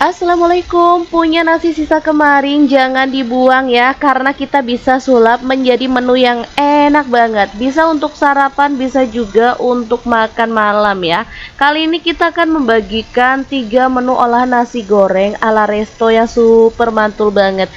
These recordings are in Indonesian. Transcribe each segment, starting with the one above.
Assalamualaikum, punya nasi sisa kemarin jangan dibuang ya, karena kita bisa sulap menjadi menu yang enak banget. Bisa untuk sarapan, bisa juga untuk makan malam ya. Kali ini kita akan membagikan 3 menu olahan nasi goreng ala resto yang super mantul banget.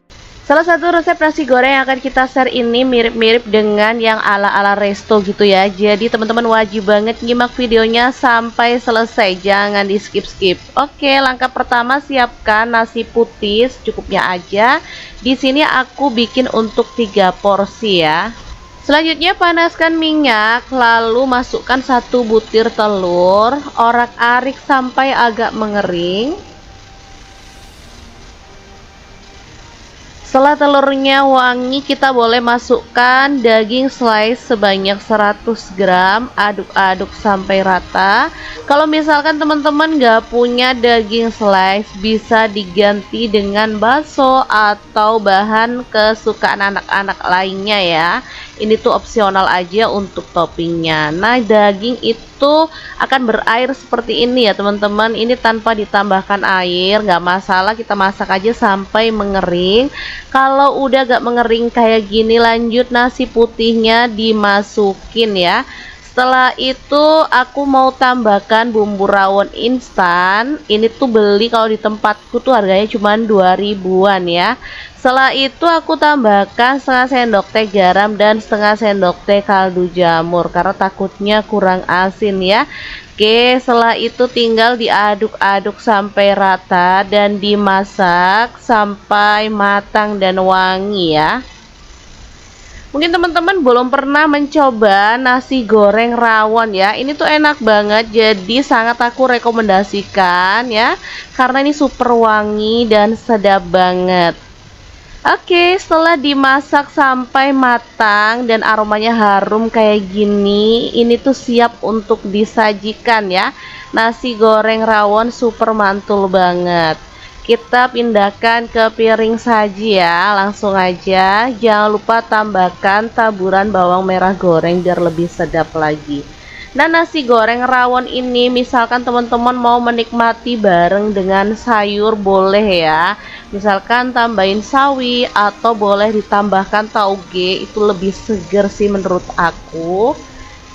Salah satu resep nasi goreng yang akan kita share ini mirip-mirip dengan yang ala-ala resto gitu ya. Jadi teman-teman wajib banget nyimak videonya sampai selesai, jangan di skip-skip. Oke, langkah pertama siapkan nasi putih secukupnya aja. Di sini aku bikin untuk 3 porsi ya. Selanjutnya panaskan minyak, lalu masukkan 1 butir telur, orak-arik sampai agak mengering. Setelah telurnya wangi, kita boleh masukkan daging slice sebanyak 100 gram, aduk-aduk sampai rata. Kalau misalkan teman-teman gak punya daging slice, bisa diganti dengan bakso atau bahan kesukaan anak-anak lainnya ya. Ini tuh opsional aja untuk toppingnya. Nah, daging itu akan berair seperti ini ya teman-teman. Ini tanpa ditambahkan air, nggak masalah, kita masak aja sampai mengering. Kalau udah gak mengering kayak gini, lanjut nasi putihnya dimasukin ya. Setelah itu aku mau tambahkan bumbu rawon instan. Ini tuh beli kalau di tempatku tuh harganya cuma 2 ribuan ya. Setelah itu aku tambahkan setengah sendok teh garam dan setengah sendok teh kaldu jamur karena takutnya kurang asin ya. Oke, setelah itu tinggal diaduk-aduk sampai rata dan dimasak sampai matang dan wangi ya. Mungkin teman-teman belum pernah mencoba nasi goreng rawon ya. Ini tuh enak banget, jadi sangat aku rekomendasikan ya, karena ini super wangi dan sedap banget. Oke, setelah dimasak sampai matang dan aromanya harum kayak gini, ini tuh siap untuk disajikan ya. Nasi goreng rawon super mantul banget. Kita pindahkan ke piring saji ya, langsung aja. Jangan lupa tambahkan taburan bawang merah goreng biar lebih sedap lagi. Nah, nasi goreng rawon ini misalkan teman-teman mau menikmati bareng dengan sayur boleh ya. Misalkan tambahin sawi atau boleh ditambahkan tauge, itu lebih seger sih menurut aku.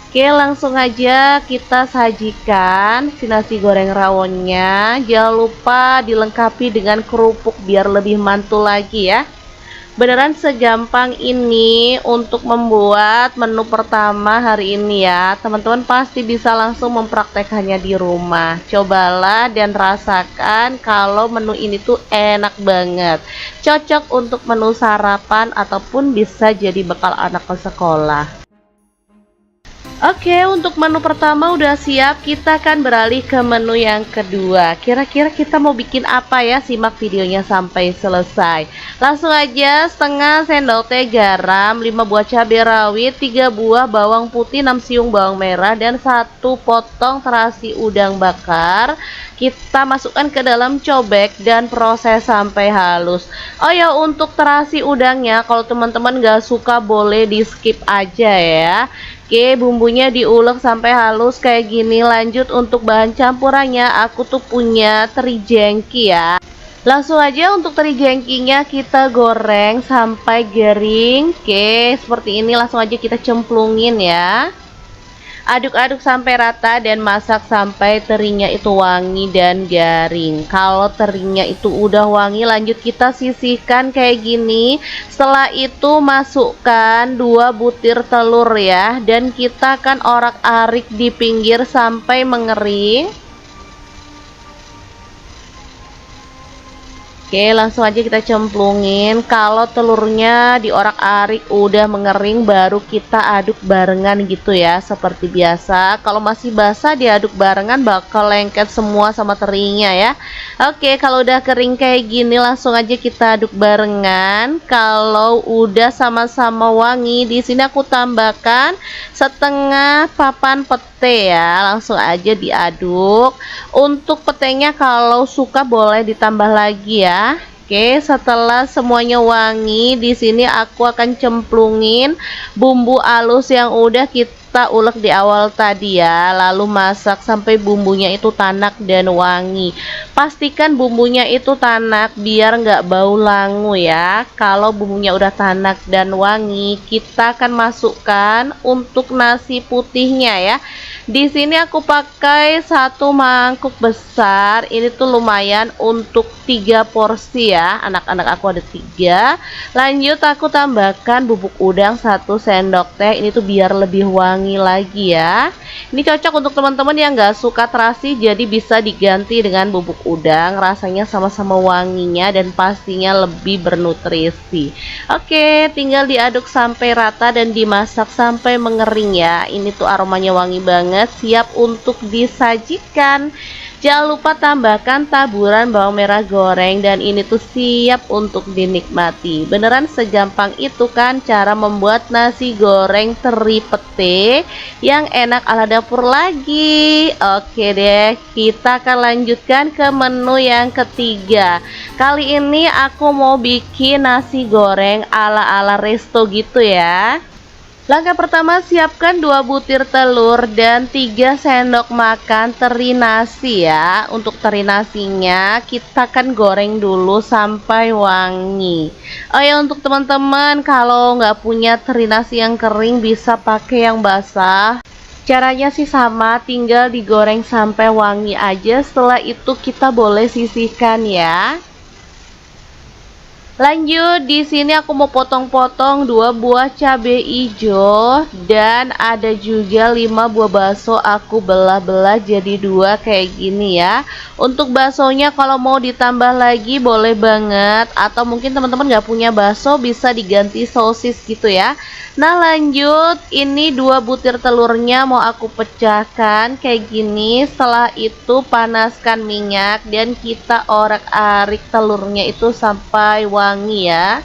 Oke, langsung aja kita sajikan si nasi goreng rawonnya. Jangan lupa dilengkapi dengan kerupuk biar lebih mantul lagi ya. Beneran segampang ini untuk membuat menu pertama hari ini ya. Teman-teman pasti bisa langsung mempraktekannya di rumah. Cobalah dan rasakan kalau menu ini tuh enak banget. Cocok untuk menu sarapan ataupun bisa jadi bekal anak ke sekolah. Oke, untuk menu pertama udah siap, kita akan beralih ke menu yang kedua. Kira-kira kita mau bikin apa ya? Simak videonya sampai selesai. Langsung aja, setengah sendok teh garam, 5 buah cabai rawit, 3 buah bawang putih, 6 siung bawang merah, dan 1 potong terasi udang bakar. Kita masukkan ke dalam cobek dan proses sampai halus. Oh ya, untuk terasi udangnya, kalau teman-teman gak suka boleh di skip aja ya. Oke, bumbunya diulek sampai halus kayak gini. Lanjut untuk bahan campurannya, aku tuh punya teri jengki ya. Langsung aja untuk teri jengkinya kita goreng sampai garing. Oke, seperti ini, langsung aja kita cemplungin ya. Aduk-aduk sampai rata dan masak sampai terinya itu wangi dan garing. Kalau terinya itu udah wangi, lanjut kita sisihkan kayak gini. Setelah itu masukkan 2 butir telur ya, dan kita akan orak-arik di pinggir sampai mengering. Oke, langsung aja kita cemplungin. Kalau telurnya diorak-arik udah mengering, baru kita aduk barengan gitu ya, seperti biasa. Kalau masih basah diaduk barengan bakal lengket semua sama terinya ya. Oke, kalau udah kering kayak gini, langsung aja kita aduk barengan. Kalau udah sama-sama wangi, di sini aku tambahkan setengah papan pete ya. Langsung aja diaduk. Untuk petenya kalau suka boleh ditambah lagi ya. Oke, setelah semuanya wangi, di sini aku akan cemplungin bumbu halus yang udah kita kita ulek di awal tadi ya, lalu masak sampai bumbunya itu tanak dan wangi. Pastikan bumbunya itu tanak biar nggak bau langu ya. Kalau bumbunya udah tanak dan wangi, kita akan masukkan untuk nasi putihnya ya. Di sini aku pakai 1 mangkuk besar. Ini tuh lumayan untuk 3 porsi ya. Anak-anak aku ada 3. Lanjut aku tambahkan bubuk udang 1 sendok teh. Ini tuh biar lebih wangi lagi ya. Ini cocok untuk teman-teman yang nggak suka terasi, jadi bisa diganti dengan bubuk udang. Rasanya sama-sama wanginya dan pastinya lebih bernutrisi. Oke, tinggal diaduk sampai rata dan dimasak sampai mengering ya. Ini tuh aromanya wangi banget, siap untuk disajikan. Jangan lupa tambahkan taburan bawang merah goreng dan ini tuh siap untuk dinikmati. Beneran segampang itu kan cara membuat nasi goreng teri pete yang enak ala dapur lagi. Oke deh, kita akan lanjutkan ke menu yang ketiga. Kali ini aku mau bikin nasi goreng ala-ala resto gitu ya. Langkah pertama, siapkan 2 butir telur dan 3 sendok makan teri nasi ya. Untuk teri nasinya kita akan goreng dulu sampai wangi. Oh ya, untuk teman-teman kalau nggak punya teri nasi yang kering bisa pakai yang basah. Caranya sih sama, tinggal digoreng sampai wangi aja. Setelah itu kita boleh sisihkan ya. Lanjut, di sini aku mau potong-potong 2 buah cabai hijau dan ada juga 5 buah bakso aku belah-belah jadi 2 kayak gini ya. Untuk baksonya kalau mau ditambah lagi boleh banget, atau mungkin teman-teman nggak punya bakso bisa diganti sosis gitu ya. Nah lanjut, ini 2 butir telurnya mau aku pecahkan kayak gini. Setelah itu panaskan minyak dan kita orak-arik telurnya itu sampai wangi ya.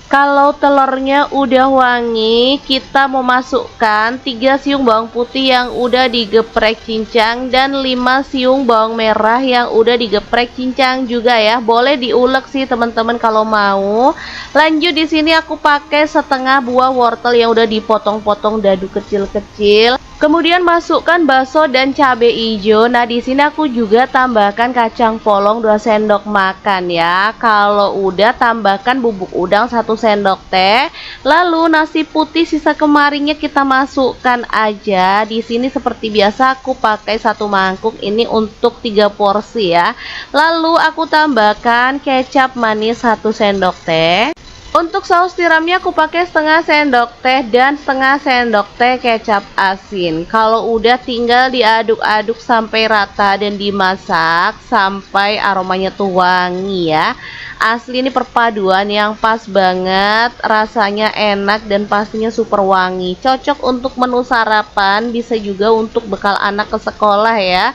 Kalau telurnya udah wangi, kita mau masukkan 3 siung bawang putih yang udah digeprek cincang dan 5 siung bawang merah yang udah digeprek cincang juga ya. Boleh diulek sih teman-teman kalau mau. Lanjut, di sini aku pakai setengah buah wortel yang udah dipotong-potong dadu kecil-kecil. Kemudian masukkan bakso dan cabai hijau. Nah, di sini aku juga tambahkan kacang polong 2 sendok makan ya. Kalau udah tambahkan bubuk udang 1 sendok teh. Lalu nasi putih sisa kemarinnya kita masukkan aja. Di sini seperti biasa aku pakai 1 mangkuk ini untuk 3 porsi ya. Lalu aku tambahkan kecap manis 1 sendok teh. Untuk saus tiramnya aku pakai setengah sendok teh dan setengah sendok teh kecap asin. Kalau udah tinggal diaduk-aduk sampai rata dan dimasak sampai aromanya tuh wangi ya. Asli ini perpaduan yang pas banget, rasanya enak dan pastinya super wangi. Cocok untuk menu sarapan, bisa juga untuk bekal anak ke sekolah ya.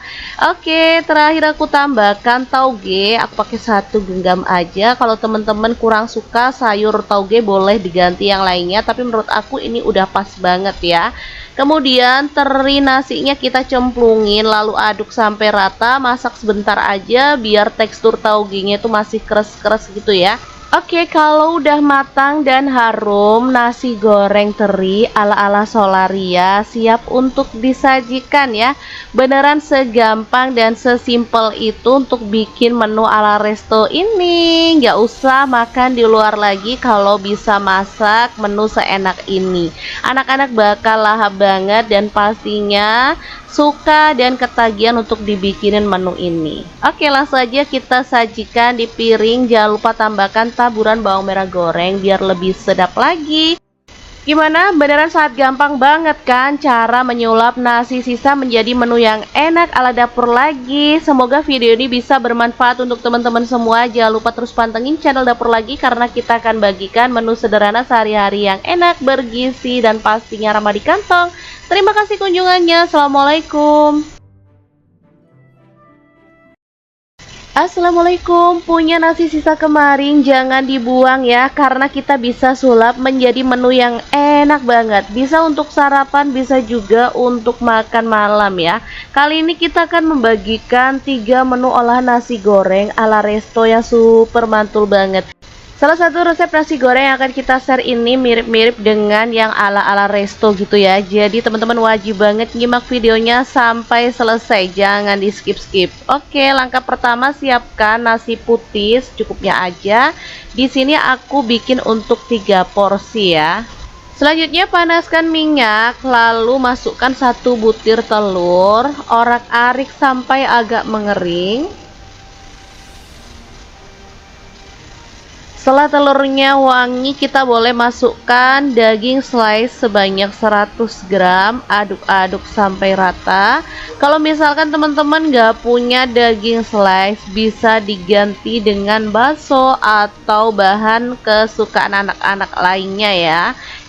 Oke, terakhir aku tambahkan tauge. Aku pakai 1 genggam aja. Kalau teman-teman kurang suka sayur tauge boleh diganti yang lainnya, tapi menurut aku ini udah pas banget ya. Kemudian teri nasinya kita cemplungin lalu aduk sampai rata, masak sebentar aja biar tekstur taugenya itu masih keras-keras gitu ya. Oke, kalau udah matang dan harum, nasi goreng teri ala-ala Solaria siap untuk disajikan ya. Beneran segampang dan sesimpel itu untuk bikin menu ala resto ini. Nggak usah makan di luar lagi kalau bisa masak menu seenak ini. Anak-anak bakal lahap banget dan pastinya suka dan ketagihan untuk dibikinin menu ini. Oke, langsung aja kita sajikan di piring. Jangan lupa tambahkan taburan bawang merah goreng biar lebih sedap lagi. Gimana? Beneran sangat gampang banget kan cara menyulap nasi sisa menjadi menu yang enak ala dapur lagi. Semoga video ini bisa bermanfaat untuk teman-teman semua. Jangan lupa terus pantengin channel dapur lagi karena kita akan bagikan menu sederhana sehari-hari yang enak, bergizi, dan pastinya ramah di kantong. Terima kasih kunjungannya. Assalamualaikum. Assalamualaikum, punya nasi sisa kemarin jangan dibuang ya, karena kita bisa sulap menjadi menu yang enak banget. Bisa untuk sarapan, bisa juga untuk makan malam ya. Kali ini kita akan membagikan 3 menu olahan nasi goreng ala resto yang super mantul banget. Salah satu resep nasi goreng yang akan kita share ini mirip-mirip dengan yang ala-ala resto gitu ya. Jadi teman-teman wajib banget nyimak videonya sampai selesai, jangan di skip-skip. Oke, langkah pertama siapkan nasi putih secukupnya aja. Di sini aku bikin untuk 3 porsi ya. Selanjutnya panaskan minyak, lalu masukkan 1 butir telur, orak-arik sampai agak mengering. Setelah telurnya wangi, kita boleh masukkan daging slice sebanyak 100 gram, aduk-aduk sampai rata. Kalau misalkan teman-teman nggak punya daging slice, bisa diganti dengan bakso atau bahan kesukaan anak-anak lainnya ya.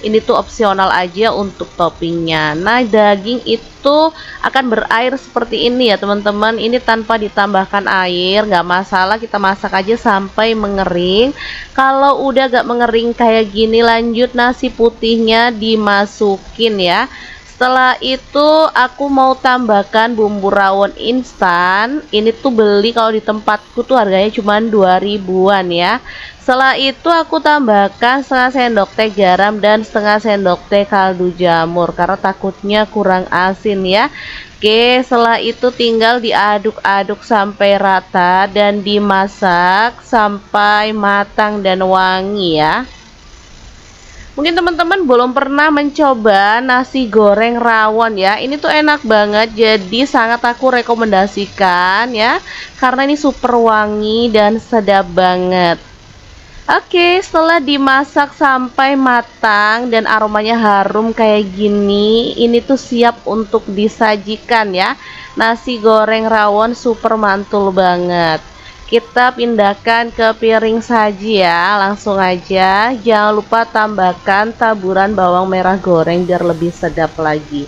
Ini tuh opsional aja untuk toppingnya. Nah, daging itu akan berair seperti ini ya teman-teman. Ini tanpa ditambahkan air, nggak masalah, kita masak aja sampai mengering. Kalau udah gak mengering kayak gini, lanjut nasi putihnya dimasukin ya. Setelah itu aku mau tambahkan bumbu rawon instan. Ini tuh beli kalau di tempatku tuh harganya cuma 2 ribuan ya. Setelah itu aku tambahkan setengah sendok teh garam dan setengah sendok teh kaldu jamur karena takutnya kurang asin ya. Oke, setelah itu tinggal diaduk-aduk sampai rata dan dimasak sampai matang dan wangi ya. Mungkin teman-teman belum pernah mencoba nasi goreng rawon ya. Ini tuh enak banget, jadi sangat aku rekomendasikan ya, karena ini super wangi dan sedap banget. Oke, setelah dimasak sampai matang dan aromanya harum kayak gini, ini tuh siap untuk disajikan ya. Nasi goreng rawon super mantul banget. Kita pindahkan ke piring saji ya, langsung aja. Jangan lupa tambahkan taburan bawang merah goreng biar lebih sedap lagi.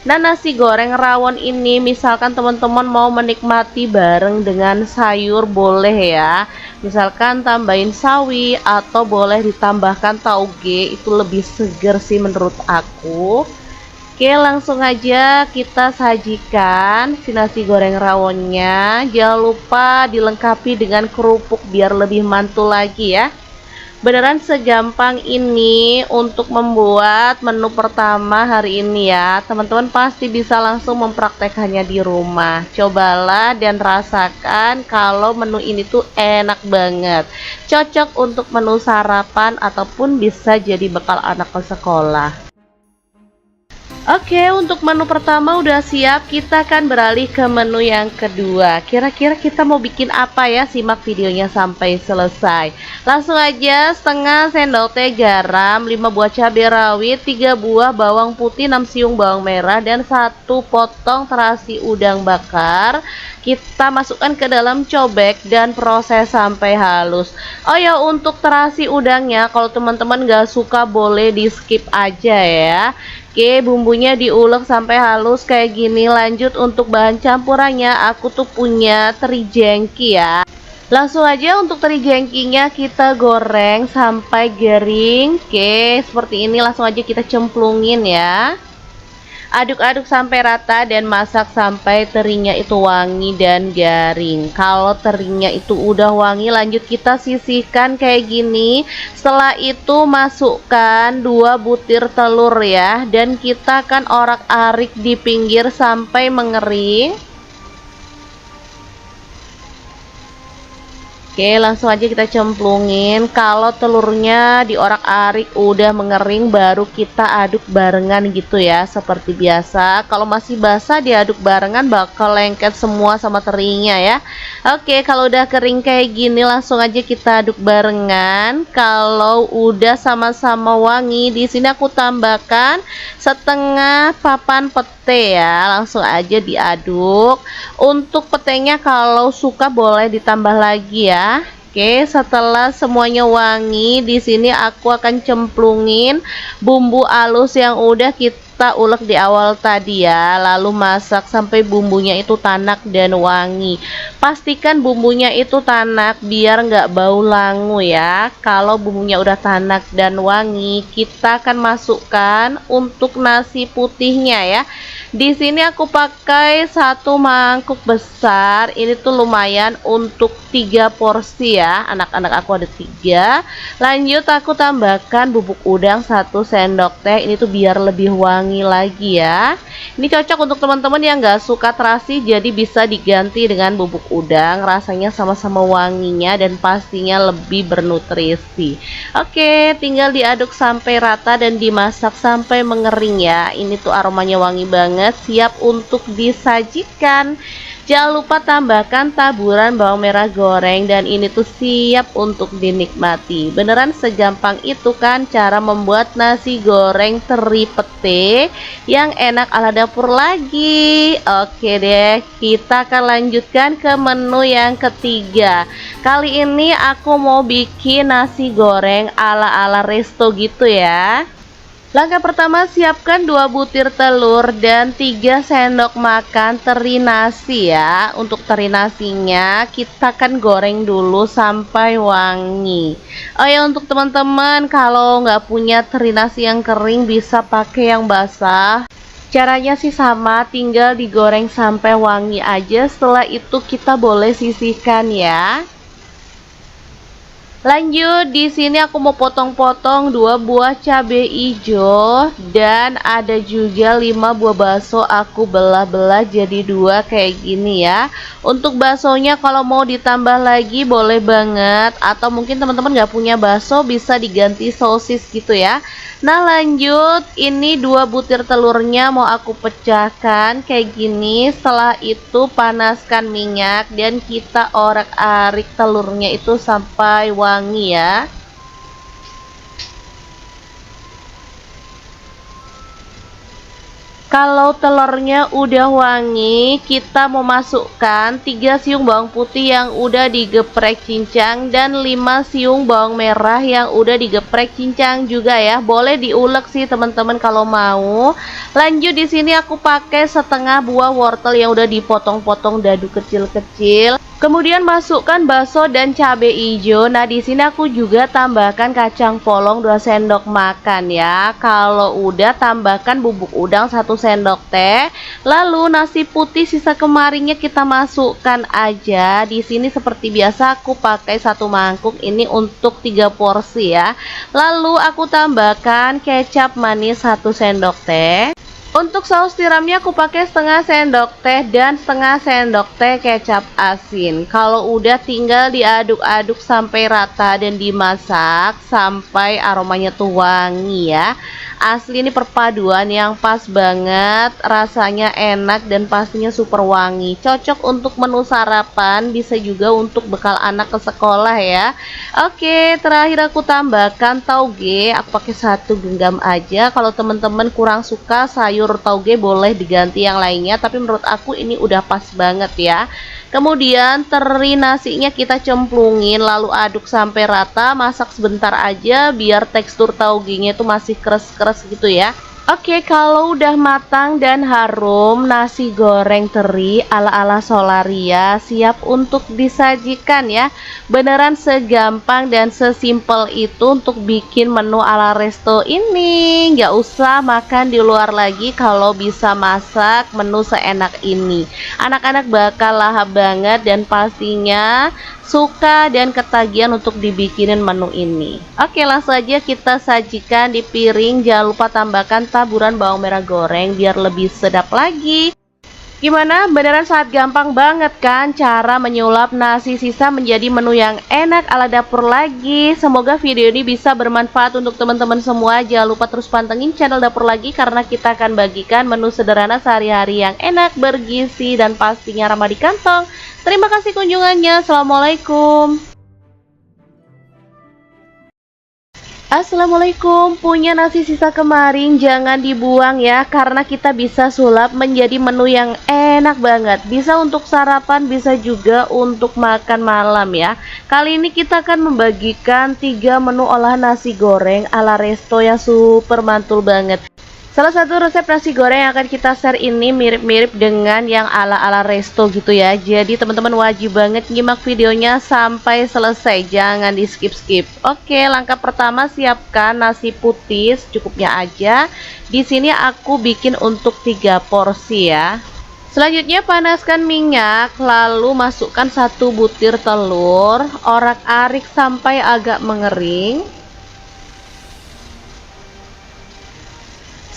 Nah, nasi goreng rawon ini misalkan teman-teman mau menikmati bareng dengan sayur boleh ya. Misalkan tambahin sawi atau boleh ditambahkan tauge, itu lebih seger sih menurut aku. Oke, langsung aja kita sajikan si nasi goreng rawonnya. Jangan lupa dilengkapi dengan kerupuk biar lebih mantul lagi ya. Beneran segampang ini untuk membuat menu pertama hari ini ya. Teman-teman pasti bisa langsung mempraktekannya di rumah. Cobalah dan rasakan kalau menu ini tuh enak banget. Cocok untuk menu sarapan ataupun bisa jadi bekal anak ke sekolah. Oke, untuk menu pertama udah siap, kita akan beralih ke menu yang kedua. Kira-kira kita mau bikin apa ya? Simak videonya sampai selesai. Langsung aja, setengah sendok teh garam, 5 buah cabai rawit, 3 buah bawang putih, 6 siung bawang merah, dan 1 potong terasi udang bakar. Kita masukkan ke dalam cobek dan proses sampai halus. Oh ya, untuk terasi udangnya, kalau teman-teman gak suka boleh di skip aja ya. Oke, bumbunya diulek sampai halus kayak gini. Lanjut untuk bahan campurannya, aku tuh punya teri jengki ya. Langsung aja untuk teri jengkinya kita goreng sampai garing. Oke, seperti ini langsung aja kita cemplungin ya. Aduk-aduk sampai rata dan masak sampai terinya itu wangi dan garing. Kalau terinya itu udah wangi, lanjut kita sisihkan kayak gini. Setelah itu masukkan 2 butir telur ya, dan kita akan orak-arik di pinggir sampai mengering. Oke, langsung aja kita cemplungin. Kalau telurnya diorak-arik udah mengering, baru kita aduk barengan gitu ya, seperti biasa. Kalau masih basah diaduk barengan bakal lengket semua sama terinya ya. Oke, kalau udah kering kayak gini langsung aja kita aduk barengan. Kalau udah sama-sama wangi, di sini aku tambahkan setengah papan pete ya. Langsung aja diaduk. Untuk petenya kalau suka boleh ditambah lagi ya. Oke, setelah semuanya wangi, di sini aku akan cemplungin bumbu halus yang udah kita kita ulek di awal tadi ya, lalu masak sampai bumbunya itu tanak dan wangi. Pastikan bumbunya itu tanak biar nggak bau langu ya. Kalau bumbunya udah tanak dan wangi, kita akan masukkan untuk nasi putihnya ya. Di sini aku pakai 1 mangkuk besar. Ini tuh lumayan untuk 3 porsi ya. Anak-anak aku ada 3. Lanjut aku tambahkan bubuk udang 1 sendok teh. Ini tuh biar lebih wangi lagi ya. Ini cocok untuk teman-teman yang nggak suka terasi, jadi bisa diganti dengan bubuk udang. Rasanya sama-sama wanginya dan pastinya lebih bernutrisi. Oke, tinggal diaduk sampai rata dan dimasak sampai mengering ya. Ini tuh aromanya wangi banget, siap untuk disajikan. Jangan lupa tambahkan taburan bawang merah goreng dan ini tuh siap untuk dinikmati. Beneran segampang itu kan cara membuat nasi goreng teri pete yang enak ala dapur lagi. Oke deh, kita akan lanjutkan ke menu yang ketiga. Kali ini aku mau bikin nasi goreng ala-ala resto gitu ya. Langkah pertama, siapkan 2 butir telur dan 3 sendok makan teri nasi ya. Untuk teri nasinya kita akan goreng dulu sampai wangi. Oh ya, untuk teman-teman kalau nggak punya teri nasi yang kering bisa pakai yang basah. Caranya sih sama, tinggal digoreng sampai wangi aja. Setelah itu kita boleh sisihkan ya. Lanjut, di sini aku mau potong-potong 2 buah cabai hijau dan ada juga 5 buah bakso aku belah-belah jadi 2 kayak gini ya. Untuk baksonya kalau mau ditambah lagi boleh banget, atau mungkin teman-teman nggak punya bakso bisa diganti sosis gitu ya. Nah lanjut, ini 2 butir telurnya mau aku pecahkan kayak gini. Setelah itu panaskan minyak dan kita orak-arik telurnya itu sampai wangi ya. Kalau telurnya udah wangi, kita mau masukkan 3 siung bawang putih yang udah digeprek cincang dan 5 siung bawang merah yang udah digeprek cincang juga ya. Boleh diulek sih teman-teman kalau mau. Lanjut, di sini aku pakai setengah buah wortel yang udah dipotong-potong dadu kecil-kecil. Kemudian masukkan bakso dan cabai hijau. Nah, di sini aku juga tambahkan kacang polong 2 sendok makan ya. Kalau udah tambahkan bubuk udang 1 sendok teh. Lalu nasi putih sisa kemarinnya kita masukkan aja. Di sini seperti biasa aku pakai 1 mangkuk ini untuk 3 porsi ya. Lalu aku tambahkan kecap manis 1 sendok teh. Untuk saus tiramnya aku pakai setengah sendok teh dan setengah sendok teh kecap asin. Kalau udah tinggal diaduk-aduk sampai rata dan dimasak sampai aromanya tuh wangi ya. Asli ini perpaduan yang pas banget, rasanya enak dan pastinya super wangi. Cocok untuk menu sarapan, bisa juga untuk bekal anak ke sekolah ya. Oke, terakhir aku tambahkan tauge. Aku pakai 1 genggam aja. Kalau teman-teman kurang suka sayur tauge boleh diganti yang lainnya, tapi menurut aku ini udah pas banget ya. Kemudian teri nasinya kita cemplungin lalu aduk sampai rata, masak sebentar aja biar tekstur taugenya itu masih keras-keras gitu ya. Oke, kalau udah matang dan harum, nasi goreng teri ala-ala Solaria siap untuk disajikan ya. Beneran segampang dan sesimpel itu untuk bikin menu ala resto ini. Nggak usah makan di luar lagi kalau bisa masak menu seenak ini. Anak-anak bakal lahap banget dan pastinya suka dan ketagihan untuk dibikinin menu ini. Oke, langsung aja kita sajikan di piring. Jangan lupa tambahkan taburan bawang merah goreng biar lebih sedap lagi. Gimana? Beneran sangat gampang banget kan cara menyulap nasi sisa menjadi menu yang enak ala dapur lagi. Semoga video ini bisa bermanfaat untuk teman-teman semua. Jangan lupa terus pantengin channel dapur lagi karena kita akan bagikan menu sederhana sehari-hari yang enak, bergizi, dan pastinya ramah di kantong. Terima kasih kunjungannya. Assalamualaikum. Assalamualaikum, punya nasi sisa kemarin jangan dibuang ya, karena kita bisa sulap menjadi menu yang enak banget. Bisa untuk sarapan, bisa juga untuk makan malam ya. Kali ini kita akan membagikan 3 menu olahan nasi goreng ala resto yang super mantul banget. Salah satu resep nasi goreng yang akan kita share ini mirip-mirip dengan yang ala-ala resto gitu ya. Jadi teman-teman wajib banget nyimak videonya sampai selesai, jangan di skip-skip. Oke, langkah pertama siapkan nasi putih secukupnya aja. Di sini aku bikin untuk 3 porsi ya. Selanjutnya panaskan minyak, lalu masukkan 1 butir telur, orak-arik sampai agak mengering.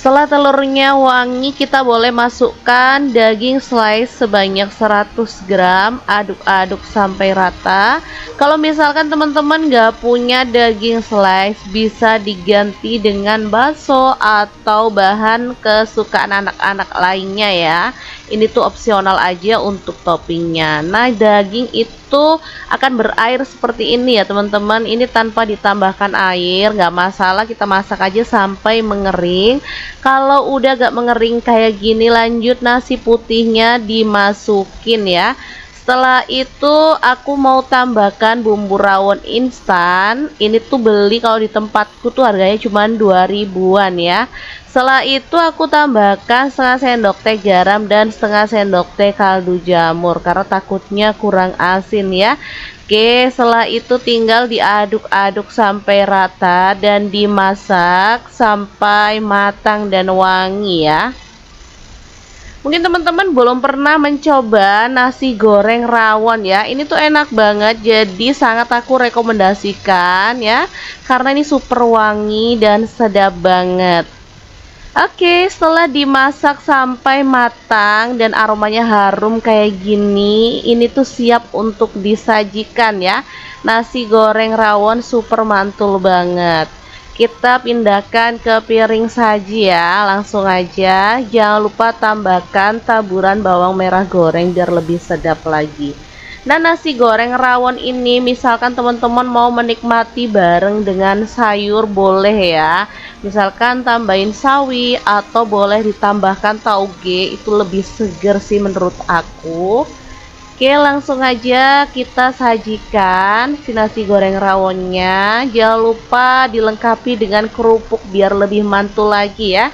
Setelah telurnya wangi, kita boleh masukkan daging slice sebanyak 100 gram, aduk-aduk sampai rata. Kalau misalkan teman-teman nggak punya daging slice, bisa diganti dengan bakso atau bahan kesukaan anak-anak lainnya ya. Ini tuh opsional aja untuk toppingnya. Nah, daging itu akan berair seperti ini ya teman-teman. Ini tanpa ditambahkan air, nggak masalah, kita masak aja sampai mengering. Kalau udah gak mengering kayak gini, lanjut nasi putihnya dimasukin ya. Setelah itu aku mau tambahkan bumbu rawon instan. Ini tuh beli kalau di tempatku tuh harganya cuma 2 ribuan ya. Setelah itu aku tambahkan setengah sendok teh garam dan setengah sendok teh kaldu jamur karena takutnya kurang asin ya. Oke, setelah itu tinggal diaduk-aduk sampai rata dan dimasak sampai matang dan wangi ya. Mungkin teman-teman belum pernah mencoba nasi goreng rawon ya. Ini tuh enak banget, jadi sangat aku rekomendasikan ya, karena ini super wangi dan sedap banget. Oke, setelah dimasak sampai matang dan aromanya harum kayak gini, ini tuh siap untuk disajikan ya. Nasi goreng rawon super mantul banget. Kita pindahkan ke piring saji ya, langsung aja. Jangan lupa tambahkan taburan bawang merah goreng biar lebih sedap lagi. Nah, nasi goreng rawon ini misalkan teman-teman mau menikmati bareng dengan sayur boleh ya. Misalkan tambahin sawi atau boleh ditambahkan tauge, itu lebih seger sih menurut aku. Oke, langsung aja kita sajikan si nasi goreng rawonnya. Jangan lupa dilengkapi dengan kerupuk biar lebih mantul lagi ya.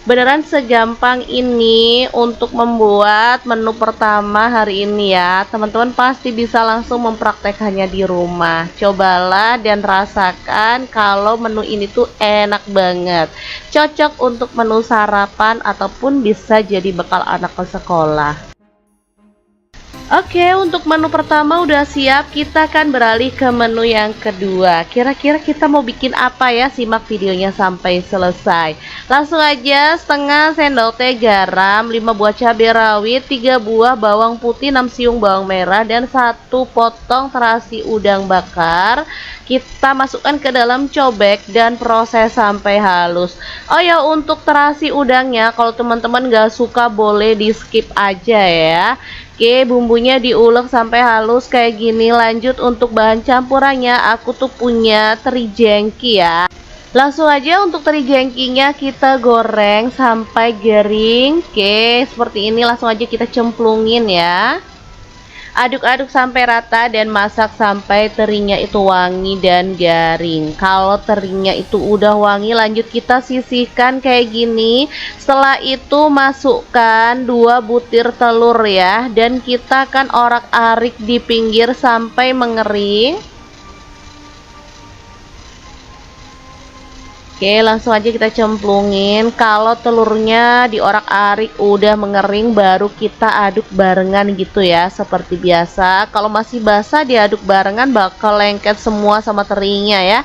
Beneran segampang ini untuk membuat menu pertama hari ini ya. Teman-teman pasti bisa langsung mempraktekannya di rumah. Cobalah dan rasakan kalau menu ini tuh enak banget. Cocok untuk menu sarapan ataupun bisa jadi bekal anak ke sekolah. Oke, untuk menu pertama udah siap, kita akan beralih ke menu yang kedua. Kira-kira kita mau bikin apa ya? Simak videonya sampai selesai. Langsung aja, setengah sendok teh garam, 5 buah cabai rawit, 3 buah bawang putih, 6 siung bawang merah, dan 1 potong terasi udang bakar. Kita masukkan ke dalam cobek dan proses sampai halus. Oh ya, untuk terasi udangnya, kalau teman-teman gak suka boleh di skip aja ya. Oke, bumbunya diulek sampai halus kayak gini. Lanjut untuk bahan campurannya, aku tuh punya teri jengki ya. Langsung aja untuk teri jengkinya kita goreng sampai garing. Oke, seperti ini langsung aja kita cemplungin ya. Aduk-aduk sampai rata dan masak sampai terinya itu wangi dan garing. Kalau terinya itu udah wangi, lanjut kita sisihkan kayak gini. Setelah itu masukkan 2 butir telur ya, dan kita akan orak-arik di pinggir sampai mengering. Oke, langsung aja kita cemplungin. Kalau telurnya diorak-arik udah mengering, baru kita aduk barengan gitu ya, seperti biasa. Kalau masih basah diaduk barengan bakal lengket semua sama terinya ya.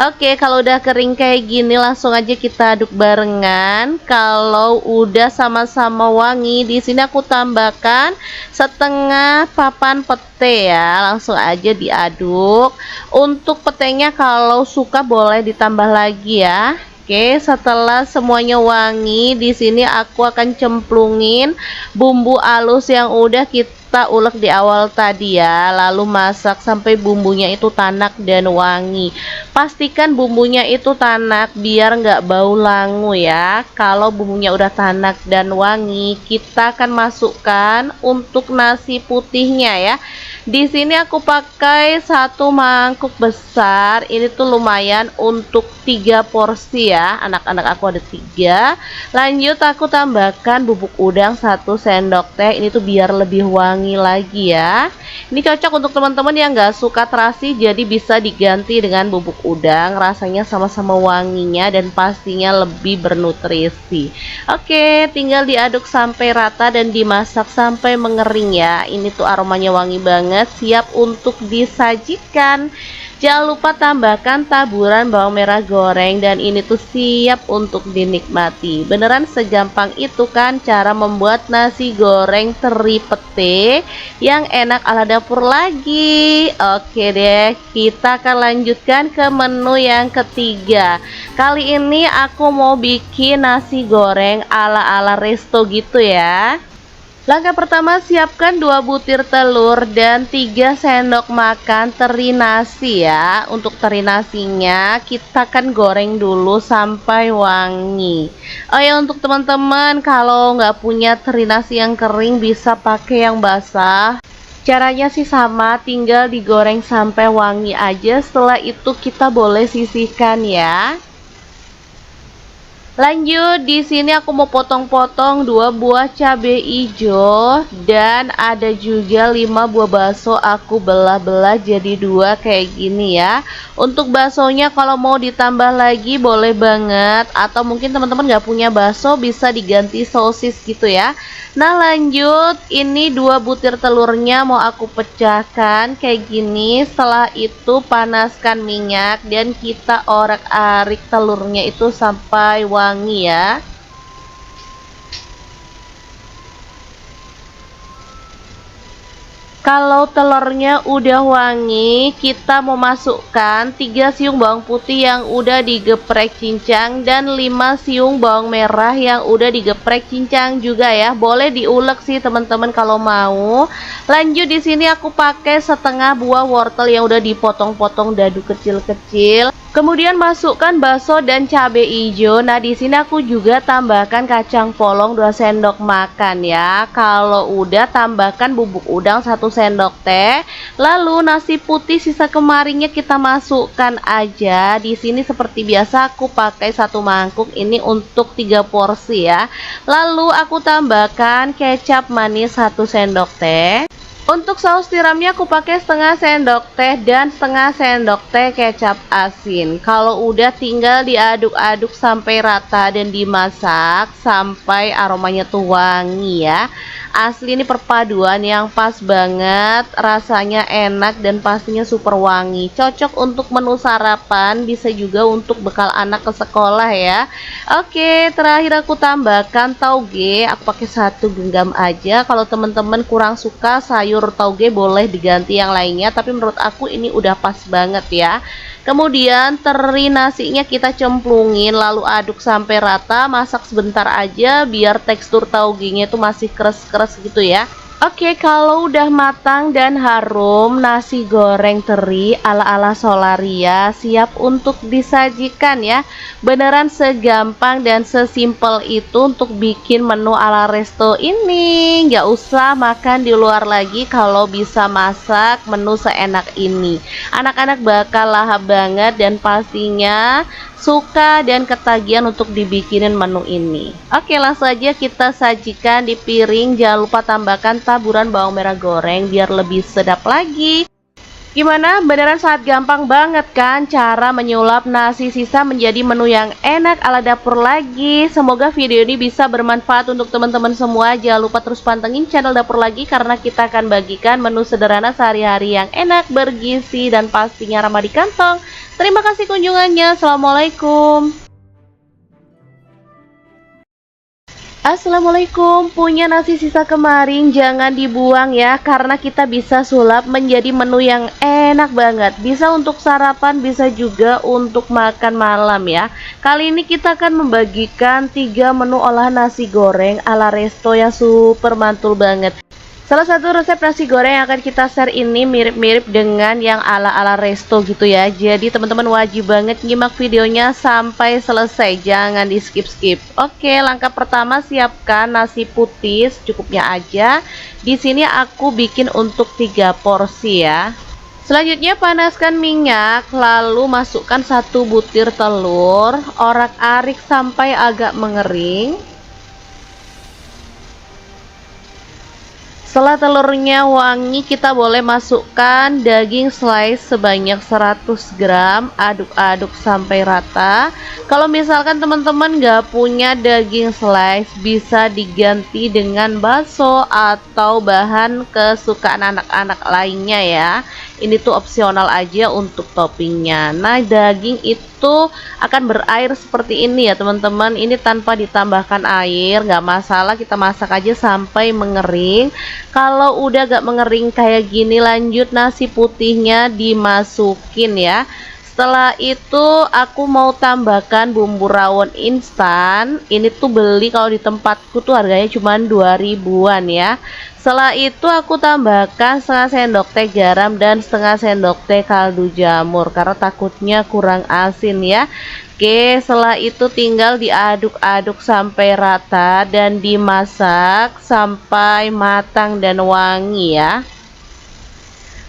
Oke, kalau udah kering kayak gini langsung aja kita aduk barengan. Kalau udah sama-sama wangi, di sini aku tambahkan setengah papan pete ya. Langsung aja diaduk. Untuk petenya kalau suka boleh ditambah lagi ya. Oke, setelah semuanya wangi, di sini aku akan cemplungin bumbu halus yang udah kita ulek di awal tadi ya. Lalu masak sampai bumbunya itu tanak dan wangi. Pastikan bumbunya itu tanak biar nggak bau langu ya. Kalau bumbunya udah tanak dan wangi, kita akan masukkan untuk nasi putihnya ya. Di sini aku pakai satu mangkuk besar. Ini tuh lumayan untuk 3 porsi ya. Anak-anak aku ada 3. Lanjut aku tambahkan bubuk udang 1 sendok teh. Ini tuh biar lebih wangi lagi ya. Ini cocok untuk teman-teman yang nggak suka terasi, jadi bisa diganti dengan bubuk udang. Rasanya sama-sama wanginya dan pastinya lebih bernutrisi. Oke, tinggal diaduk sampai rata dan dimasak sampai mengering ya. Ini tuh aromanya wangi banget, siap untuk disajikan. Jangan lupa tambahkan taburan bawang merah goreng dan ini tuh siap untuk dinikmati. Beneran segampang itu kan cara membuat nasi goreng teri pete yang enak ala dapur lagi. Oke deh, kita akan lanjutkan ke menu yang ketiga. Kali ini aku mau bikin nasi goreng ala-ala resto gitu ya. Langkah pertama, siapkan 2 butir telur dan 3 sendok makan teri nasi ya. Untuk teri nasinya kita akan goreng dulu sampai wangi. Oh ya, untuk teman-teman kalau nggak punya teri nasi yang kering bisa pakai yang basah. Caranya sih sama, tinggal digoreng sampai wangi aja. Setelah itu kita boleh sisihkan ya. Lanjut, di sini aku mau potong-potong 2 buah cabai hijau dan ada juga 5 buah bakso aku belah-belah jadi 2 kayak gini ya. Untuk baksonya kalau mau ditambah lagi boleh banget, atau mungkin teman-teman nggak punya bakso bisa diganti sosis gitu ya. Nah lanjut, ini 2 butir telurnya mau aku pecahkan kayak gini. Setelah itu panaskan minyak dan kita orak-arik telurnya itu sampai wangi ya. Kalau telurnya udah wangi, kita mau masukkan 3 siung bawang putih yang udah digeprek cincang dan 5 siung bawang merah yang udah digeprek cincang juga ya. Boleh diulek sih teman-teman kalau mau. Lanjut, di sini aku pakai setengah buah wortel yang udah dipotong-potong dadu kecil-kecil. Kemudian masukkan bakso dan cabai hijau. Nah, di sini aku juga tambahkan kacang polong 2 sendok makan ya. Kalau udah tambahkan bubuk udang 1 sendok teh. Lalu nasi putih sisa kemarinnya kita masukkan aja. Di sini seperti biasa aku pakai 1 mangkuk ini untuk 3 porsi ya. Lalu aku tambahkan kecap manis 1 sendok teh. Untuk saus tiramnya aku pakai setengah sendok teh dan setengah sendok teh kecap asin. Kalau udah tinggal diaduk-aduk sampai rata dan dimasak sampai aromanya tuh wangi ya. Asli ini perpaduan yang pas banget, rasanya enak dan pastinya super wangi. Cocok untuk menu sarapan, bisa juga untuk bekal anak ke sekolah ya. Oke, terakhir aku tambahkan tauge. Aku pakai 1 genggam aja. Kalau teman-teman kurang suka sayur tauge boleh diganti yang lainnya, tapi menurut aku ini udah pas banget ya. Kemudian teri nasinya kita cemplungin lalu aduk sampai rata, masak sebentar aja biar tekstur taugenya itu masih keras-keras gitu ya. Oke, kalau udah matang dan harum, nasi goreng teri ala-ala Solaria siap untuk disajikan ya. Beneran segampang dan sesimpel itu untuk bikin menu ala resto ini. Nggak usah makan di luar lagi kalau bisa masak menu seenak ini. Anak-anak bakal lahap banget dan pastinya suka dan ketagihan untuk dibikinin menu ini. Oke, langsung aja kita sajikan di piring. Jangan lupa tambahkan taburan bawang merah goreng biar lebih sedap lagi. Gimana? Beneran sangat gampang banget kan cara menyulap nasi sisa menjadi menu yang enak ala dapur lagi. Semoga video ini bisa bermanfaat untuk teman-teman semua. Jangan lupa terus pantengin channel Dapur Lagi karena kita akan bagikan menu sederhana sehari-hari yang enak, bergizi, dan pastinya ramah di kantong. Terima kasih kunjungannya. Assalamualaikum. Assalamualaikum, punya nasi sisa kemarin jangan dibuang ya, karena kita bisa sulap menjadi menu yang enak banget. Bisa untuk sarapan, bisa juga untuk makan malam ya. Kali ini kita akan membagikan 3 menu olahan nasi goreng ala resto yang super mantul banget. Salah satu resep nasi goreng yang akan kita share ini mirip-mirip dengan yang ala-ala resto gitu ya. Jadi teman-teman wajib banget nyimak videonya sampai selesai, jangan di skip-skip. Oke, langkah pertama siapkan nasi putih secukupnya aja. Di sini aku bikin untuk 3 porsi ya. Selanjutnya panaskan minyak, lalu masukkan 1 butir telur, orak-arik sampai agak mengering. Setelah telurnya wangi, kita boleh masukkan daging slice sebanyak 100 gram, aduk-aduk sampai rata. Kalau misalkan teman-teman nggak punya daging slice, bisa diganti dengan bakso atau bahan kesukaan anak-anak lainnya ya. Ini tuh opsional aja untuk toppingnya. Nah, daging itu akan berair seperti ini ya teman-teman. Ini tanpa ditambahkan air, nggak masalah, kita masak aja sampai mengering. Kalau udah gak mengering kayak gini, lanjut nasi putihnya dimasukin ya. Setelah itu aku mau tambahkan bumbu rawon instan. Ini tuh beli kalau di tempatku tuh harganya cuma 2.000-an ya. Setelah itu aku tambahkan setengah sendok teh garam dan setengah sendok teh kaldu jamur karena takutnya kurang asin ya. Oke, setelah itu tinggal diaduk-aduk sampai rata dan dimasak sampai matang dan wangi ya.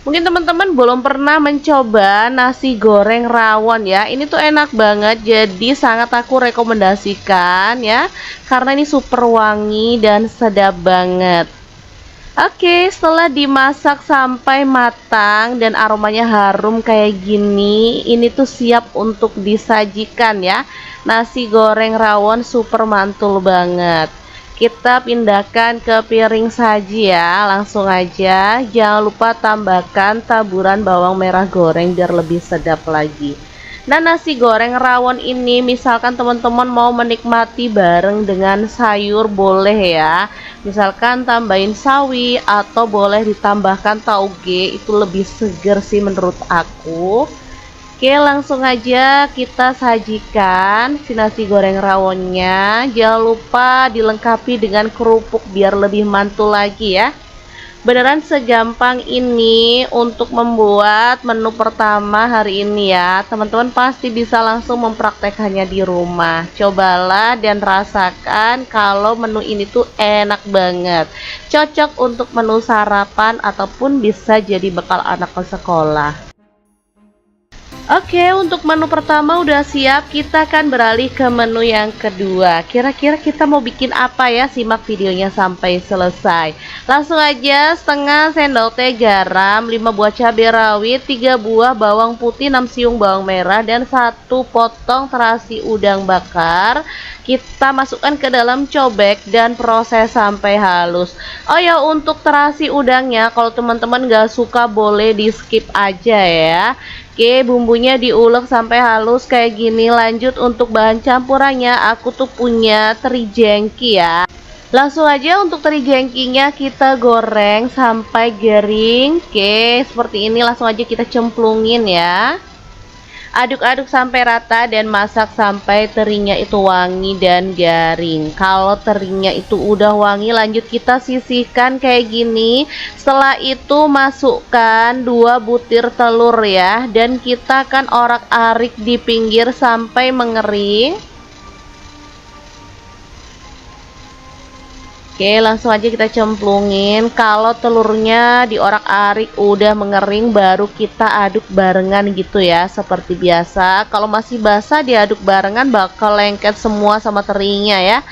Mungkin teman-teman belum pernah mencoba nasi goreng rawon ya. Ini tuh enak banget, jadi sangat aku rekomendasikan ya, karena ini super wangi dan sedap banget. Oke, setelah dimasak sampai matang dan aromanya harum kayak gini, ini tuh siap untuk disajikan ya. Nasi goreng rawon super mantul banget. Kita pindahkan ke piring saji ya, langsung aja. Jangan lupa tambahkan taburan bawang merah goreng biar lebih sedap lagi. Nah, nasi goreng rawon ini misalkan teman-teman mau menikmati bareng dengan sayur boleh ya. Misalkan tambahin sawi atau boleh ditambahkan tauge, itu lebih seger sih menurut aku. Oke, langsung aja kita sajikan si nasi goreng rawonnya. Jangan lupa dilengkapi dengan kerupuk biar lebih mantul lagi ya. Beneran segampang ini untuk membuat menu pertama hari ini ya. Teman-teman pasti bisa langsung mempraktekannya di rumah. Cobalah dan rasakan kalau menu ini tuh enak banget. Cocok untuk menu sarapan ataupun bisa jadi bekal anak ke sekolah. Oke, untuk menu pertama udah siap, kita akan beralih ke menu yang kedua. Kira-kira kita mau bikin apa ya? Simak videonya sampai selesai. Langsung aja, setengah sendok teh garam, 5 buah cabai rawit, 3 buah bawang putih, 6 siung bawang merah, dan 1 potong terasi udang bakar. Kita masukkan ke dalam cobek dan proses sampai halus. Oh ya, untuk terasi udangnya, kalau teman-teman gak suka boleh di skip aja ya. Oke, bumbunya diulek sampai halus kayak gini. Lanjut untuk bahan campurannya, aku tuh punya teri jengki ya. Langsung aja untuk teri jengkinya kita goreng sampai garing. Oke, seperti ini langsung aja kita cemplungin ya. Aduk-aduk sampai rata dan masak sampai terinya itu wangi dan garing. Kalau terinya itu udah wangi, lanjut kita sisihkan kayak gini. Setelah itu masukkan 2 butir telur ya, dan kita akan orak-arik di pinggir sampai mengering. Oke, langsung aja kita cemplungin. Kalau telurnya diorak-arik udah mengering, baru kita aduk barengan gitu ya, seperti biasa. Kalau masih basah diaduk barengan bakal lengket semua sama terinya ya.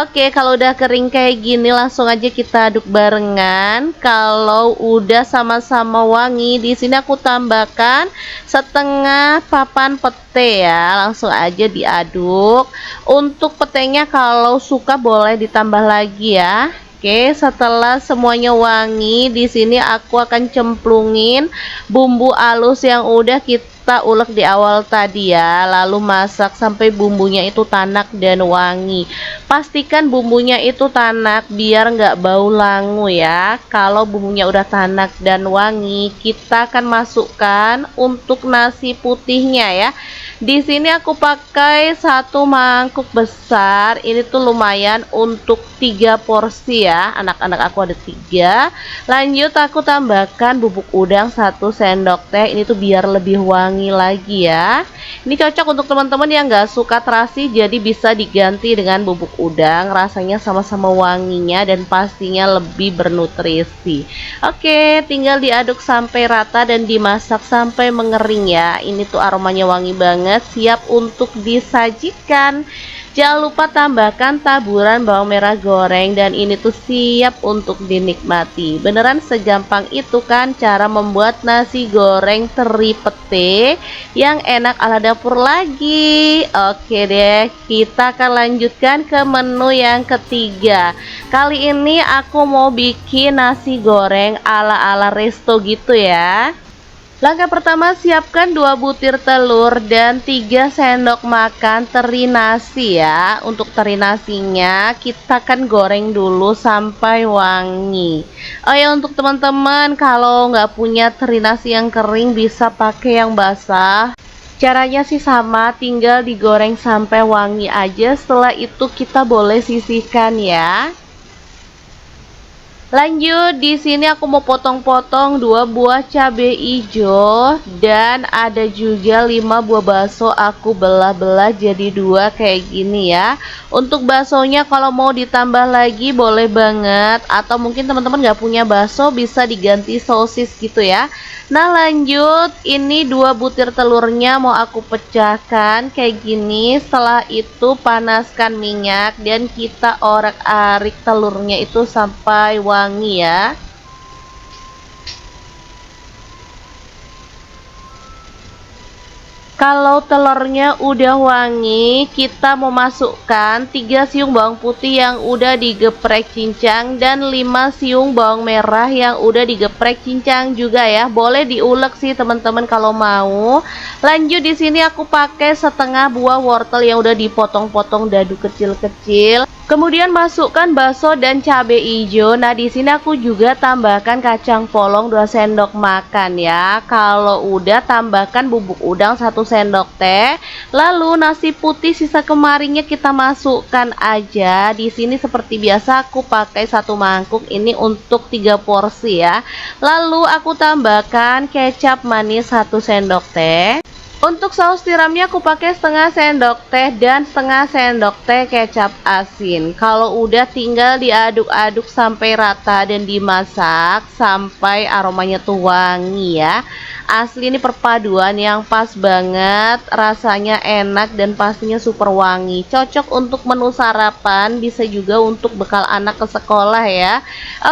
Oke, kalau udah kering kayak gini langsung aja kita aduk barengan. Kalau udah sama-sama wangi, di sini aku tambahkan setengah papan pete ya. Langsung aja diaduk. Untuk petenya kalau suka boleh ditambah lagi ya. Oke, setelah semuanya wangi, di sini aku akan cemplungin bumbu halus yang udah kita kita ulek di awal tadi ya, lalu masak sampai bumbunya itu tanak dan wangi. Pastikan bumbunya itu tanak biar nggak bau langu ya. Kalau bumbunya udah tanak dan wangi, kita akan masukkan untuk nasi putihnya ya. Di sini aku pakai 1 mangkuk besar. Ini tuh lumayan untuk 3 porsi ya. Anak-anak aku ada 3. Lanjut aku tambahkan bubuk udang 1 sendok teh. Ini tuh biar lebih wangi lagi ya. Ini cocok untuk teman-teman yang nggak suka terasi, jadi bisa diganti dengan bubuk udang. Rasanya sama-sama wanginya dan pastinya lebih bernutrisi. Oke, tinggal diaduk sampai rata dan dimasak sampai mengering ya. Ini tuh aromanya wangi banget, siap untuk disajikan. Jangan lupa tambahkan taburan bawang merah goreng dan ini tuh siap untuk dinikmati. Beneran segampang itu kan cara membuat nasi goreng teri pete yang enak ala dapur lagi. Oke deh, kita akan lanjutkan ke menu yang ketiga. Kali ini aku mau bikin nasi goreng ala-ala resto gitu ya. Langkah pertama, siapkan 2 butir telur dan 3 sendok makan teri nasi ya. Untuk teri nasinya kita akan goreng dulu sampai wangi. Oh ya, untuk teman-teman kalau nggak punya teri nasi yang kering bisa pakai yang basah. Caranya sih sama, tinggal digoreng sampai wangi aja. Setelah itu kita boleh sisihkan ya. Lanjut, di sini aku mau potong-potong 2 buah cabai hijau dan ada juga 5 buah bakso aku belah-belah jadi 2 kayak gini ya. Untuk baksonya kalau mau ditambah lagi boleh banget, atau mungkin teman-teman nggak punya bakso bisa diganti sosis gitu ya. Nah lanjut, ini 2 butir telurnya mau aku pecahkan kayak gini. Setelah itu panaskan minyak dan kita orek-arik telurnya itu sampai wangi ya. Kalau telurnya udah wangi, kita mau masukkan 3 siung bawang putih yang udah digeprek cincang dan 5 siung bawang merah yang udah digeprek cincang juga ya. Boleh diulek sih teman-teman kalau mau. Lanjut, di sini aku pakai setengah buah wortel yang udah dipotong-potong dadu kecil-kecil. Kemudian masukkan bakso dan cabai hijau. Nah, di sini aku juga tambahkan kacang polong 2 sendok makan ya. Kalau udah tambahkan bubuk udang 1 sendok teh. Lalu nasi putih sisa kemarinnya kita masukkan aja. Di sini seperti biasa aku pakai 1 mangkuk ini untuk 3 porsi ya. Lalu aku tambahkan kecap manis 1 sendok teh. Untuk saus tiramnya aku pakai setengah sendok teh dan setengah sendok teh kecap asin. Kalau udah tinggal diaduk-aduk sampai rata dan dimasak sampai aromanya tuh wangi ya. Asli ini perpaduan yang pas banget, rasanya enak dan pastinya super wangi. Cocok untuk menu sarapan, bisa juga untuk bekal anak ke sekolah ya.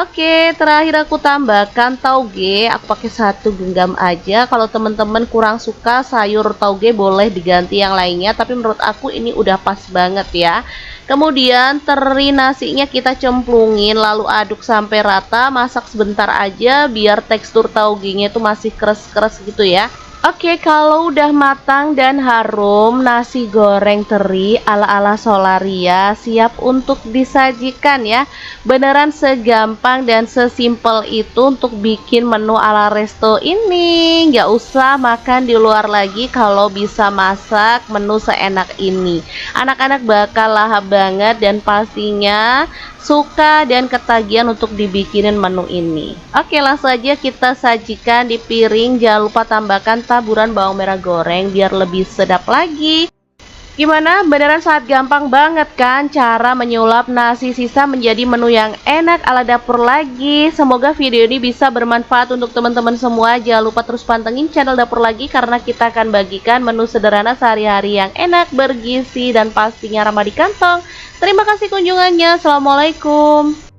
Oke, terakhir aku tambahkan tauge. Aku pakai 1 genggam aja. Kalau teman-teman kurang suka sayur tauge boleh diganti yang lainnya, tapi menurut aku ini udah pas banget ya. Kemudian teri nasinya kita cemplungin lalu aduk sampai rata, masak sebentar aja biar tekstur taugenya itu masih keras-keras gitu ya. Oke, kalau udah matang dan harum, nasi goreng teri ala-ala Solaria siap untuk disajikan ya. Beneran segampang dan sesimpel itu untuk bikin menu ala resto ini. Nggak usah makan di luar lagi kalau bisa masak menu seenak ini. Anak-anak bakal lahap banget dan pastinya suka dan ketagihan untuk dibikinin menu ini. Oke, langsung aja kita sajikan di piring. Jangan lupa tambahkan taburan bawang merah goreng biar lebih sedap lagi. Gimana? Beneran sangat gampang banget kan cara menyulap nasi sisa menjadi menu yang enak ala dapur lagi. Semoga video ini bisa bermanfaat untuk teman-teman semua. Jangan lupa terus pantengin channel dapur lagi karena kita akan bagikan menu sederhana sehari-hari yang enak, bergizi, dan pastinya ramah di kantong. Terima kasih kunjungannya. Assalamualaikum.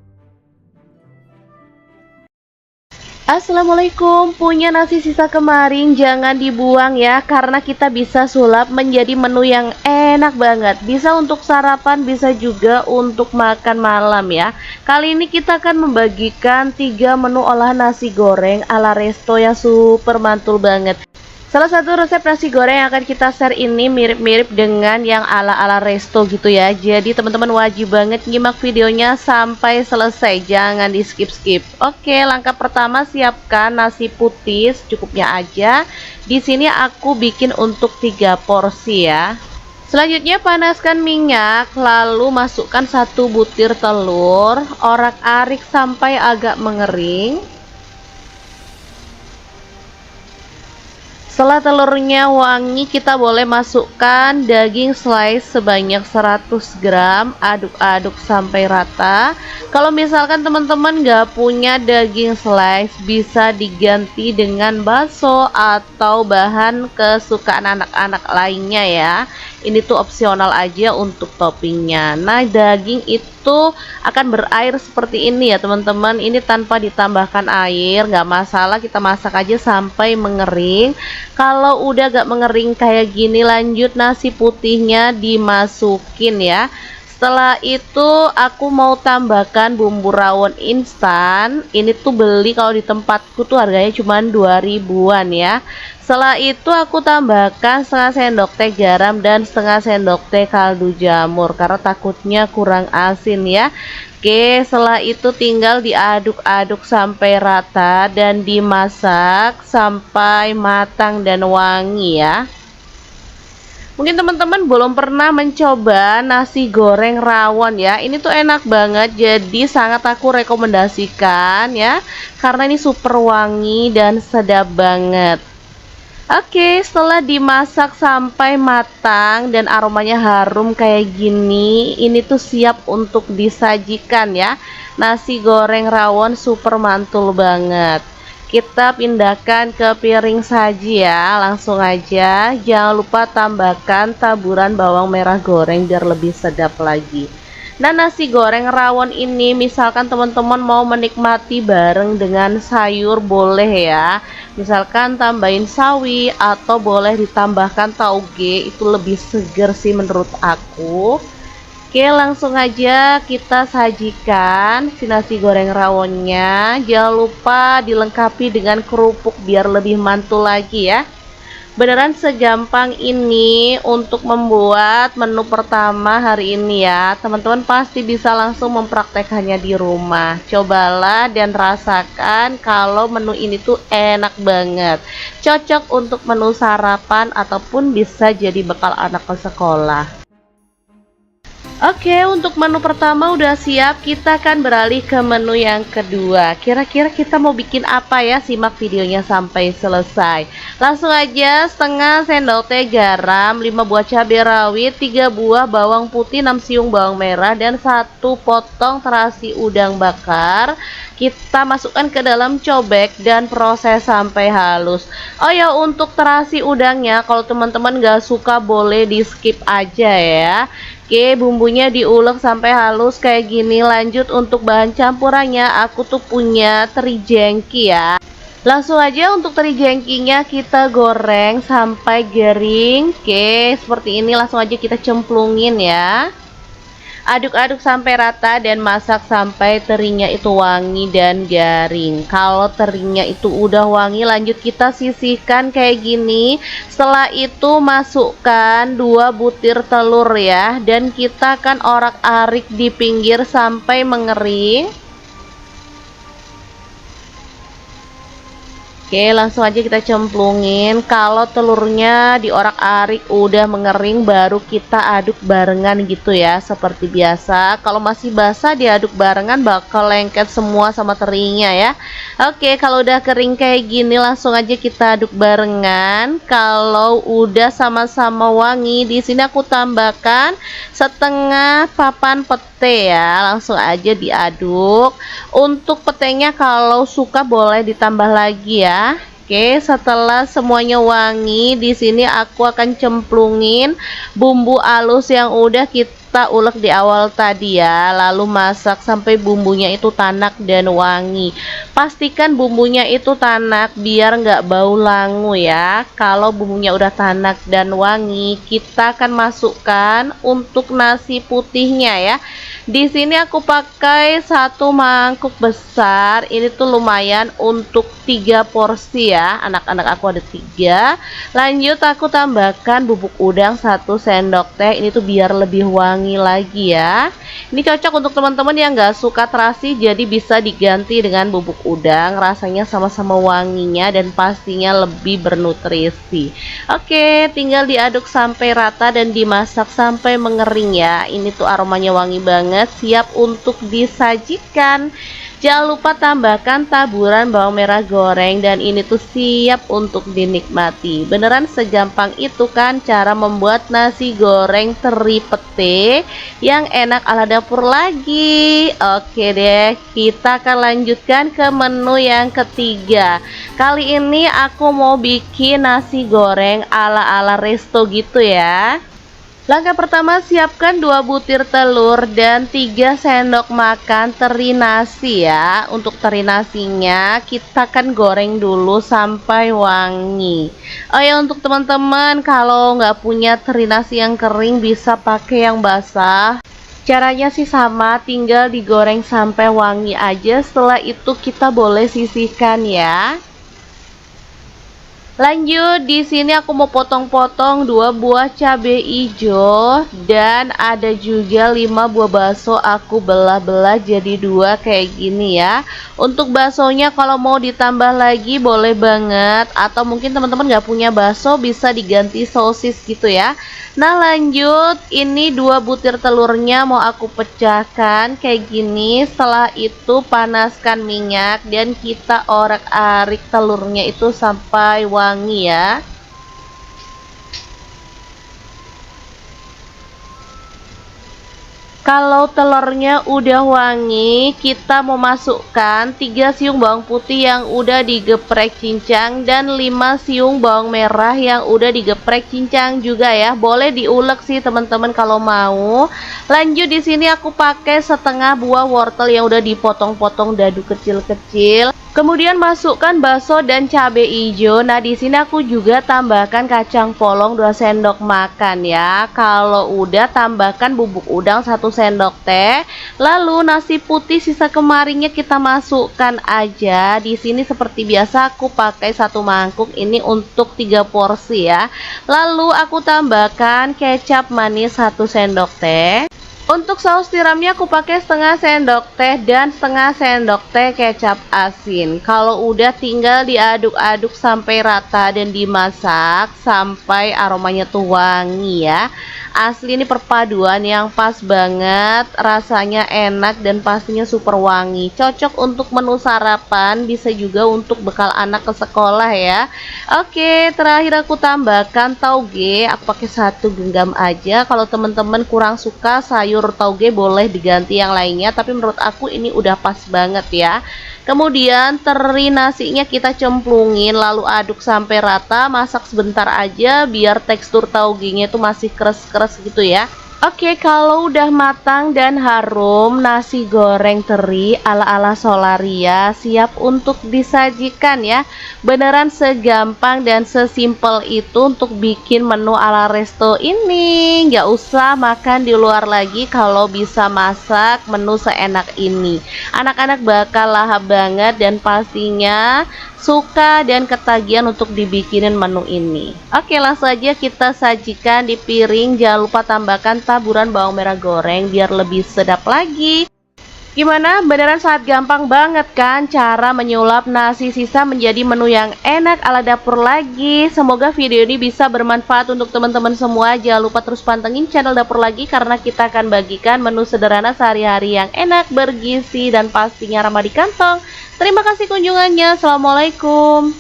Assalamualaikum, punya nasi sisa kemarin jangan dibuang ya, karena kita bisa sulap menjadi menu yang enak banget. Bisa untuk sarapan, bisa juga untuk makan malam ya. Kali ini kita akan membagikan 3 menu olahan nasi goreng ala resto yang super mantul banget. Salah satu resep nasi goreng yang akan kita share ini mirip-mirip dengan yang ala-ala resto gitu ya. Jadi teman-teman wajib banget nyimak videonya sampai selesai, jangan di skip-skip. Oke, langkah pertama siapkan nasi putih secukupnya aja. Di sini aku bikin untuk 3 porsi ya. Selanjutnya panaskan minyak, lalu masukkan 1 butir telur, orak-arik sampai agak mengering. Setelah telurnya wangi, kita boleh masukkan daging slice sebanyak 100 gram, aduk-aduk sampai rata. Kalau misalkan teman-teman gak punya daging slice, bisa diganti dengan bakso atau bahan kesukaan anak-anak lainnya ya. Ini tuh opsional aja untuk toppingnya. Nah, daging itu akan berair seperti ini ya teman-teman. Ini tanpa ditambahkan air, nggak masalah, kita masak aja sampai mengering. Kalau udah gak mengering kayak gini, lanjut nasi putihnya dimasukin ya. Setelah itu aku mau tambahkan bumbu rawon instan. Ini tuh beli kalau di tempatku tuh harganya cuma 2 ribuan ya. Setelah itu aku tambahkan setengah sendok teh garam dan setengah sendok teh kaldu jamur karena takutnya kurang asin ya. Oke, setelah itu tinggal diaduk-aduk sampai rata dan dimasak sampai matang dan wangi ya. Mungkin teman-teman belum pernah mencoba nasi goreng rawon ya. Ini tuh enak banget, jadi sangat aku rekomendasikan ya, karena ini super wangi dan sedap banget. Oke, setelah dimasak sampai matang dan aromanya harum kayak gini, ini tuh siap untuk disajikan ya. Nasi goreng rawon super mantul banget. Kita pindahkan ke piring saji ya, langsung aja. Jangan lupa tambahkan taburan bawang merah goreng biar lebih sedap lagi. Nah, nasi goreng rawon ini misalkan teman-teman mau menikmati bareng dengan sayur boleh ya. Misalkan tambahin sawi atau boleh ditambahkan tauge, itu lebih seger sih menurut aku. Oke, langsung aja kita sajikan si nasi goreng rawonnya. Jangan lupa dilengkapi dengan kerupuk biar lebih mantul lagi ya. Beneran segampang ini untuk membuat menu pertama hari ini ya. Teman-teman pasti bisa langsung mempraktekannya di rumah. Cobalah dan rasakan kalau menu ini tuh enak banget. Cocok untuk menu sarapan ataupun bisa jadi bekal anak ke sekolah. Oke, untuk menu pertama udah siap, kita akan beralih ke menu yang kedua. Kira-kira kita mau bikin apa ya? Simak videonya sampai selesai. Langsung aja, setengah sendok teh garam, 5 buah cabai rawit, 3 buah bawang putih, 6 siung bawang merah, dan 1 potong terasi udang bakar. Kita masukkan ke dalam cobek dan proses sampai halus. Oh ya, untuk terasi udangnya, kalau teman-teman gak suka boleh di skip aja ya. Oke, bumbunya diulek sampai halus kayak gini. Lanjut untuk bahan campurannya, aku tuh punya teri jengki ya. Langsung aja untuk teri jengkinya kita goreng sampai garing. Oke, seperti ini langsung aja kita cemplungin ya. Aduk-aduk sampai rata dan masak sampai terinya itu wangi dan garing. Kalau terinya itu udah wangi, lanjut kita sisihkan kayak gini. Setelah itu masukkan 2 butir telur ya, dan kita akan orak-arik di pinggir sampai mengering. Oke, langsung aja kita cemplungin. Kalau telurnya diorak-arik udah mengering, baru kita aduk barengan gitu ya, seperti biasa. Kalau masih basah diaduk barengan bakal lengket semua sama terinya ya. Oke, kalau udah kering kayak gini langsung aja kita aduk barengan. Kalau udah sama-sama wangi, di sini aku tambahkan setengah papan pete ya. Langsung aja diaduk. Untuk petenya kalau suka boleh ditambah lagi ya. Oke, setelah semuanya wangi, di sini aku akan cemplungin bumbu halus yang udah kita kita ulek di awal tadi ya, lalu masak sampai bumbunya itu tanak dan wangi. Pastikan bumbunya itu tanak biar nggak bau langu ya. Kalau bumbunya udah tanak dan wangi, kita akan masukkan untuk nasi putihnya ya. Di sini aku pakai 1 mangkuk besar. Ini tuh lumayan untuk 3 porsi ya. Anak-anak aku ada 3. Lanjut aku tambahkan bubuk udang 1 sendok teh. Ini tuh biar lebih wangi lagi ya. Ini cocok untuk teman-teman yang nggak suka terasi, jadi bisa diganti dengan bubuk udang. Rasanya sama-sama wanginya dan pastinya lebih bernutrisi. Oke, tinggal diaduk sampai rata dan dimasak sampai mengering ya. Ini tuh aromanya wangi banget, siap untuk disajikan. Jangan lupa tambahkan taburan bawang merah goreng dan ini tuh siap untuk dinikmati. Beneran segampang itu kan cara membuat nasi goreng teri pete yang enak ala dapur lagi. Oke deh, kita akan lanjutkan ke menu yang ketiga. Kali ini aku mau bikin nasi goreng ala-ala resto gitu ya. Langkah pertama, siapkan 2 butir telur dan 3 sendok makan teri nasi ya. Untuk teri nasinya kita akan goreng dulu sampai wangi. Oh ya, untuk teman-teman kalau nggak punya teri nasi yang kering bisa pakai yang basah. Caranya sih sama, tinggal digoreng sampai wangi aja. Setelah itu kita boleh sisihkan ya. Lanjut, di sini aku mau potong-potong 2 buah cabai hijau dan ada juga 5 buah bakso aku belah-belah jadi 2 kayak gini ya. Untuk baksonya kalau mau ditambah lagi boleh banget, atau mungkin teman-teman nggak punya bakso bisa diganti sosis gitu ya. Nah lanjut, ini 2 butir telurnya mau aku pecahkan kayak gini. Setelah itu panaskan minyak dan kita orak-arik telurnya itu sampai wangi ya. Kalau telurnya udah wangi, kita mau masukkan 3 siung bawang putih yang udah digeprek cincang dan 5 siung bawang merah yang udah digeprek cincang juga ya. Boleh diulek sih teman-teman kalau mau. Lanjut, di sini aku pakai setengah buah wortel yang udah dipotong-potong dadu kecil-kecil. Kemudian masukkan bakso dan cabai hijau. Nah, di sini aku juga tambahkan kacang polong 2 sendok makan ya. Kalau udah tambahkan bubuk udang 1 sendok teh. Lalu nasi putih sisa kemarinnya kita masukkan aja. Di sini seperti biasa aku pakai 1 mangkuk ini untuk 3 porsi ya. Lalu aku tambahkan kecap manis 1 sendok teh. Untuk saus tiramnya aku pakai setengah sendok teh dan setengah sendok teh kecap asin. Kalau udah tinggal diaduk-aduk sampai rata dan dimasak sampai aromanya tuh wangi ya. Asli ini perpaduan yang pas banget, rasanya enak dan pastinya super wangi. Cocok untuk menu sarapan, bisa juga untuk bekal anak ke sekolah ya. Oke, terakhir aku tambahkan tauge. Aku pakai 1 genggam aja. Kalau teman-teman kurang suka sayur tauge boleh diganti yang lainnya, tapi menurut aku ini udah pas banget ya. Kemudian teri nasinya kita cemplungin lalu aduk sampai rata, masak sebentar aja biar tekstur taugenya itu masih keras-keras gitu ya. Oke, kalau udah matang dan harum, nasi goreng teri ala-ala Solaria siap untuk disajikan ya. Beneran segampang dan sesimpel itu untuk bikin menu ala resto ini. Nggak usah makan di luar lagi kalau bisa masak menu seenak ini. Anak-anak bakal lahap banget dan pastinya suka dan ketagihan untuk dibikinin menu ini. Oke, langsung aja kita sajikan di piring. Jangan lupa tambahkan taburan bawang merah goreng biar lebih sedap lagi. Gimana? Beneran sangat gampang banget kan cara menyulap nasi sisa menjadi menu yang enak ala dapur lagi. Semoga video ini bisa bermanfaat untuk teman-teman semua. Jangan lupa terus pantengin channel dapur lagi karena kita akan bagikan menu sederhana sehari-hari yang enak, bergizi, dan pastinya ramah di kantong. Terima kasih kunjungannya. Assalamualaikum.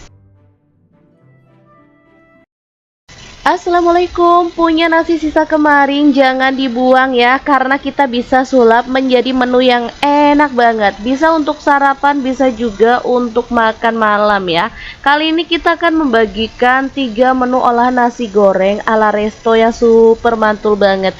Assalamualaikum, punya nasi sisa kemarin jangan dibuang ya, karena kita bisa sulap menjadi menu yang enak banget. Bisa untuk sarapan, bisa juga untuk makan malam ya. Kali ini kita akan membagikan 3 menu olahan nasi goreng ala resto yang super mantul banget.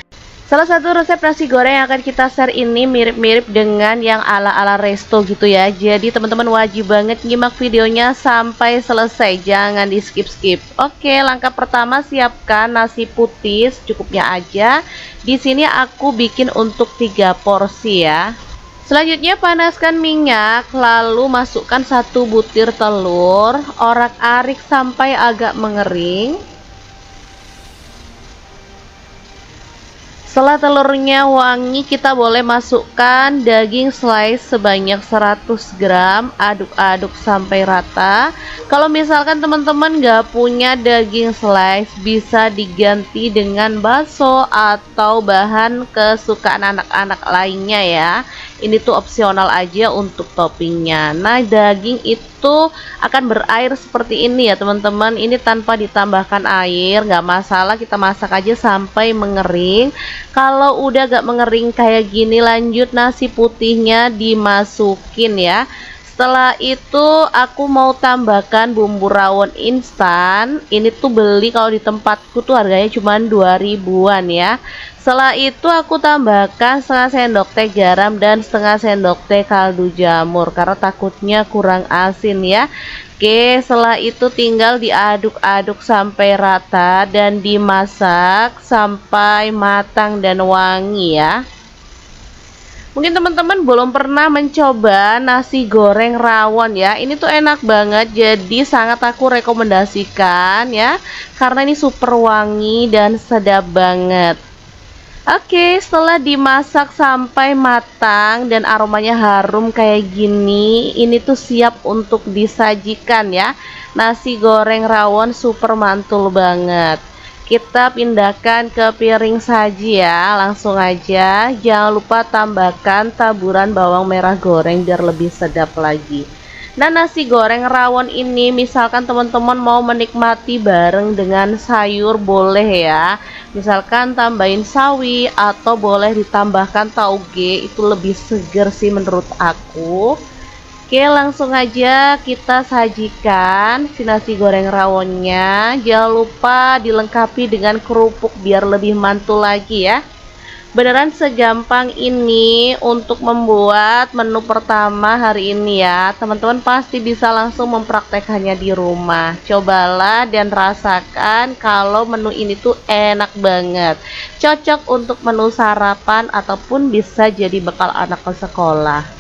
Salah satu resep nasi goreng yang akan kita share ini mirip-mirip dengan yang ala-ala resto gitu ya. Jadi teman-teman wajib banget nyimak videonya sampai selesai, jangan di skip-skip. Oke, langkah pertama siapkan nasi putih secukupnya aja. Di sini aku bikin untuk 3 porsi ya. Selanjutnya panaskan minyak, lalu masukkan 1 butir telur, orak-arik sampai agak mengering. Setelah telurnya wangi, kita boleh masukkan daging slice sebanyak 100 gram, aduk-aduk sampai rata. Kalau misalkan teman-teman nggak punya daging slice, bisa diganti dengan bakso atau bahan kesukaan anak-anak lainnya ya. Ini tuh opsional aja untuk toppingnya. Nah, daging itu akan berair seperti ini ya teman-teman. Ini tanpa ditambahkan air, nggak masalah, kita masak aja sampai mengering. Kalau udah gak mengering kayak gini, lanjut nasi putihnya dimasukin ya. Setelah itu aku mau tambahkan bumbu rawon instan. Ini tuh beli kalau di tempatku tuh harganya cuma 2 ribuan ya. Setelah itu aku tambahkan setengah sendok teh garam dan setengah sendok teh kaldu jamur karena takutnya kurang asin ya. Oke, setelah itu tinggal diaduk-aduk sampai rata dan dimasak sampai matang dan wangi ya. Mungkin teman-teman belum pernah mencoba nasi goreng rawon ya. Ini tuh enak banget, jadi sangat aku rekomendasikan ya, karena ini super wangi dan sedap banget. Oke, setelah dimasak sampai matang dan aromanya harum kayak gini, ini tuh siap untuk disajikan ya. Nasi goreng rawon super mantul banget. Kita pindahkan ke piring saji ya, langsung aja. Jangan lupa tambahkan taburan bawang merah goreng biar lebih sedap lagi. Nah, nasi goreng rawon ini misalkan teman-teman mau menikmati bareng dengan sayur boleh ya. Misalkan tambahin sawi atau boleh ditambahkan tauge, itu lebih seger sih menurut aku. Oke, langsung aja kita sajikan si nasi goreng rawonnya. Jangan lupa dilengkapi dengan kerupuk biar lebih mantul lagi ya. Beneran segampang ini untuk membuat menu pertama hari ini ya. Teman-teman pasti bisa langsung mempraktekannya di rumah. Cobalah dan rasakan kalau menu ini tuh enak banget. Cocok untuk menu sarapan ataupun bisa jadi bekal anak ke sekolah.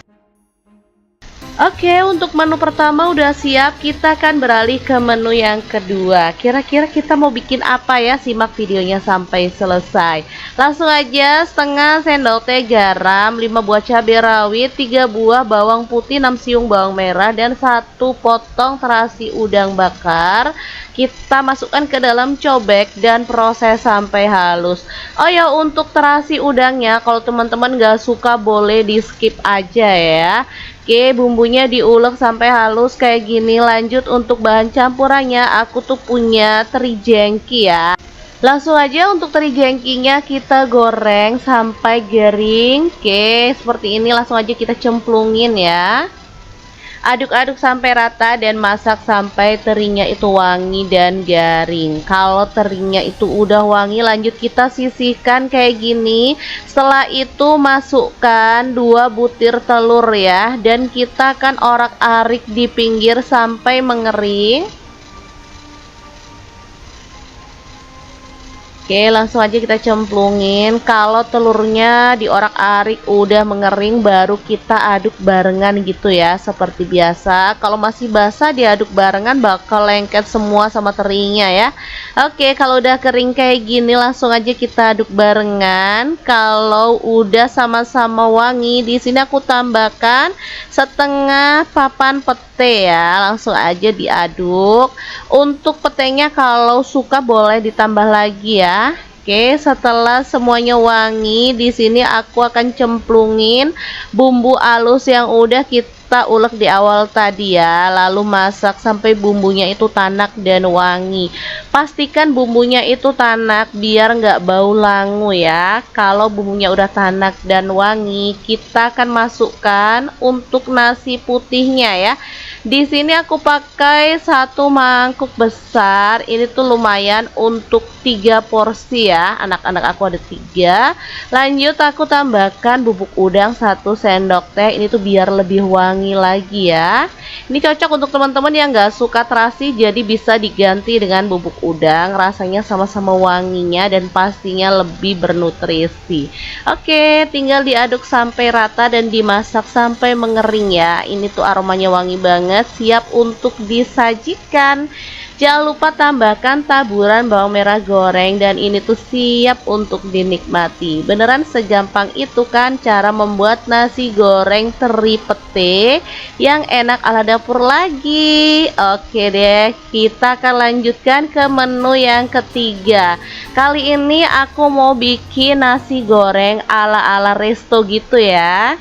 Oke, untuk menu pertama udah siap, kita akan beralih ke menu yang kedua. Kira-kira kita mau bikin apa ya? Simak videonya sampai selesai. Langsung aja, setengah sendok teh garam, 5 buah cabai rawit, 3 buah bawang putih, 6 siung bawang merah, dan 1 potong terasi udang bakar. Kita masukkan ke dalam cobek dan proses sampai halus. Oh ya, untuk terasi udangnya, kalau teman-teman gak suka boleh di skip aja ya. Oke, bumbunya diulek sampai halus kayak gini. Lanjut untuk bahan campurannya, aku tuh punya teri jengki ya. Langsung aja untuk teri jengkinya kita goreng sampai garing. Oke, seperti ini langsung aja kita cemplungin ya. Aduk-aduk sampai rata dan masak sampai terinya itu wangi dan garing. Kalau terinya itu udah wangi, lanjut kita sisihkan kayak gini. Setelah itu masukkan 2 butir telur ya, dan kita akan orak-arik di pinggir sampai mengering. Oke, langsung aja kita cemplungin. Kalau telurnya diorak-arik udah mengering, baru kita aduk barengan gitu ya, seperti biasa. Kalau masih basah diaduk barengan bakal lengket semua sama terinya ya. Oke, kalau udah kering kayak gini langsung aja kita aduk barengan. Kalau udah sama-sama wangi, di sini aku tambahkan setengah papan pete ya. Langsung aja diaduk. Untuk petenya kalau suka boleh ditambah lagi ya. Oke, setelah semuanya wangi, di sini aku akan cemplungin bumbu halus yang udah kita ulek di awal tadi ya. Lalu masak sampai bumbunya itu tanak dan wangi. Pastikan bumbunya itu tanak biar nggak bau langu ya. Kalau bumbunya udah tanak dan wangi, kita akan masukkan untuk nasi putihnya ya. Di sini aku pakai satu mangkuk besar. Ini tuh lumayan untuk 3 porsi ya. Anak-anak aku ada 3. Lanjut aku tambahkan bubuk udang 1 sendok teh. Ini tuh biar lebih wangi lagi ya. Ini cocok untuk teman-teman yang gak suka terasi, jadi bisa diganti dengan bubuk udang. Rasanya sama-sama wanginya dan pastinya lebih bernutrisi. Oke, tinggal diaduk sampai rata dan dimasak sampai mengering ya. Ini tuh aromanya wangi banget, siap untuk disajikan. Jangan lupa tambahkan taburan bawang merah goreng dan ini tuh siap untuk dinikmati. Beneran segampang itu kan cara membuat nasi goreng teri pete yang enak ala dapur lagi. Oke deh, kita akan lanjutkan ke menu yang ketiga. Kali ini aku mau bikin nasi goreng ala-ala resto gitu ya.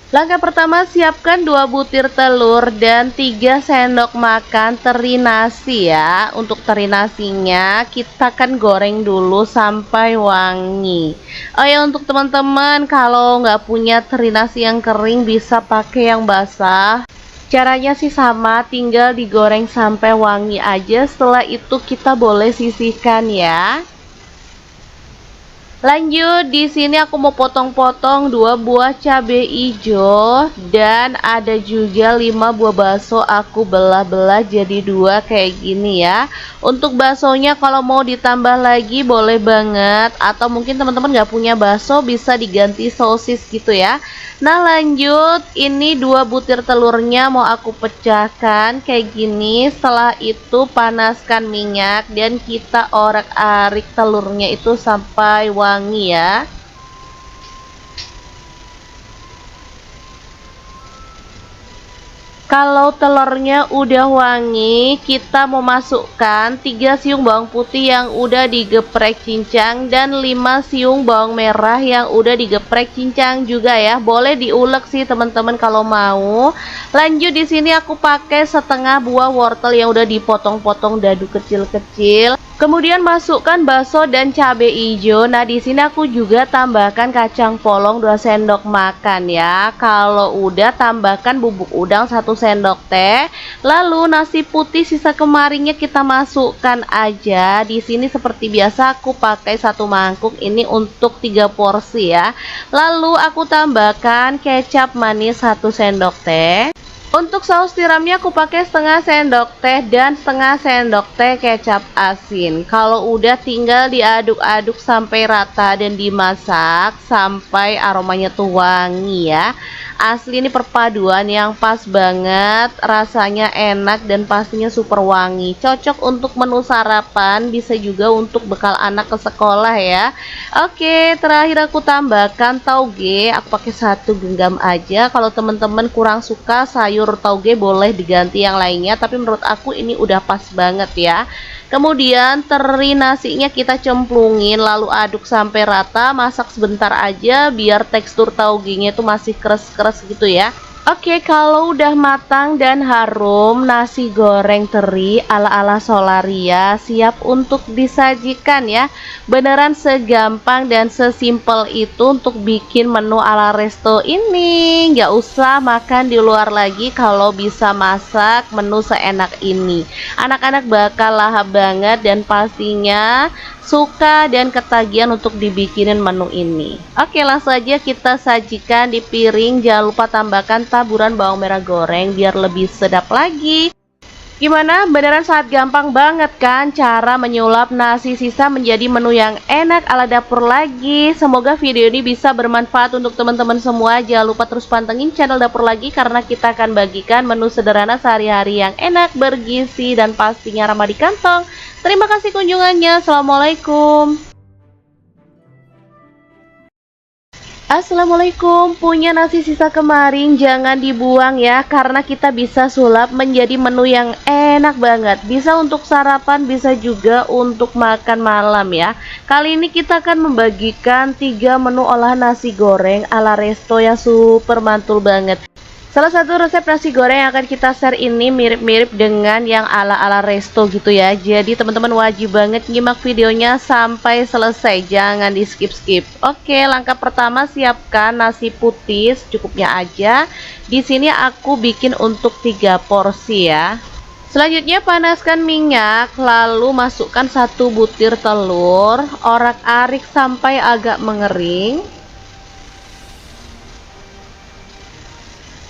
Langkah pertama, siapkan 2 butir telur dan 3 sendok makan teri nasi ya. Untuk teri nasinya kita akan goreng dulu sampai wangi. Oh ya, untuk teman-teman kalau nggak punya teri nasi yang kering bisa pakai yang basah. Caranya sih sama, tinggal digoreng sampai wangi aja. Setelah itu kita boleh sisihkan ya. Lanjut, di sini aku mau potong-potong 2 buah cabai hijau dan ada juga 5 buah bakso aku belah-belah jadi 2 kayak gini ya. Untuk baksonya kalau mau ditambah lagi boleh banget, atau mungkin teman-teman nggak punya bakso bisa diganti sosis gitu ya. Nah lanjut, ini 2 butir telurnya mau aku pecahkan kayak gini. Setelah itu panaskan minyak dan kita orak-arik telurnya itu sampai wangi ya. Kalau telurnya udah wangi, kita mau masukkan 3 siung bawang putih yang udah digeprek cincang dan 5 siung bawang merah yang udah digeprek cincang juga ya. Boleh diulek sih teman-teman kalau mau. Lanjut, di sini aku pakai setengah buah wortel yang udah dipotong-potong dadu kecil-kecil. Kemudian masukkan bakso dan cabai hijau. Nah, di sini aku juga tambahkan kacang polong 2 sendok makan ya. Kalau udah tambahkan bubuk udang 1 sendok teh. Lalu nasi putih sisa kemarinnya kita masukkan aja. Di sini seperti biasa aku pakai 1 mangkuk ini untuk 3 porsi ya. Lalu aku tambahkan kecap manis 1 sendok teh. Untuk saus tiramnya aku pakai setengah sendok teh dan setengah sendok teh kecap asin. Kalau udah tinggal diaduk-aduk sampai rata dan dimasak sampai aromanya tuh wangi ya. Asli ini perpaduan yang pas banget, rasanya enak dan pastinya super wangi. Cocok untuk menu sarapan, bisa juga untuk bekal anak ke sekolah ya. Oke, terakhir aku tambahkan tauge. Aku pakai 1 genggam aja. Kalau teman-teman kurang suka sayur tauge boleh diganti yang lainnya, tapi menurut aku ini udah pas banget ya. Kemudian teri nasinya kita cemplungin lalu aduk sampai rata, masak sebentar aja biar tekstur taugenya itu masih keras-keras gitu ya. Oke, kalau udah matang dan harum, nasi goreng teri ala-ala Solaria siap untuk disajikan ya. Beneran segampang dan sesimpel itu untuk bikin menu ala resto ini. Nggak usah makan di luar lagi kalau bisa masak menu seenak ini. Anak-anak bakal lahap banget dan pastinya suka dan ketagihan untuk dibikinin menu ini. Oke, langsung aja kita sajikan di piring. Jangan lupa tambahkan taburan bawang merah goreng biar lebih sedap lagi. Gimana? Beneran sangat gampang banget kan cara menyulap nasi sisa menjadi menu yang enak ala dapur lagi. Semoga video ini bisa bermanfaat untuk teman-teman semua. Jangan lupa terus pantengin channel Dapur Lagi karena kita akan bagikan menu sederhana sehari-hari yang enak, bergizi, dan pastinya ramah di kantong. Terima kasih kunjungannya. Assalamualaikum. Assalamualaikum, punya nasi sisa kemarin jangan dibuang ya, karena kita bisa sulap menjadi menu yang enak banget. Bisa untuk sarapan, bisa juga untuk makan malam ya. Kali ini kita akan membagikan 3 menu olahan nasi goreng ala resto yang super mantul banget. Salah satu resep nasi goreng yang akan kita share ini mirip-mirip dengan yang ala-ala resto gitu ya. Jadi teman-teman wajib banget nyimak videonya sampai selesai, jangan di skip-skip. Oke, langkah pertama siapkan nasi putih secukupnya aja. Di sini aku bikin untuk 3 porsi ya. Selanjutnya panaskan minyak, lalu masukkan 1 butir telur, orak-arik sampai agak mengering.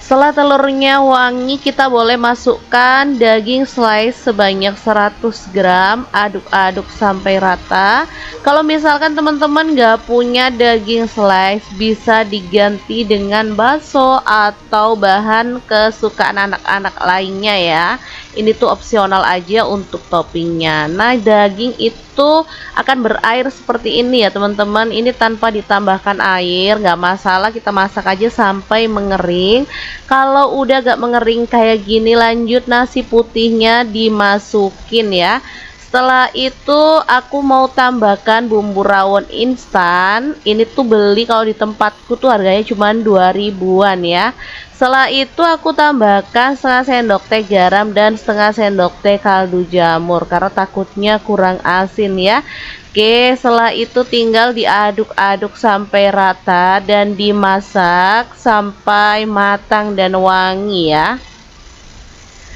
Setelah telurnya wangi, kita boleh masukkan daging slice sebanyak 100 gram, aduk-aduk sampai rata. Kalau misalkan teman-teman nggak punya daging slice, bisa diganti dengan bakso atau bahan kesukaan anak-anak lainnya ya. Ini tuh opsional aja untuk toppingnya. Nah, daging itu akan berair seperti ini ya teman-teman. Ini tanpa ditambahkan air, nggak masalah, kita masak aja sampai mengering. Kalau udah gak mengering kayak gini, lanjut nasi putihnya dimasukin ya. Setelah itu aku mau tambahkan bumbu rawon instan. Ini tuh beli kalau di tempatku tuh harganya cuma 2 ribuan ya. Setelah itu aku tambahkan setengah sendok teh garam dan setengah sendok teh kaldu jamur karena takutnya kurang asin ya. Oke, setelah itu tinggal diaduk-aduk sampai rata dan dimasak sampai matang dan wangi ya.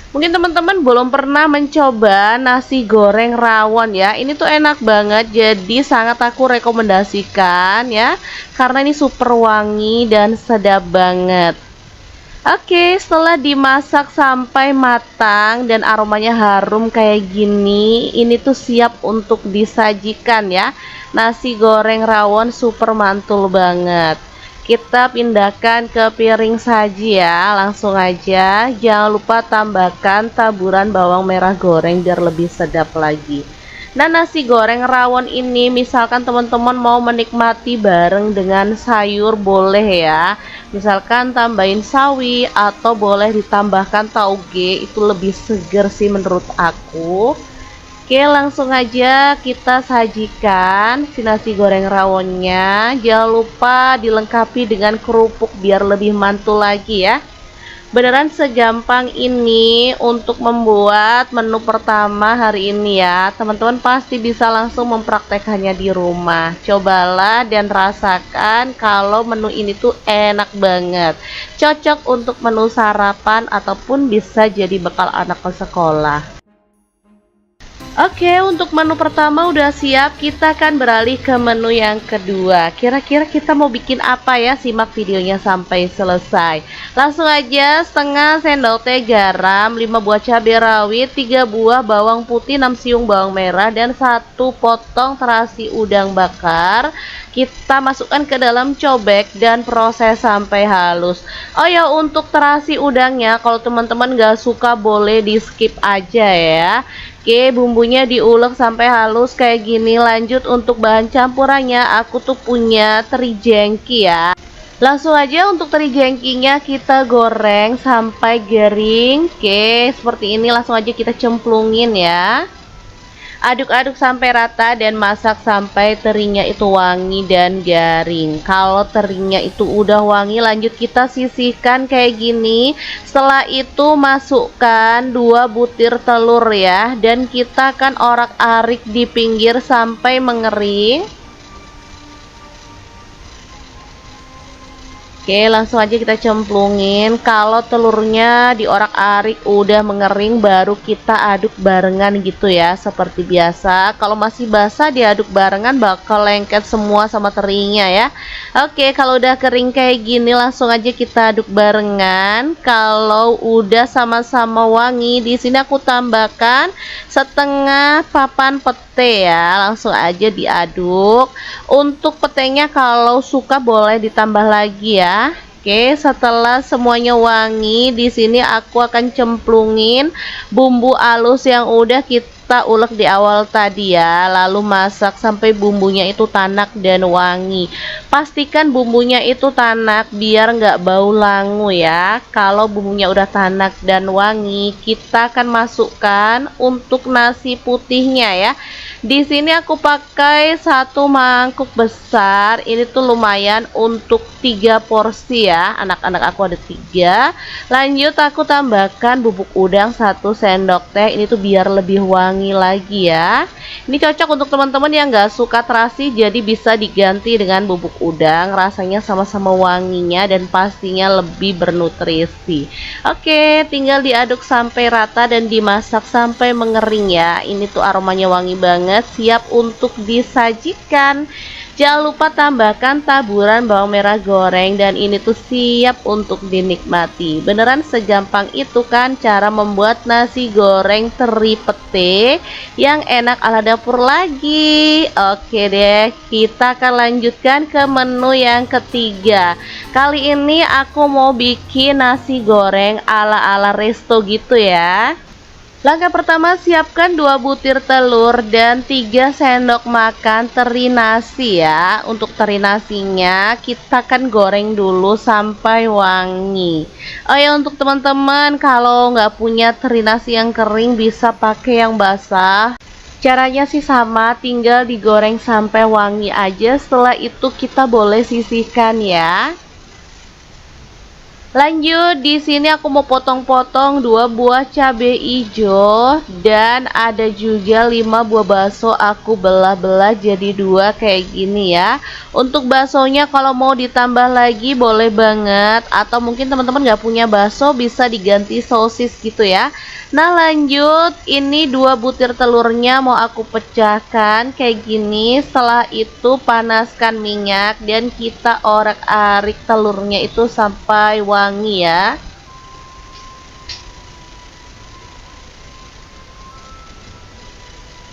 Mungkin teman-teman belum pernah mencoba nasi goreng rawon ya. Ini tuh enak banget, jadi sangat aku rekomendasikan ya, karena ini super wangi dan sedap banget. Oke, setelah dimasak sampai matang dan aromanya harum kayak gini, ini tuh siap untuk disajikan ya. Nasi goreng rawon super mantul banget. Kita pindahkan ke piring saji ya, langsung aja. Jangan lupa tambahkan taburan bawang merah goreng biar lebih sedap lagi. Nah, nasi goreng rawon ini misalkan teman-teman mau menikmati bareng dengan sayur boleh ya. Misalkan tambahin sawi atau boleh ditambahkan tauge, itu lebih seger sih menurut aku. Oke, langsung aja kita sajikan si nasi goreng rawonnya. Jangan lupa dilengkapi dengan kerupuk biar lebih mantul lagi ya. Beneran segampang ini untuk membuat menu pertama hari ini ya. Teman-teman pasti bisa langsung mempraktekannya di rumah. Cobalah dan rasakan kalau menu ini tuh enak banget. Cocok untuk menu sarapan ataupun bisa jadi bekal anak ke sekolah. Oke, untuk menu pertama udah siap, kita akan beralih ke menu yang kedua. Kira-kira kita mau bikin apa ya? Simak videonya sampai selesai. Langsung aja, setengah sendok teh garam, 5 buah cabai rawit, 3 buah bawang putih, 6 siung bawang merah, dan 1 potong terasi udang bakar. Kita masukkan ke dalam cobek dan proses sampai halus. Oh ya, untuk terasi udangnya, kalau teman-teman gak suka boleh di skip aja ya. Oke, bumbunya diulek sampai halus kayak gini. Lanjut untuk bahan campurannya, aku tuh punya teri jengki ya. Langsung aja untuk teri jengkinya kita goreng sampai garing. Oke, seperti ini langsung aja kita cemplungin ya. Aduk-aduk sampai rata dan masak sampai terinya itu wangi dan garing. Kalau terinya itu udah wangi, lanjut kita sisihkan kayak gini. Setelah itu masukkan 2 butir telur ya, dan kita akan orak-arik di pinggir sampai mengering. Oke, langsung aja kita cemplungin. Kalau telurnya diorak-arik udah mengering, baru kita aduk barengan gitu ya, seperti biasa. Kalau masih basah diaduk barengan bakal lengket semua sama terinya ya. Oke, kalau udah kering kayak gini langsung aja kita aduk barengan. Kalau udah sama-sama wangi, di sini aku tambahkan setengah papan pete ya. Langsung aja diaduk. Untuk petenya kalau suka boleh ditambah lagi ya. Oke, setelah semuanya wangi, di sini aku akan cemplungin bumbu halus yang udah kita kita ulek di awal tadi ya, lalu masak sampai bumbunya itu tanak dan wangi. Pastikan bumbunya itu tanak biar nggak bau langu ya. Kalau bumbunya udah tanak dan wangi, kita akan masukkan untuk nasi putihnya ya. Di sini aku pakai 1 mangkuk besar. Ini tuh lumayan untuk 3 porsi ya. Anak-anak aku ada 3. Lanjut aku tambahkan bubuk udang 1 sendok teh. Ini tuh biar lebih wangi lagi ya. Ini cocok untuk teman-teman yang nggak suka terasi, jadi bisa diganti dengan bubuk udang. Rasanya sama-sama wanginya dan pastinya lebih bernutrisi. Oke, tinggal diaduk sampai rata dan dimasak sampai mengering ya. Ini tuh aromanya wangi banget, siap untuk disajikan. Jangan lupa tambahkan taburan bawang merah goreng dan ini tuh siap untuk dinikmati. Beneran segampang itu kan cara membuat nasi goreng teri pete yang enak ala dapur lagi. Oke deh, kita akan lanjutkan ke menu yang ketiga. Kali ini aku mau bikin nasi goreng ala-ala resto gitu ya. Langkah pertama, siapkan 2 butir telur dan 3 sendok makan teri nasi ya. Untuk teri nasinya kita akan goreng dulu sampai wangi. Oh ya, untuk teman-teman kalau nggak punya teri nasi yang kering bisa pakai yang basah. Caranya sih sama, tinggal digoreng sampai wangi aja. Setelah itu kita boleh sisihkan ya. Lanjut, di sini aku mau potong-potong 2 buah cabai hijau dan ada juga 5 buah bakso aku belah-belah jadi 2 kayak gini ya. Untuk baksonya kalau mau ditambah lagi boleh banget, atau mungkin teman-teman nggak punya bakso bisa diganti sosis gitu ya. Nah lanjut, ini 2 butir telurnya mau aku pecahkan kayak gini. Setelah itu panaskan minyak dan kita orek-arik telurnya itu sampai wangi ya.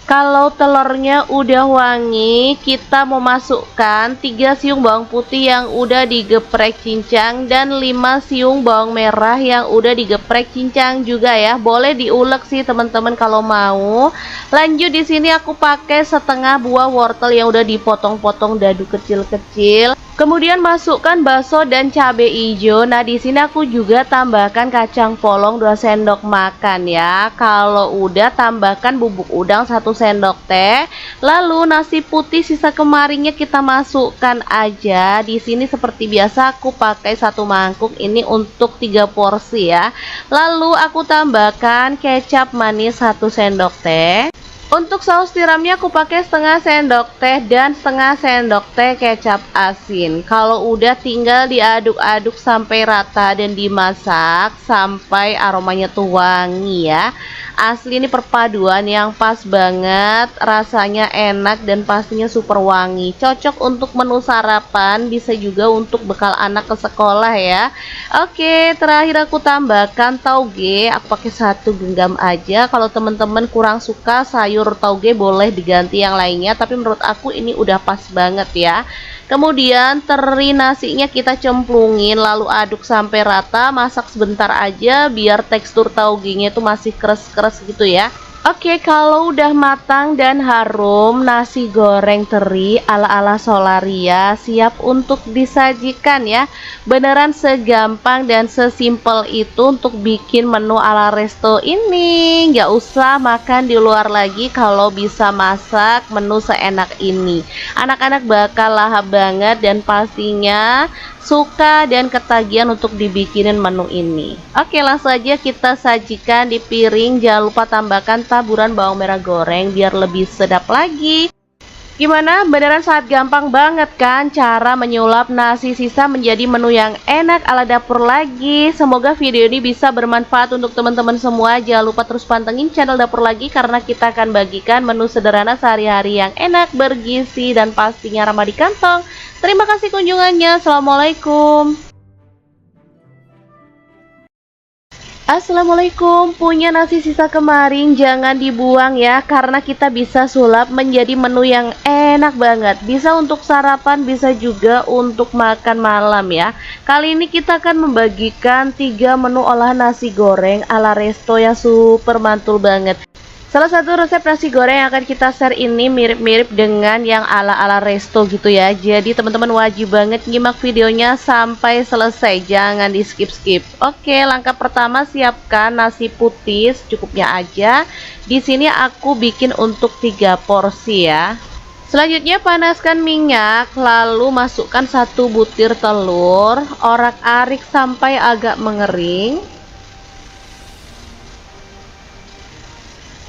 Kalau telurnya udah wangi, kita mau masukkan 3 siung bawang putih yang udah digeprek cincang dan 5 siung bawang merah yang udah digeprek cincang juga ya. Boleh diulek sih teman-teman kalau mau. Lanjut, di sini aku pakai setengah buah wortel yang udah dipotong-potong dadu kecil-kecil. Kemudian masukkan bakso dan cabai hijau. Nah, di sini aku juga tambahkan kacang polong 2 sendok makan ya. Kalau udah tambahkan bubuk udang 1 sendok teh. Lalu nasi putih sisa kemarinnya kita masukkan aja. Di sini seperti biasa aku pakai 1 mangkuk ini untuk 3 porsi ya. Lalu aku tambahkan kecap manis 1 sendok teh. Untuk saus tiramnya aku pakai setengah sendok teh dan setengah sendok teh kecap asin. Kalau udah tinggal diaduk-aduk sampai rata dan dimasak sampai aromanya tuh wangi ya. Asli ini perpaduan yang pas banget, rasanya enak dan pastinya super wangi. Cocok untuk menu sarapan, bisa juga untuk bekal anak ke sekolah ya. Oke, terakhir aku tambahkan tauge. Aku pakai 1 genggam aja. Kalau teman-teman kurang suka sayur tauge boleh diganti yang lainnya, tapi menurut aku ini udah pas banget ya. Kemudian teri nasinya kita cemplungin lalu aduk sampai rata, masak sebentar aja biar tekstur taugenya itu masih keras-keras gitu ya. Oke, kalau udah matang dan harum, nasi goreng teri ala-ala Solaria siap untuk disajikan ya. Beneran segampang dan sesimpel itu untuk bikin menu ala resto ini. Nggak usah makan di luar lagi kalau bisa masak menu seenak ini. Anak-anak bakal lahap banget dan pastinya suka dan ketagihan untuk dibikinin menu ini. Oke, langsung aja kita sajikan di piring. Jangan lupa tambahkan taburan bawang merah goreng biar lebih sedap lagi. Gimana? Beneran sangat gampang banget kan cara menyulap nasi sisa menjadi menu yang enak ala dapur lagi. Semoga video ini bisa bermanfaat untuk teman-teman semua. Jangan lupa terus pantengin channel Dapur Lagi karena kita akan bagikan menu sederhana sehari-hari yang enak, bergizi, dan pastinya ramah di kantong. Terima kasih kunjungannya. Assalamualaikum. Assalamualaikum, punya nasi sisa kemarin jangan dibuang ya, karena kita bisa sulap menjadi menu yang enak banget. Bisa untuk sarapan, bisa juga untuk makan malam ya. Kali ini kita akan membagikan 3 menu olahan nasi goreng ala resto yang super mantul banget. Salah satu resep nasi goreng yang akan kita share ini mirip-mirip dengan yang ala-ala resto gitu ya. Jadi teman-teman wajib banget nyimak videonya sampai selesai, jangan di skip-skip. Oke, langkah pertama siapkan nasi putih secukupnya aja. Di sini aku bikin untuk 3 porsi ya. Selanjutnya panaskan minyak, lalu masukkan 1 butir telur, orak-arik sampai agak mengering.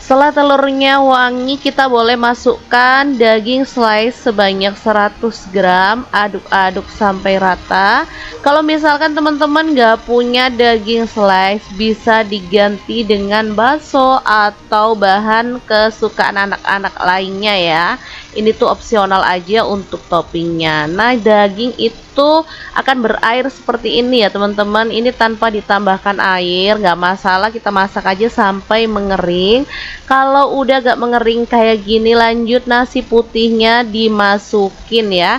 Setelah telurnya wangi, kita boleh masukkan daging slice sebanyak 100 gram, aduk-aduk sampai rata. Kalau misalkan teman-teman gak punya daging slice, bisa diganti dengan bakso atau bahan kesukaan anak-anak lainnya ya. Ini tuh opsional aja untuk toppingnya. Nah, daging itu akan berair seperti ini ya teman-teman. Ini tanpa ditambahkan air, nggak masalah, kita masak aja sampai mengering. Kalau udah gak mengering kayak gini, lanjut nasi putihnya dimasukin ya.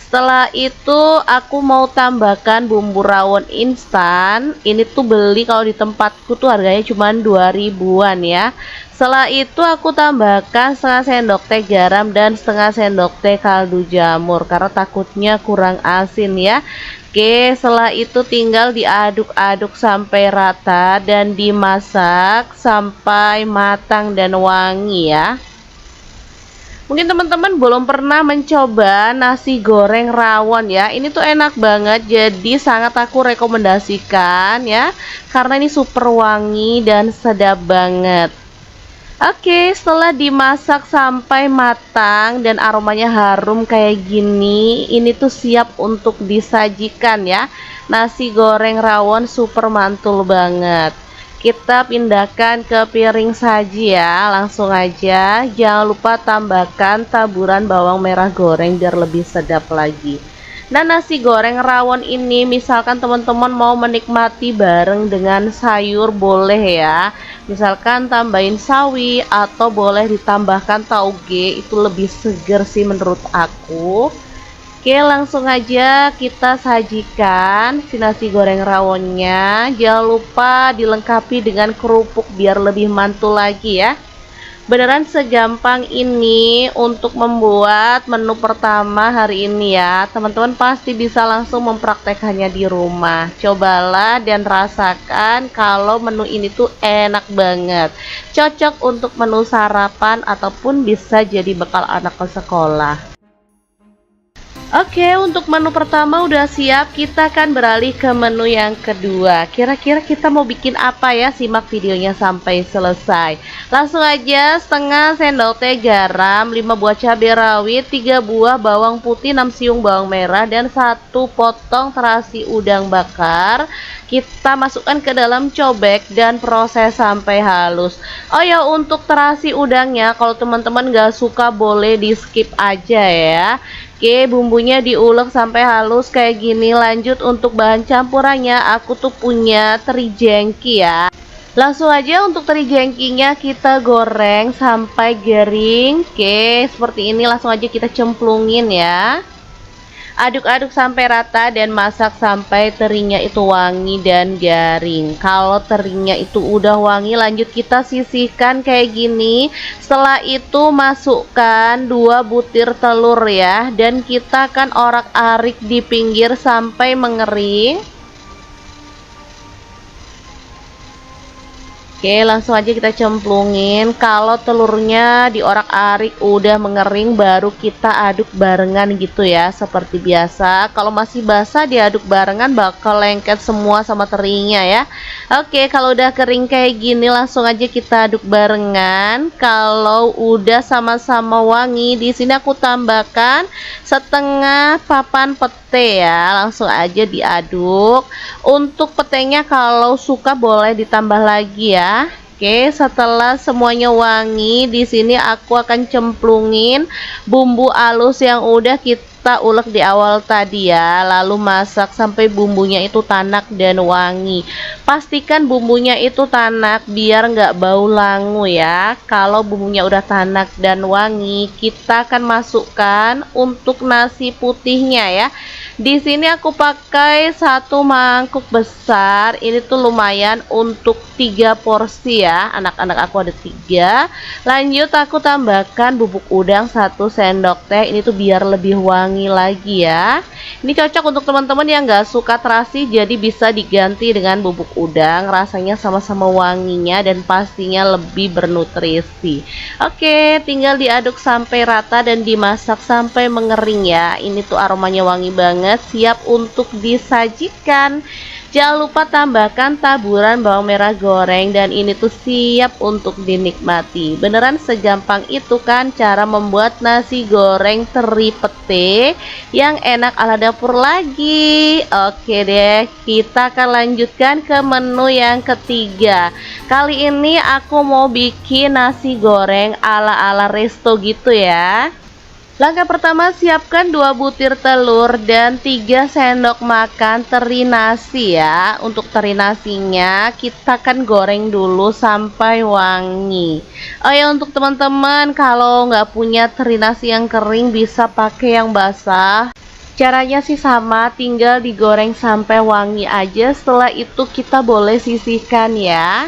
Setelah itu aku mau tambahkan bumbu rawon instan. Ini tuh beli kalau di tempatku tuh harganya cuma 2 ribuan ya. Setelah itu aku tambahkan setengah sendok teh garam dan setengah sendok teh kaldu jamur karena takutnya kurang asin ya. Oke, setelah itu tinggal diaduk-aduk sampai rata dan dimasak sampai matang dan wangi ya. Mungkin teman-teman belum pernah mencoba nasi goreng rawon ya. Ini tuh enak banget, jadi sangat aku rekomendasikan ya, karena ini super wangi dan sedap banget. Oke, setelah dimasak sampai matang dan aromanya harum kayak gini, ini tuh siap untuk disajikan ya. Nasi goreng rawon super mantul banget. Kita pindahkan ke piring saji ya, langsung aja. Jangan lupa tambahkan taburan bawang merah goreng biar lebih sedap lagi. Nah, nasi goreng rawon ini misalkan teman-teman mau menikmati bareng dengan sayur boleh ya. Misalkan tambahin sawi atau boleh ditambahkan tauge, itu lebih seger sih menurut aku. Oke, langsung aja kita sajikan si nasi goreng rawonnya. Jangan lupa dilengkapi dengan kerupuk biar lebih mantul lagi ya. Beneran segampang ini untuk membuat menu pertama hari ini ya. Teman-teman pasti bisa langsung mempraktekannya di rumah. Cobalah dan rasakan kalau menu ini tuh enak banget. Cocok untuk menu sarapan ataupun bisa jadi bekal anak ke sekolah. Oke, untuk menu pertama udah siap, kita akan beralih ke menu yang kedua. Kira-kira kita mau bikin apa ya? Simak videonya sampai selesai. Langsung aja, setengah sendok teh garam, 5 buah cabai rawit, 3 buah bawang putih, 6 siung bawang merah, dan 1 potong terasi udang bakar. Kita masukkan ke dalam cobek dan proses sampai halus. Oh ya, untuk terasi udangnya, kalau teman-teman gak suka boleh di skip aja ya. Oke, bumbunya diulek sampai halus kayak gini. Lanjut untuk bahan campurannya, aku tuh punya teri jengki ya. Langsung aja untuk teri jengkinya kita goreng sampai garing. Oke, seperti ini langsung aja kita cemplungin ya. Aduk-aduk sampai rata dan masak sampai terinya itu wangi dan garing. Kalau terinya itu udah wangi, lanjut kita sisihkan kayak gini. Setelah itu masukkan 2 butir telur ya, dan kita akan orak-arik di pinggir sampai mengering. Oke, langsung aja kita cemplungin. Kalau telurnya diorak-arik udah mengering, baru kita aduk barengan gitu ya, seperti biasa. Kalau masih basah diaduk barengan bakal lengket semua sama terinya ya. Oke, kalau udah kering kayak gini langsung aja kita aduk barengan. Kalau udah sama-sama wangi, di sini aku tambahkan setengah papan pete ya. Langsung aja diaduk. Untuk petenya kalau suka boleh ditambah lagi ya. Oke, setelah semuanya wangi, di sini aku akan cemplungin bumbu halus yang udah kita kita ulek di awal tadi ya, lalu masak sampai bumbunya itu tanak dan wangi. Pastikan bumbunya itu tanak biar nggak bau langu ya. Kalau bumbunya udah tanak dan wangi, kita akan masukkan untuk nasi putihnya ya. Di sini aku pakai 1 mangkuk besar. Ini tuh lumayan untuk 3 porsi ya. Anak-anak aku ada 3. Lanjut aku tambahkan bubuk udang 1 sendok teh. Ini tuh biar lebih wangi lagi ya. Ini cocok untuk teman-teman yang nggak suka terasi, jadi bisa diganti dengan bubuk udang. Rasanya sama-sama wanginya dan pastinya lebih bernutrisi. Oke, tinggal diaduk sampai rata dan dimasak sampai mengering ya. Ini tuh aromanya wangi banget, siap untuk disajikan. Jangan lupa tambahkan taburan bawang merah goreng dan ini tuh siap untuk dinikmati. Beneran segampang itu kan cara membuat nasi goreng teri pete yang enak ala dapur lagi. Oke deh, kita akan lanjutkan ke menu yang ketiga. Kali ini aku mau bikin nasi goreng ala-ala resto gitu ya. Langkah pertama, siapkan 2 butir telur dan 3 sendok makan teri nasi ya. Untuk teri nasinya kita akan goreng dulu sampai wangi. Oh ya, untuk teman-teman kalau nggak punya teri nasi yang kering bisa pakai yang basah. Caranya sih sama, tinggal digoreng sampai wangi aja. Setelah itu kita boleh sisihkan ya.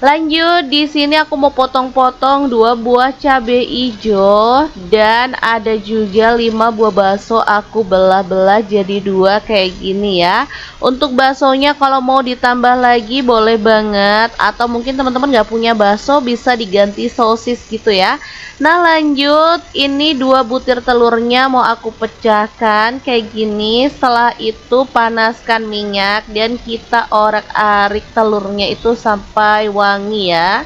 Lanjut, di sini aku mau potong-potong 2 buah cabai hijau dan ada juga 5 buah bakso aku belah-belah jadi 2 kayak gini ya. Untuk baksonya kalau mau ditambah lagi boleh banget, atau mungkin teman-teman nggak punya bakso bisa diganti sosis gitu ya. Nah lanjut, ini 2 butir telurnya mau aku pecahkan kayak gini. Setelah itu panaskan minyak dan kita orak-arik telurnya itu sampai wangi ya.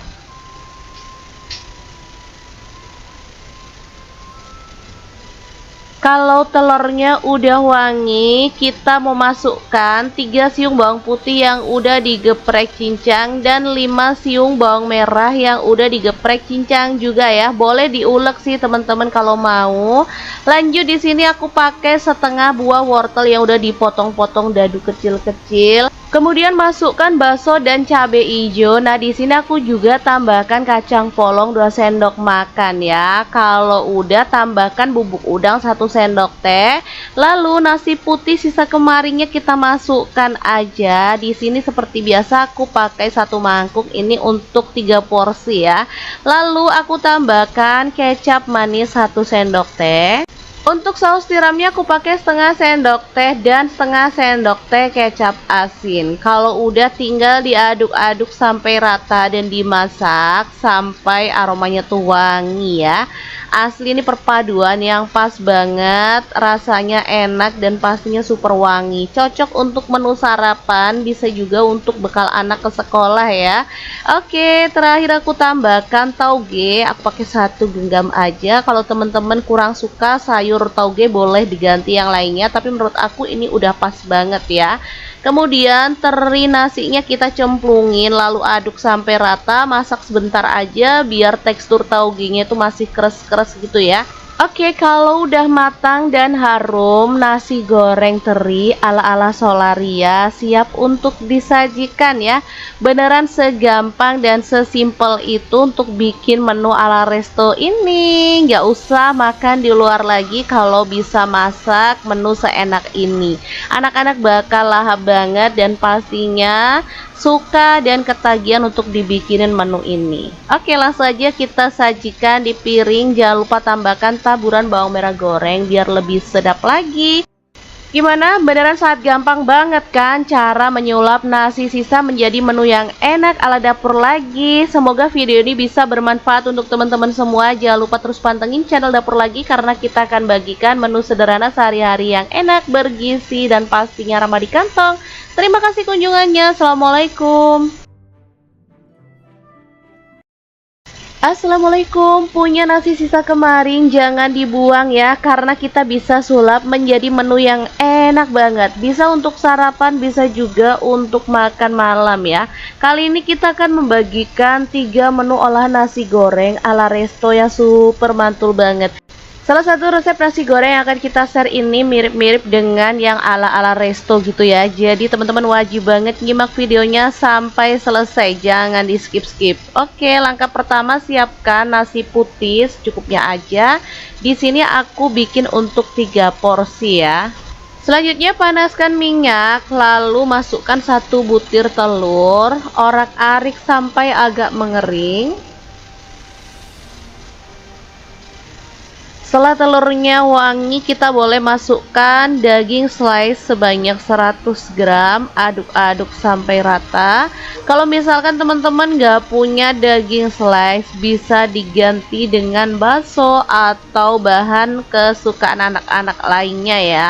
Kalau telurnya udah wangi, kita mau masukkan 3 siung bawang putih yang udah digeprek cincang dan 5 siung bawang merah yang udah digeprek cincang juga ya. Boleh diulek sih teman-teman kalau mau. Lanjut, di sini aku pakai setengah buah wortel yang udah dipotong-potong dadu kecil-kecil. Kemudian masukkan bakso dan cabai hijau. Nah, di sini aku juga tambahkan kacang polong 2 sendok makan ya. Kalau udah tambahkan bubuk udang 1 sendok teh. Lalu nasi putih sisa kemarinnya kita masukkan aja. Di sini seperti biasa aku pakai 1 mangkuk ini untuk 3 porsi ya. Lalu aku tambahkan kecap manis 1 sendok teh. Untuk saus tiramnya aku pakai setengah sendok teh dan setengah sendok teh kecap asin. Kalau udah tinggal diaduk-aduk sampai rata dan dimasak sampai aromanya tuh wangi ya. Asli ini perpaduan yang pas banget, rasanya enak dan pastinya super wangi. Cocok untuk menu sarapan, bisa juga untuk bekal anak ke sekolah ya. Oke, terakhir aku tambahkan tauge. Aku pakai 1 genggam aja. Kalau teman-teman kurang suka sayur tauge boleh diganti yang lainnya, tapi menurut aku ini udah pas banget ya. Kemudian teri nasinya kita cemplungin lalu aduk sampai rata, masak sebentar aja biar tekstur taugenya itu masih keras-keras gitu ya. Oke, kalau udah matang dan harum, nasi goreng teri ala-ala Solaria siap untuk disajikan ya. Beneran segampang dan sesimpel itu untuk bikin menu ala resto ini. Nggak usah makan di luar lagi kalau bisa masak menu seenak ini. Anak-anak bakal lahap banget dan pastinya suka dan ketagihan untuk dibikinin menu ini. Oke, langsung aja kita sajikan di piring. Jangan lupa tambahkan taburan bawang merah goreng biar lebih sedap lagi. Gimana? Beneran sangat gampang banget kan cara menyulap nasi sisa menjadi menu yang enak ala dapur lagi. Semoga video ini bisa bermanfaat untuk teman-teman semua. Jangan lupa terus pantengin channel dapur lagi karena kita akan bagikan menu sederhana sehari-hari yang enak, bergizi, dan pastinya ramah di kantong. Terima kasih kunjungannya. Assalamualaikum. Assalamualaikum, punya nasi sisa kemarin jangan dibuang ya, karena kita bisa sulap menjadi menu yang enak banget. Bisa untuk sarapan, bisa juga untuk makan malam ya. Kali ini kita akan membagikan 3 menu olahan nasi goreng ala resto yang super mantul banget. Salah satu resep nasi goreng yang akan kita share ini mirip-mirip dengan yang ala-ala resto gitu ya. Jadi teman-teman wajib banget nyimak videonya sampai selesai, jangan di skip-skip. Oke, langkah pertama siapkan nasi putih secukupnya aja. Di sini aku bikin untuk 3 porsi ya. Selanjutnya panaskan minyak, lalu masukkan 1 butir telur, orak-arik sampai agak mengering. Setelah telurnya wangi, kita boleh masukkan daging slice sebanyak 100 gram, aduk-aduk sampai rata. Kalau misalkan teman-teman gak punya daging slice, bisa diganti dengan bakso atau bahan kesukaan anak-anak lainnya ya.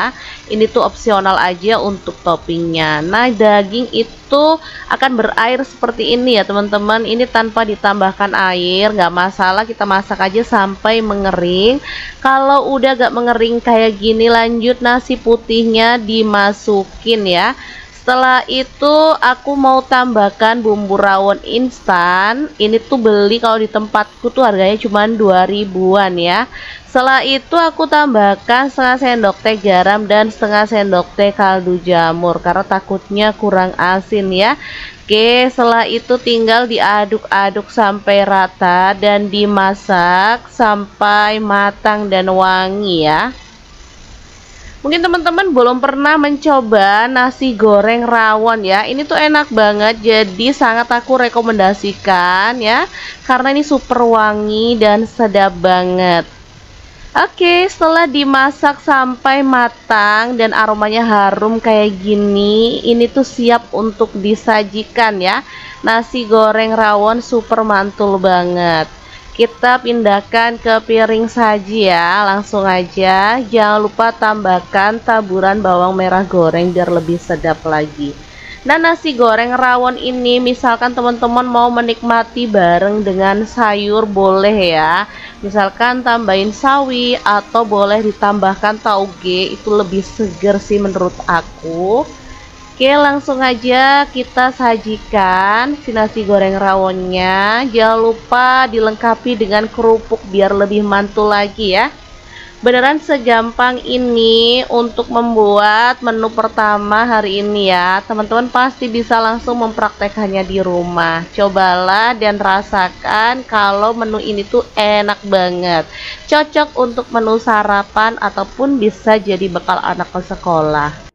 Ini tuh opsional aja untuk toppingnya. Nah, daging itu akan berair seperti ini ya teman-teman. Ini tanpa ditambahkan air, nggak masalah, kita masak aja sampai mengering. Kalau udah gak mengering kayak gini, lanjut nasi putihnya dimasukin ya. Setelah itu aku mau tambahkan bumbu rawon instan. Ini tuh beli kalau di tempatku tuh harganya cuma 2 ribuan ya. Setelah itu aku tambahkan setengah sendok teh garam dan setengah sendok teh kaldu jamur karena takutnya kurang asin ya. Oke, setelah itu tinggal diaduk-aduk sampai rata dan dimasak sampai matang dan wangi ya. Mungkin teman-teman belum pernah mencoba nasi goreng rawon ya. Ini tuh enak banget, jadi sangat aku rekomendasikan ya, karena ini super wangi dan sedap banget. Oke, setelah dimasak sampai matang dan aromanya harum kayak gini, ini tuh siap untuk disajikan ya. Nasi goreng rawon super mantul banget. Kita pindahkan ke piring saji ya, langsung aja. Jangan lupa tambahkan taburan bawang merah goreng biar lebih sedap lagi. Nah, nasi goreng rawon ini misalkan teman-teman mau menikmati bareng dengan sayur boleh ya. Misalkan tambahin sawi atau boleh ditambahkan tauge, itu lebih seger sih menurut aku. Oke, langsung aja kita sajikan si nasi goreng rawonnya. Jangan lupa dilengkapi dengan kerupuk biar lebih mantul lagi ya. Beneran segampang ini untuk membuat menu pertama hari ini ya. Teman-teman pasti bisa langsung mempraktekannya di rumah. Cobalah dan rasakan kalau menu ini tuh enak banget. Cocok untuk menu sarapan ataupun bisa jadi bekal anak ke sekolah.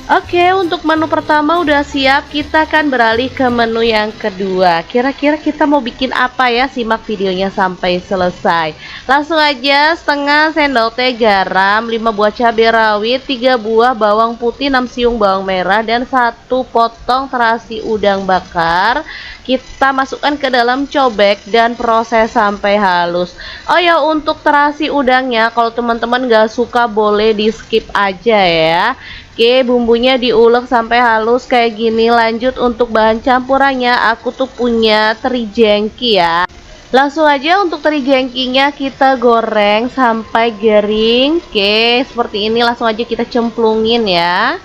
Oke, untuk menu pertama udah siap, kita akan beralih ke menu yang kedua. Kira-kira kita mau bikin apa ya? Simak videonya sampai selesai. Langsung aja, setengah sendok teh garam, 5 buah cabai rawit, 3 buah bawang putih, 6 siung bawang merah, dan 1 potong terasi udang bakar. Kita masukkan ke dalam cobek dan proses sampai halus. Oh ya, untuk terasi udangnya, kalau teman-teman gak suka boleh di skip aja ya. Oke, bumbunya diulek sampai halus kayak gini. Lanjut untuk bahan campurannya, aku tuh punya teri jengki ya. Langsung aja untuk teri jengkinya kita goreng sampai garing. Oke, seperti ini, langsung aja kita cemplungin ya.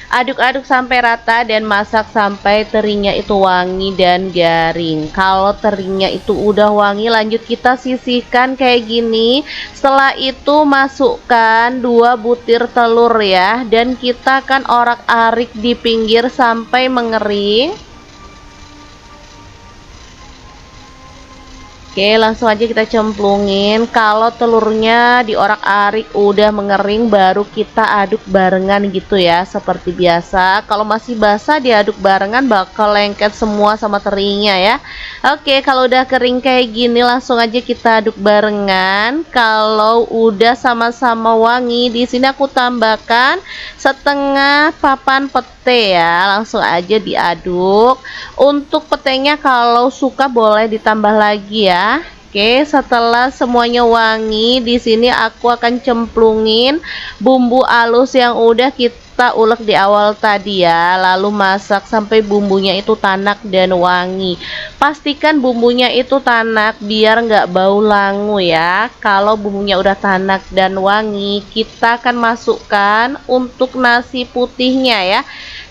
Aduk-aduk sampai rata dan masak sampai terinya itu wangi dan garing. Kalau terinya itu udah wangi, lanjut kita sisihkan kayak gini. Setelah itu masukkan 2 butir telur ya, dan kita akan orak-arik di pinggir sampai mengering. Oke, langsung aja kita cemplungin. Kalau telurnya diorak-arik udah mengering, baru kita aduk barengan gitu ya, seperti biasa. Kalau masih basah diaduk barengan bakal lengket semua sama terinya ya. Oke, kalau udah kering kayak gini, langsung aja kita aduk barengan. Kalau udah sama-sama wangi, di sini aku tambahkan setengah papan pete ya. Langsung aja diaduk. Untuk petenya kalau suka boleh ditambah lagi ya. Oke, setelah semuanya wangi, di sini aku akan cemplungin bumbu halus yang udah kita ulek di awal tadi ya. Lalu masak sampai bumbunya itu tanak dan wangi. Pastikan bumbunya itu tanak biar nggak bau langu ya. Kalau bumbunya udah tanak dan wangi, kita akan masukkan untuk nasi putihnya ya.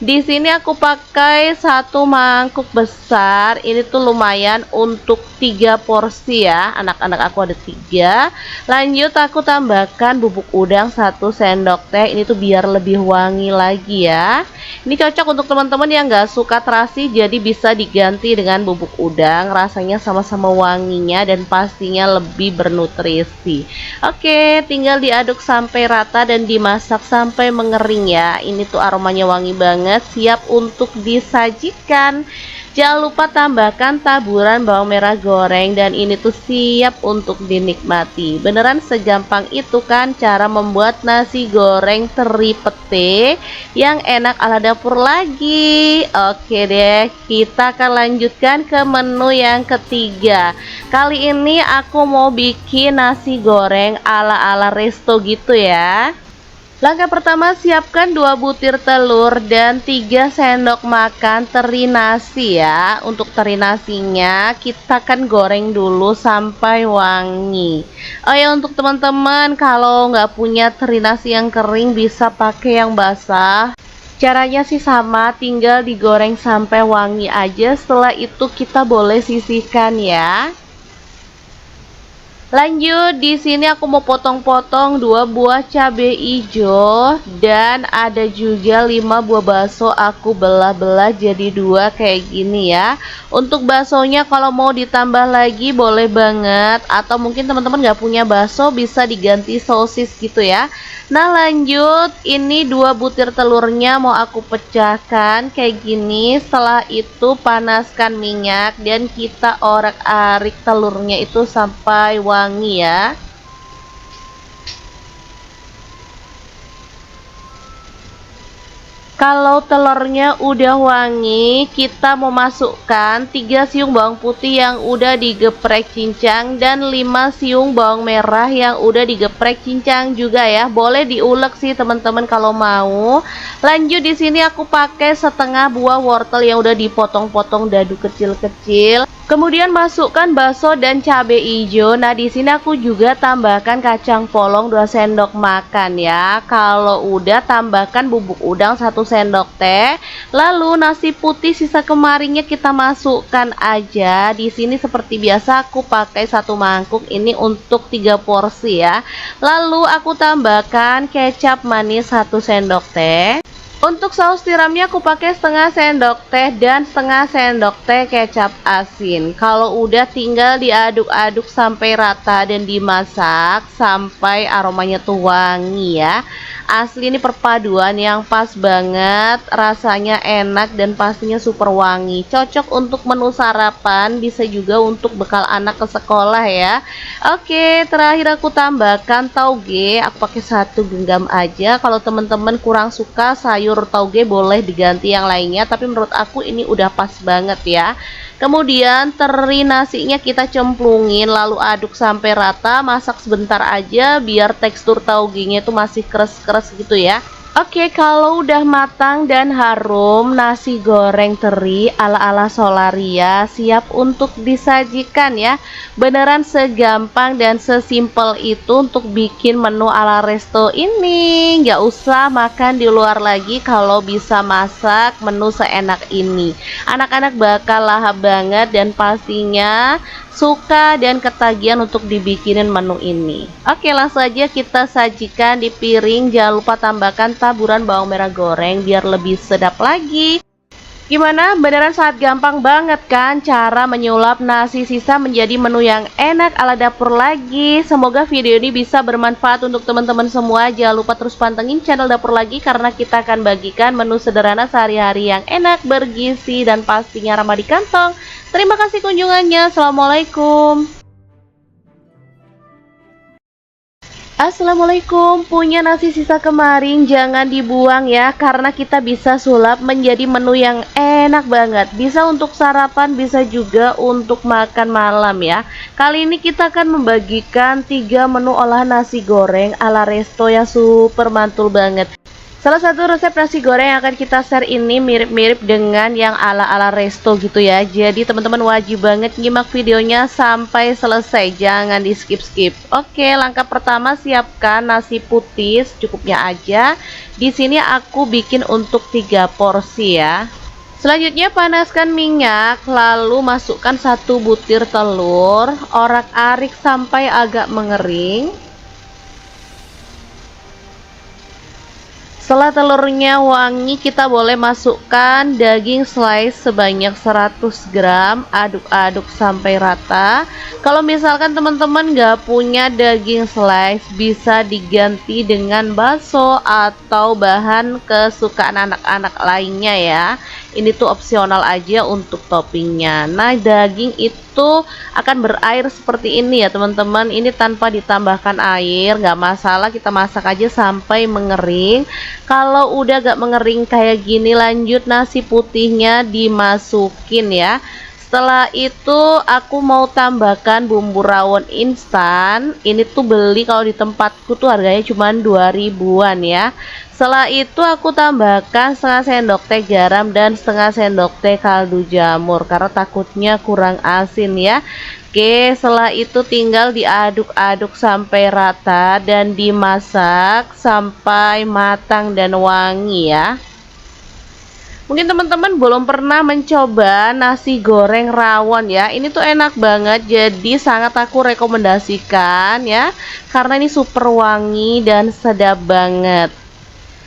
Di sini aku pakai satu mangkuk besar. Ini tuh lumayan untuk 3 porsi ya. Anak-anak aku ada 3. Lanjut aku tambahkan bubuk udang 1 sendok teh. Ini tuh biar lebih wangi lagi ya. Ini cocok untuk teman-teman yang gak suka terasi, jadi bisa diganti dengan bubuk udang. Rasanya sama-sama wanginya dan pastinya lebih bernutrisi. Oke, tinggal diaduk sampai rata dan dimasak sampai mengering ya. Ini tuh aromanya wangi banget, siap untuk disajikan. Jangan lupa tambahkan taburan bawang merah goreng dan ini tuh siap untuk dinikmati. Beneran segampang itu kan cara membuat nasi goreng teri pete yang enak ala dapur lagi. Oke deh, kita akan lanjutkan ke menu yang ketiga. Kali ini aku mau bikin nasi goreng ala-ala resto gitu ya. Langkah pertama, siapkan 2 butir telur dan 3 sendok makan teri nasi ya. Untuk teri nasinya kita akan goreng dulu sampai wangi. Oh ya, untuk teman-teman kalau nggak punya teri nasi yang kering bisa pakai yang basah. Caranya sih sama, tinggal digoreng sampai wangi aja. Setelah itu kita boleh sisihkan ya. Lanjut, di sini aku mau potong-potong 2 buah cabai hijau dan ada juga 5 buah bakso aku belah-belah jadi 2 kayak gini ya. Untuk baksonya kalau mau ditambah lagi boleh banget, atau mungkin teman-teman nggak punya bakso bisa diganti sosis gitu ya. Nah lanjut, ini 2 butir telurnya mau aku pecahkan kayak gini. Setelah itu panaskan minyak dan kita orak-arik telurnya itu sampai wangi ya. Kalau telurnya udah wangi, kita mau masukkan 3 siung bawang putih yang udah digeprek cincang dan 5 siung bawang merah yang udah digeprek cincang juga ya. Boleh diulek sih teman-teman kalau mau. Lanjut, di sini aku pakai setengah buah wortel yang udah dipotong-potong dadu kecil-kecil. Kemudian masukkan bakso dan cabai hijau. Nah, di sini aku juga tambahkan kacang polong 2 sendok makan ya. Kalau udah tambahkan bubuk udang 1 sendok teh. Lalu nasi putih sisa kemarinnya kita masukkan aja. Di sini seperti biasa aku pakai 1 mangkuk ini untuk 3 porsi ya. Lalu aku tambahkan kecap manis 1 sendok teh. Untuk saus tiramnya aku pakai setengah sendok teh dan setengah sendok teh kecap asin. Kalau udah tinggal diaduk-aduk sampai rata dan dimasak sampai aromanya tuh wangi ya. Asli ini perpaduan yang pas banget, rasanya enak dan pastinya super wangi. Cocok untuk menu sarapan, bisa juga untuk bekal anak ke sekolah ya. Oke, terakhir aku tambahkan tauge. Aku pakai 1 genggam aja. Kalau teman-teman kurang suka sayur tauge boleh diganti yang lainnya, tapi menurut aku ini udah pas banget ya. Kemudian teri nasinya kita cemplungin lalu aduk sampai rata, masak sebentar aja biar tekstur taugenya itu masih keras-keras gitu ya. Oke, kalau udah matang dan harum, nasi goreng teri ala-ala Solaria siap untuk disajikan ya. Beneran segampang dan sesimpel itu untuk bikin menu ala resto ini. Nggak usah makan di luar lagi kalau bisa masak menu seenak ini. Anak-anak bakal lahap banget dan pastinya suka dan ketagihan untuk dibikinin menu ini. Oke, langsung aja kita sajikan di piring. Jangan lupa tambahkan taburan bawang merah goreng biar lebih sedap lagi. Gimana? Beneran sangat gampang banget kan cara menyulap nasi sisa menjadi menu yang enak ala dapur lagi. Semoga video ini bisa bermanfaat untuk teman-teman semua. Jangan lupa terus pantengin channel Dapur Lagi karena kita akan bagikan menu sederhana sehari-hari yang enak, bergizi, dan pastinya ramah di kantong. Terima kasih kunjungannya. Assalamualaikum. Assalamualaikum, punya nasi sisa kemarin jangan dibuang ya, karena kita bisa sulap menjadi menu yang enak banget. Bisa untuk sarapan, bisa juga untuk makan malam ya. Kali ini kita akan membagikan 3 menu olahan nasi goreng ala resto yang super mantul banget. Salah satu resep nasi goreng yang akan kita share ini mirip-mirip dengan yang ala-ala resto gitu ya. Jadi teman-teman wajib banget nyimak videonya sampai selesai, jangan di skip-skip. Oke, langkah pertama siapkan nasi putih secukupnya aja. Di sini aku bikin untuk 3 porsi ya. Selanjutnya panaskan minyak, lalu masukkan 1 butir telur, orak-arik sampai agak mengering. Setelah telurnya wangi, kita boleh masukkan daging slice sebanyak 100 gram, aduk-aduk sampai rata. Kalau misalkan teman-teman nggak punya daging slice, bisa diganti dengan bakso atau bahan kesukaan anak-anak lainnya ya. Ini tuh opsional aja untuk toppingnya. Nah, daging itu akan berair seperti ini ya teman-teman. Ini tanpa ditambahkan air, nggak masalah, kita masak aja sampai mengering. Kalau udah gak mengering kayak gini, lanjut nasi putihnya dimasukin ya. Setelah itu aku mau tambahkan bumbu rawon instan. Ini tuh beli kalau di tempatku tuh harganya cuma 2 ribuan ya. Setelah itu aku tambahkan setengah sendok teh garam dan setengah sendok teh kaldu jamur karena takutnya kurang asin ya. Oke, setelah itu tinggal diaduk-aduk sampai rata dan dimasak sampai matang dan wangi ya. Mungkin teman-teman belum pernah mencoba nasi goreng rawon ya. Ini tuh enak banget, jadi sangat aku rekomendasikan ya, karena ini super wangi dan sedap banget.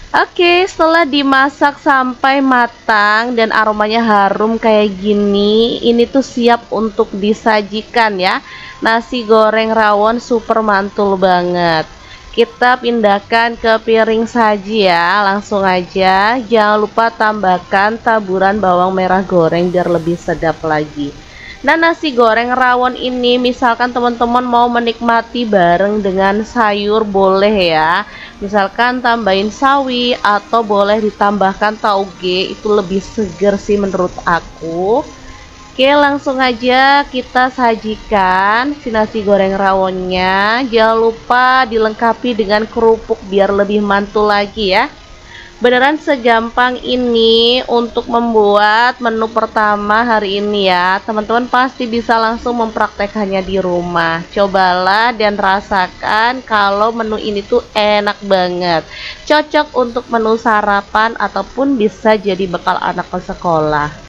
Oke, setelah dimasak sampai matang dan aromanya harum kayak gini, ini tuh siap untuk disajikan ya. Nasi goreng rawon super mantul banget. Kita pindahkan ke piring saji ya, langsung aja. Jangan lupa tambahkan taburan bawang merah goreng biar lebih sedap lagi. Nah, nasi goreng rawon ini misalkan teman-teman mau menikmati bareng dengan sayur boleh ya. Misalkan tambahin sawi atau boleh ditambahkan tauge, itu lebih seger sih menurut aku. Oke, langsung aja kita sajikan si nasi goreng rawonnya. Jangan lupa dilengkapi dengan kerupuk biar lebih mantul lagi ya. Beneran segampang ini untuk membuat menu pertama hari ini ya. Teman-teman pasti bisa langsung mempraktekannya di rumah. Cobalah dan rasakan kalau menu ini tuh enak banget. Cocok untuk menu sarapan ataupun bisa jadi bekal anak ke sekolah.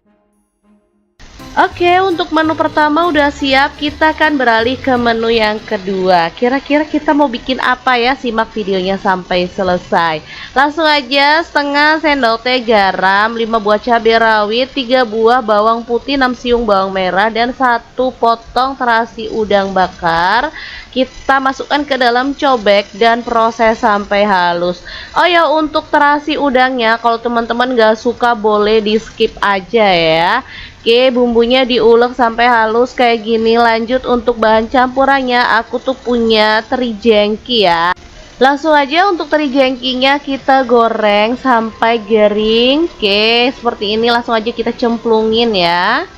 Oke, untuk menu pertama udah siap, kita akan beralih ke menu yang kedua. Kira-kira kita mau bikin apa ya? Simak videonya sampai selesai. Langsung aja, setengah sendok teh garam, 5 buah cabai rawit, 3 buah bawang putih, 6 siung bawang merah, dan 1 potong terasi udang bakar. Kita masukkan ke dalam cobek dan proses sampai halus. Oh ya, untuk terasi udangnya, kalau teman-teman gak suka boleh di skip aja ya. Oke, bumbunya diulek sampai halus kayak gini. Lanjut untuk bahan campurannya, aku tuh punya teri jengki ya. Langsung aja untuk teri jengkinya kita goreng sampai garing. Oke, seperti ini langsung aja kita cemplungin ya.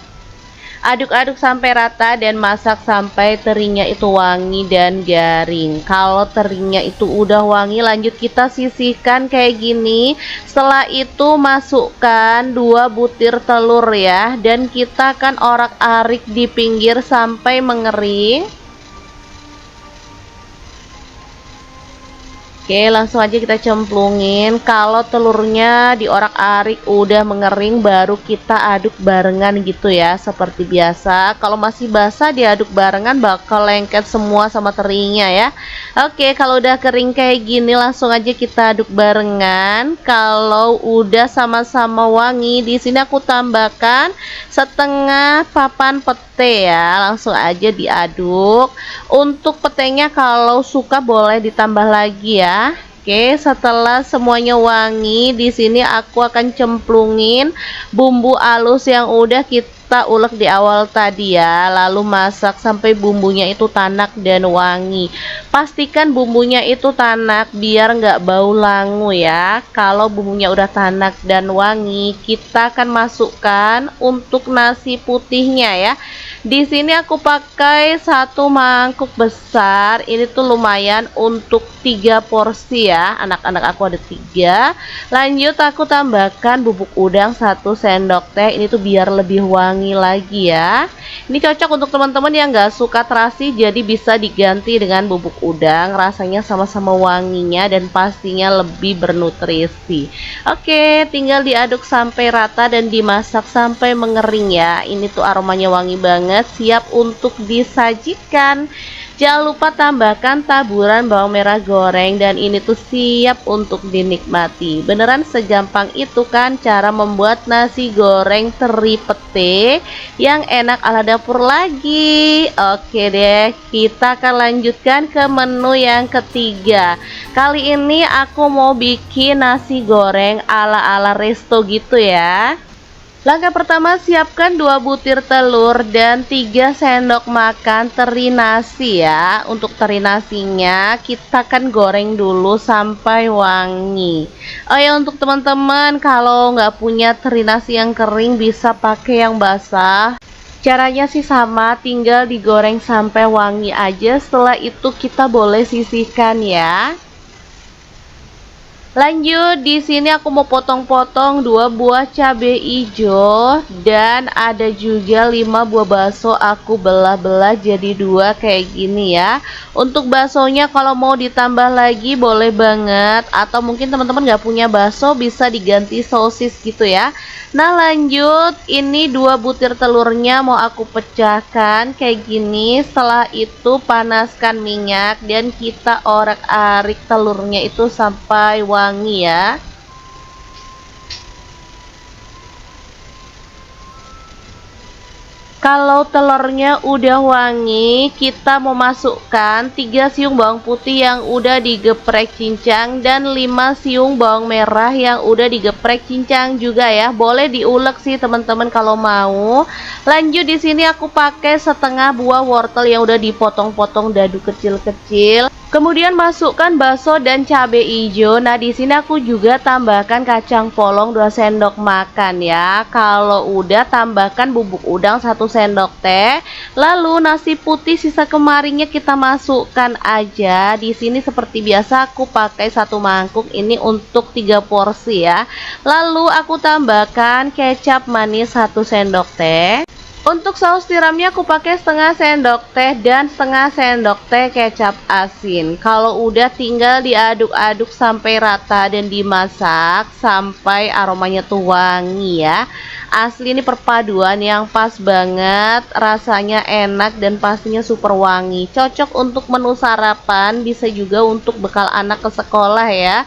Aduk-aduk sampai rata dan masak sampai terinya itu wangi dan garing. Kalau terinya itu udah wangi, lanjut kita sisihkan kayak gini. Setelah itu masukkan 2 butir telur ya, dan kita akan orak-arik di pinggir sampai mengering. Oke, langsung aja kita cemplungin. Kalau telurnya diorak-arik udah mengering, baru kita aduk barengan gitu ya, seperti biasa. Kalau masih basah diaduk barengan bakal lengket semua sama terinya ya. Oke, kalau udah kering kayak gini langsung aja kita aduk barengan. Kalau udah sama-sama wangi, di sini aku tambahkan setengah papan pete ya. Langsung aja diaduk. Untuk petenya kalau suka boleh ditambah lagi ya. Oke, setelah semuanya wangi, di sini aku akan cemplungin bumbu halus yang udah kita ulek di awal tadi ya. Lalu masak sampai bumbunya itu tanak dan wangi. Pastikan bumbunya itu tanak biar nggak bau langu ya. Kalau bumbunya udah tanak dan wangi, kita akan masukkan untuk nasi putihnya ya. Di sini aku pakai satu mangkuk besar. Ini tuh lumayan untuk 3 porsi ya. Anak-anak aku ada 3. Lanjut aku tambahkan bubuk udang 1 sendok teh. Ini tuh biar lebih wangi lagi ya. Ini cocok untuk teman-teman yang gak suka terasi, jadi bisa diganti dengan bubuk udang. Rasanya sama-sama wanginya dan pastinya lebih bernutrisi. Oke, tinggal diaduk sampai rata dan dimasak sampai mengering ya. Ini tuh aromanya wangi banget, siap untuk disajikan. Jangan lupa tambahkan taburan bawang merah goreng dan ini tuh siap untuk dinikmati. Beneran segampang itu kan cara membuat nasi goreng teri pete yang enak ala dapur lagi. Oke deh, kita akan lanjutkan ke menu yang ketiga. Kali ini aku mau bikin nasi goreng ala-ala resto gitu ya. Langkah pertama, siapkan 2 butir telur dan 3 sendok makan teri nasi ya. Untuk teri nasinya kita akan goreng dulu sampai wangi. Oh ya, untuk teman-teman kalau nggak punya teri nasi yang kering bisa pakai yang basah. Caranya sih sama, tinggal digoreng sampai wangi aja. Setelah itu kita boleh sisihkan ya. Lanjut, di sini aku mau potong-potong 2 buah cabai hijau dan ada juga 5 buah bakso aku belah-belah jadi 2 kayak gini ya. Untuk baksonya kalau mau ditambah lagi boleh banget, atau mungkin teman-teman nggak punya bakso bisa diganti sosis gitu ya. Nah lanjut, ini 2 butir telurnya mau aku pecahkan kayak gini. Setelah itu panaskan minyak dan kita orak-arik telurnya itu sampai wangi ya. Kalau telurnya udah wangi, kita mau masukkan 3 siung bawang putih yang udah digeprek cincang dan 5 siung bawang merah yang udah digeprek cincang juga ya. Boleh diulek sih teman-teman kalau mau. Lanjut, di sini aku pakai setengah buah wortel yang udah dipotong-potong dadu kecil-kecil. Kemudian masukkan bakso dan cabai hijau. Nah, di sini aku juga tambahkan kacang polong 2 sendok makan ya. Kalau udah tambahkan bubuk udang 1 sendok teh. Lalu nasi putih sisa kemarinnya kita masukkan aja. Di sini seperti biasa aku pakai 1 mangkuk ini untuk 3 porsi ya. Lalu aku tambahkan kecap manis 1 sendok teh. Untuk saus tiramnya aku pakai setengah sendok teh dan setengah sendok teh kecap asin. Kalau udah tinggal diaduk-aduk sampai rata dan dimasak sampai aromanya tuh wangi ya. Asli ini perpaduan yang pas banget, rasanya enak dan pastinya super wangi. Cocok untuk menu sarapan, bisa juga untuk bekal anak ke sekolah ya.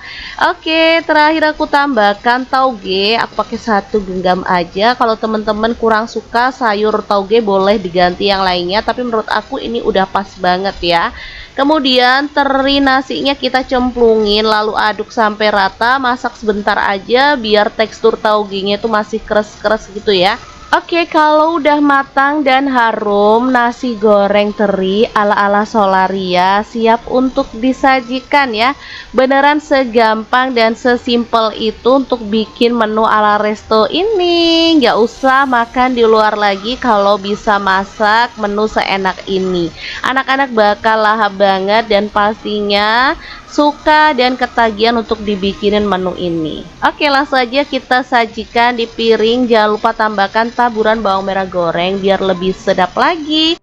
Oke, terakhir aku tambahkan tauge. Aku pakai 1 genggam aja. Kalau teman-teman kurang suka sayur tauge boleh diganti yang lainnya, tapi menurut aku ini udah pas banget ya. Kemudian teri nasinya kita cemplungin lalu aduk sampai rata, masak sebentar aja biar tekstur taugenya itu masih keras-keras gitu ya. Oke, kalau udah matang dan harum, nasi goreng teri ala-ala Solaria siap untuk disajikan ya. Beneran segampang dan sesimpel itu untuk bikin menu ala resto ini. Nggak usah makan di luar lagi kalau bisa masak menu seenak ini. Anak-anak bakal lahap banget dan pastinya suka dan ketagihan untuk dibikinin menu ini. Oke, langsung aja kita sajikan di piring. Jangan lupa tambahkan taburan bawang merah goreng biar lebih sedap lagi.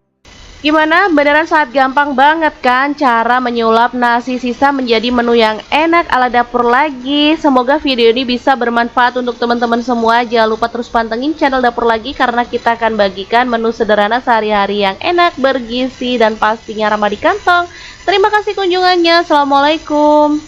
Gimana? Beneran sangat gampang banget kan cara menyulap nasi sisa menjadi menu yang enak ala dapur lagi. Semoga video ini bisa bermanfaat untuk teman-teman semua. Jangan lupa terus pantengin channel Dapur Lagi karena kita akan bagikan menu sederhana sehari-hari yang enak, bergizi, dan pastinya ramah di kantong. Terima kasih kunjungannya. Assalamualaikum.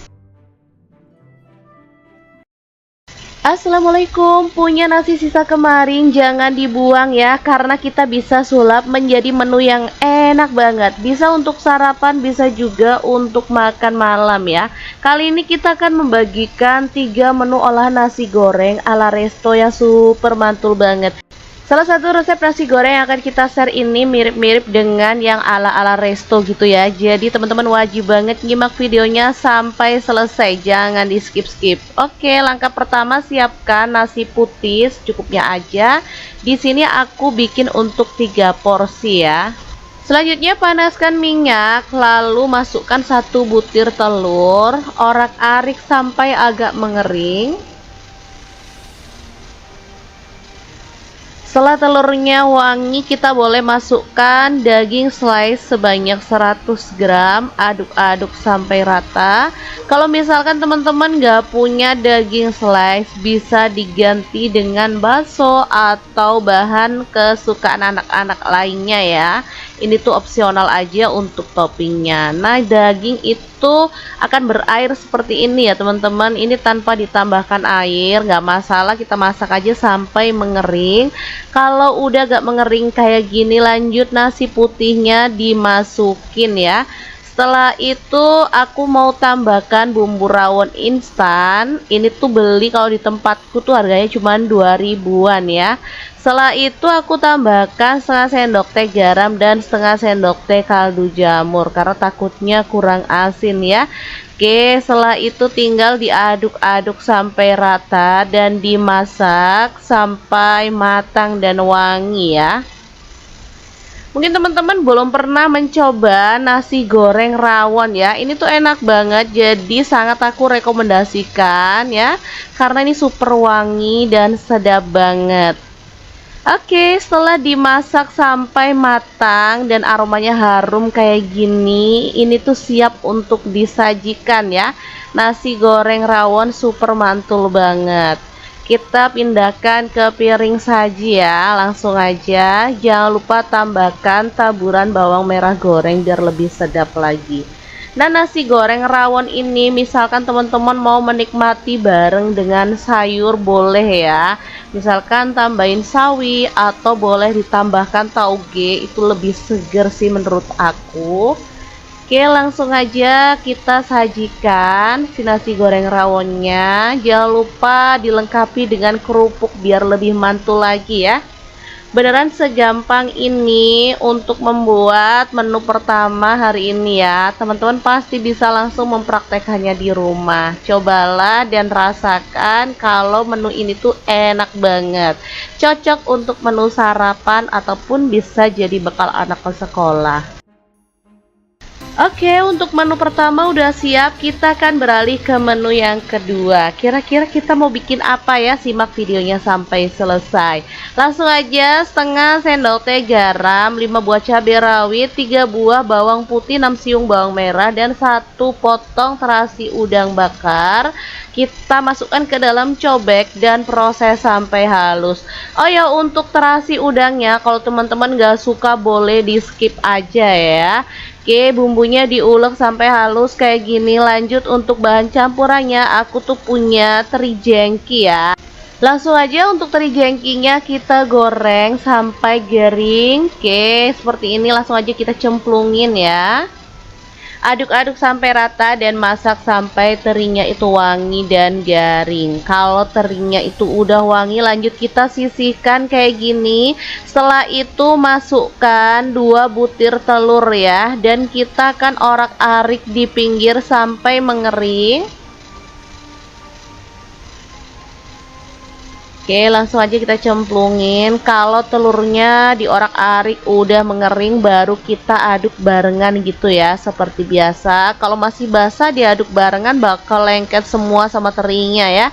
Assalamualaikum, punya nasi sisa kemarin jangan dibuang ya, karena kita bisa sulap menjadi menu yang enak banget. Bisa untuk sarapan, bisa juga untuk makan malam ya. Kali ini kita akan membagikan 3 menu olahan nasi goreng ala resto yang super mantul banget. Salah satu resep nasi goreng yang akan kita share ini mirip-mirip dengan yang ala-ala resto gitu ya. Jadi teman-teman wajib banget nyimak videonya sampai selesai, jangan di skip-skip. Oke, langkah pertama siapkan nasi putih secukupnya aja. Di sini aku bikin untuk 3 porsi ya. Selanjutnya panaskan minyak, lalu masukkan 1 butir telur, orak-arik sampai agak mengering. Setelah telurnya wangi, kita boleh masukkan daging slice sebanyak 100 gram, aduk-aduk sampai rata. Kalau misalkan teman-teman nggak punya daging slice, bisa diganti dengan bakso atau bahan kesukaan anak-anak lainnya ya. Ini tuh opsional aja untuk toppingnya. Nah, daging itu akan berair seperti ini ya teman-teman. Ini tanpa ditambahkan air, nggak masalah, kita masak aja sampai mengering. Kalau udah gak mengering kayak gini, lanjut nasi putihnya dimasukin ya. Setelah itu aku mau tambahkan bumbu rawon instan. Ini tuh beli kalau di tempatku tuh harganya cuma 2.000-an ya. Setelah itu aku tambahkan setengah sendok teh garam dan setengah sendok teh kaldu jamur karena takutnya kurang asin ya. Oke, setelah itu tinggal diaduk-aduk sampai rata dan dimasak sampai matang dan wangi ya. Mungkin teman-teman belum pernah mencoba nasi goreng rawon ya. Ini tuh enak banget, jadi sangat aku rekomendasikan ya, karena ini super wangi dan sedap banget. Oke, setelah dimasak sampai matang dan aromanya harum kayak gini, ini tuh siap untuk disajikan ya. Nasi goreng rawon super mantul banget. Kita pindahkan ke piring saji ya, langsung aja. Jangan lupa tambahkan taburan bawang merah goreng biar lebih sedap lagi. Nah, nasi goreng rawon ini misalkan teman-teman mau menikmati bareng dengan sayur boleh ya. Misalkan tambahin sawi atau boleh ditambahkan tauge, itu lebih seger sih menurut aku. Oke, langsung aja kita sajikan si nasi goreng rawonnya. Jangan lupa dilengkapi dengan kerupuk biar lebih mantul lagi ya. Beneran segampang ini untuk membuat menu pertama hari ini ya. Teman-teman pasti bisa langsung mempraktekannya di rumah. Cobalah dan rasakan kalau menu ini tuh enak banget. Cocok untuk menu sarapan ataupun bisa jadi bekal anak ke sekolah. Oke, untuk menu pertama udah siap, kita akan beralih ke menu yang kedua. Kira-kira kita mau bikin apa ya? Simak videonya sampai selesai. Langsung aja, setengah sendok teh garam, 5 buah cabai rawit, 3 buah bawang putih, 6 siung bawang merah, dan 1 potong terasi udang bakar. Kita masukkan ke dalam cobek dan proses sampai halus. Oh ya, untuk terasi udangnya, kalau teman-teman gak suka boleh di skip aja ya. Oke, bumbunya diulek sampai halus kayak gini. Lanjut untuk bahan campurannya, aku tuh punya teri jengki ya. Langsung aja untuk teri jengkinya kita goreng sampai garing. Oke, seperti ini langsung aja kita cemplungin ya. Aduk-aduk sampai rata dan masak sampai terinya itu wangi dan garing. Kalau terinya itu udah wangi, lanjut kita sisihkan kayak gini. Setelah itu masukkan 2 butir telur ya, dan kita akan orak-arik di pinggir sampai mengering. Oke, langsung aja kita cemplungin. Kalau telurnya diorak-arik udah mengering, baru kita aduk barengan gitu ya, seperti biasa. Kalau masih basah diaduk barengan bakal lengket semua sama terinya ya.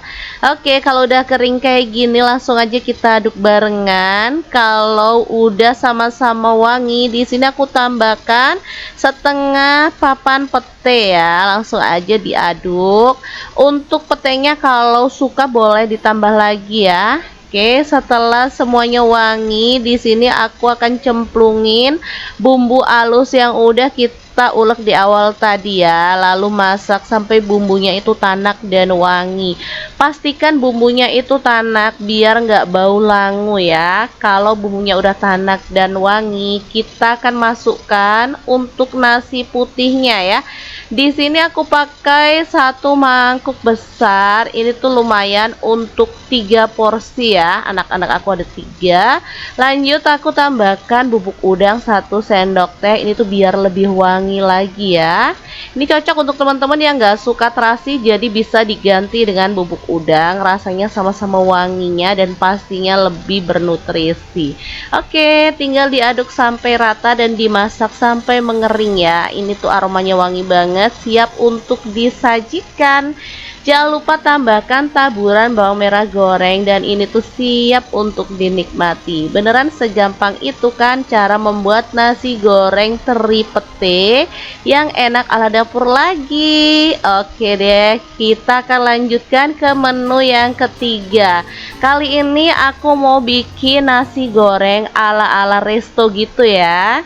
Oke, kalau udah kering kayak gini langsung aja kita aduk barengan. Kalau udah sama-sama wangi, di sini aku tambahkan setengah papan pete ya. Langsung aja diaduk. Untuk petenya kalau suka boleh ditambah lagi ya. Oke, setelah semuanya wangi, di sini aku akan cemplungin bumbu halus yang udah kita kita ulek di awal tadi ya, lalu masak sampai bumbunya itu tanak dan wangi. Pastikan bumbunya itu tanak biar nggak bau langu ya. Kalau bumbunya udah tanak dan wangi, kita akan masukkan untuk nasi putihnya ya. Di sini aku pakai 1 mangkuk besar. Ini tuh lumayan untuk 3 porsi ya. Anak-anak aku ada 3. Lanjut aku tambahkan bubuk udang 1 sendok teh. Ini tuh biar lebih wangi lagi ya. Ini cocok untuk teman-teman yang nggak suka terasi, jadi bisa diganti dengan bubuk udang. Rasanya sama-sama wanginya dan pastinya lebih bernutrisi. Oke, tinggal diaduk sampai rata dan dimasak sampai mengering ya. Ini tuh aromanya wangi banget, siap untuk disajikan. Jangan lupa tambahkan taburan bawang merah goreng dan ini tuh siap untuk dinikmati. Beneran segampang itu kan cara membuat nasi goreng teri pete yang enak ala dapur lagi. Oke deh, kita akan lanjutkan ke menu yang ketiga. Kali ini aku mau bikin nasi goreng ala-ala resto gitu ya.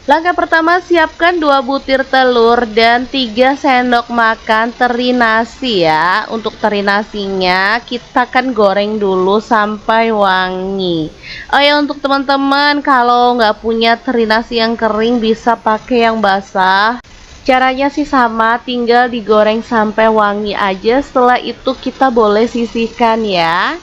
Langkah pertama, siapkan 2 butir telur dan 3 sendok makan teri nasi ya. Untuk teri nasinya kita akan goreng dulu sampai wangi. Oh ya, untuk teman-teman kalau nggak punya teri nasi yang kering bisa pakai yang basah. Caranya sih sama, tinggal digoreng sampai wangi aja. Setelah itu kita boleh sisihkan ya.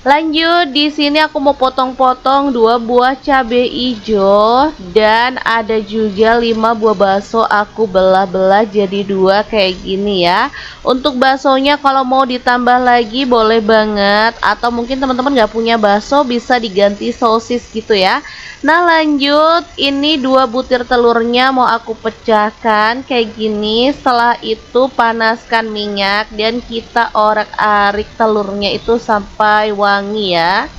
Lanjut, di sini aku mau potong-potong 2 buah cabai hijau dan ada juga 5 buah bakso aku belah-belah jadi 2 kayak gini ya. Untuk baksonya kalau mau ditambah lagi boleh banget, atau mungkin teman-teman nggak punya bakso bisa diganti sosis gitu ya. Nah lanjut, ini 2 butir telurnya mau aku pecahkan kayak gini. Setelah itu panaskan minyak dan kita orek-arik telurnya itu sampai wangi ya.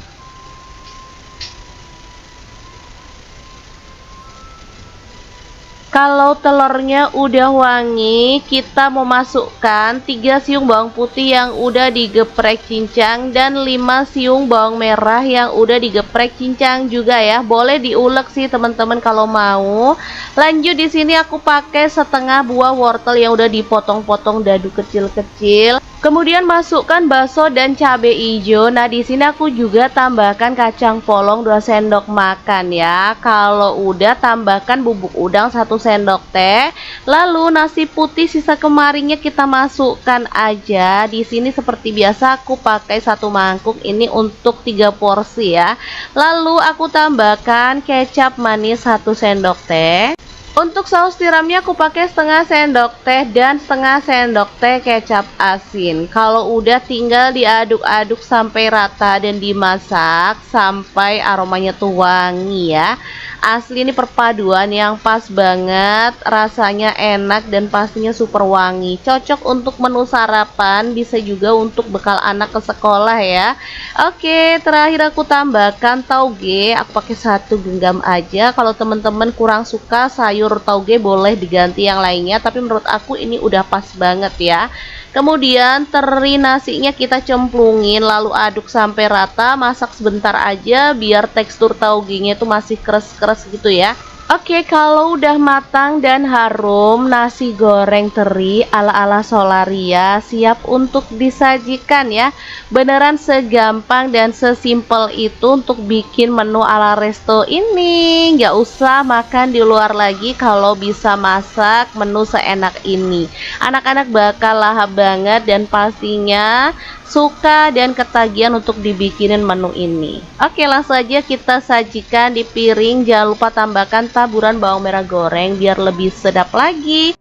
Kalau telurnya udah wangi, kita mau masukkan 3 siung bawang putih yang udah digeprek cincang dan 5 siung bawang merah yang udah digeprek cincang juga ya. Boleh diulek sih teman-teman kalau mau. Lanjut, di sini aku pakai setengah buah wortel yang udah dipotong-potong dadu kecil-kecil. Kemudian masukkan bakso dan cabai hijau. Nah, di sini aku juga tambahkan kacang polong 2 sendok makan ya. Kalau udah tambahkan bubuk udang 1 sendok teh. Lalu nasi putih sisa kemarinnya kita masukkan aja. Di sini seperti biasa aku pakai 1 mangkuk ini untuk 3 porsi ya. Lalu aku tambahkan kecap manis 1 sendok teh. Untuk saus tiramnya aku pakai setengah sendok teh dan setengah sendok teh kecap asin. Kalau udah tinggal diaduk-aduk sampai rata dan dimasak sampai aromanya tuh wangi ya. Asli ini perpaduan yang pas banget, rasanya enak dan pastinya super wangi. Cocok untuk menu sarapan, bisa juga untuk bekal anak ke sekolah ya. Oke, terakhir aku tambahkan tauge. Aku pakai 1 genggam aja. Kalau teman-teman kurang suka sayur tauge boleh diganti yang lainnya, tapi menurut aku ini udah pas banget ya. Kemudian teri nasinya kita cemplungin lalu aduk sampai rata, masak sebentar aja biar tekstur taugenya itu masih keras-keras gitu ya. Oke, kalau udah matang dan harum, nasi goreng teri ala-ala Solaria siap untuk disajikan ya. Beneran segampang dan sesimpel itu untuk bikin menu ala resto ini. Nggak usah makan di luar lagi kalau bisa masak menu seenak ini. Anak-anak bakal lahap banget dan pastinya suka dan ketagihan untuk dibikinin menu ini. Oke, langsung aja kita sajikan di piring. Jangan lupa tambahkan taburan bawang merah goreng biar lebih sedap lagi.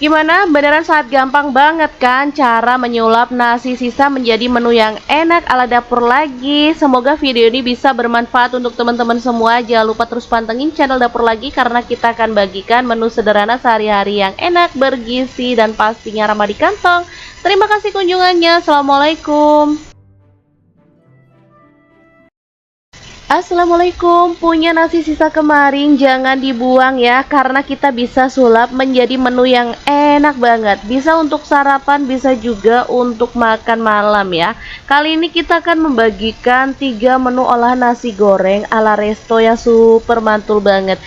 Gimana? Beneran sangat gampang banget kan cara menyulap nasi sisa menjadi menu yang enak ala dapur lagi. Semoga video ini bisa bermanfaat untuk teman-teman semua. Jangan lupa terus pantengin channel Dapur Lagi karena kita akan bagikan menu sederhana sehari-hari yang enak, bergizi, dan pastinya ramah di kantong. Terima kasih kunjungannya. Assalamualaikum. Assalamualaikum, punya nasi sisa kemarin jangan dibuang ya, karena kita bisa sulap menjadi menu yang enak banget. Bisa untuk sarapan, bisa juga untuk makan malam ya. Kali ini kita akan membagikan 3 menu olahan nasi goreng ala resto yang super mantul banget.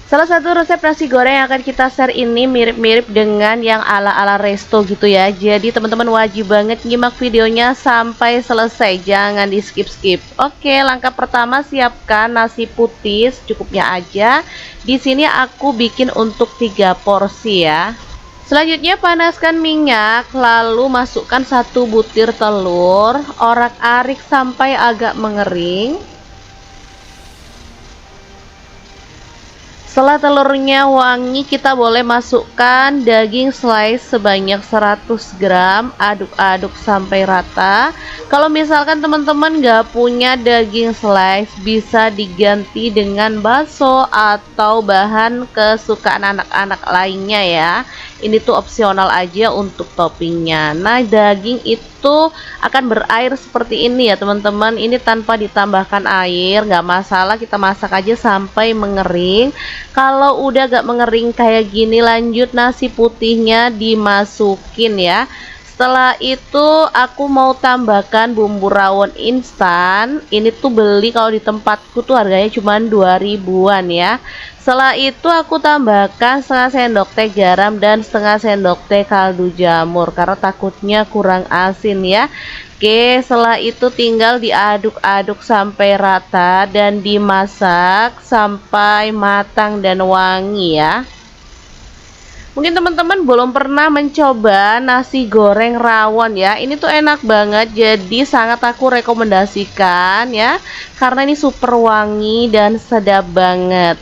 Salah satu resep nasi goreng yang akan kita share ini mirip-mirip dengan yang ala-ala resto gitu ya. Jadi teman-teman wajib banget nyimak videonya sampai selesai, jangan di skip-skip. Oke, langkah pertama siapkan nasi putih secukupnya aja. Di sini aku bikin untuk 3 porsi ya. Selanjutnya panaskan minyak, lalu masukkan 1 butir telur, orak-arik sampai agak mengering. Setelah telurnya wangi, kita boleh masukkan daging slice sebanyak 100 gram, aduk-aduk sampai rata. Kalau misalkan teman-teman gak punya daging slice, bisa diganti dengan bakso atau bahan kesukaan anak-anak lainnya ya. Ini tuh opsional aja untuk toppingnya. Nah, daging itu akan berair seperti ini ya teman-teman. Ini tanpa ditambahkan air, nggak masalah, kita masak aja sampai mengering. Kalau udah gak mengering kayak gini, lanjut nasi putihnya dimasukin ya. Setelah itu aku mau tambahkan bumbu rawon instan. Ini tuh beli kalau di tempatku tuh harganya cuma 2 ribuan ya. Setelah itu aku tambahkan setengah sendok teh garam dan setengah sendok teh kaldu jamur karena takutnya kurang asin ya. Oke, setelah itu tinggal diaduk-aduk sampai rata dan dimasak sampai matang dan wangi ya. Mungkin teman-teman belum pernah mencoba nasi goreng rawon ya. Ini tuh enak banget, jadi sangat aku rekomendasikan ya, karena ini super wangi dan sedap banget.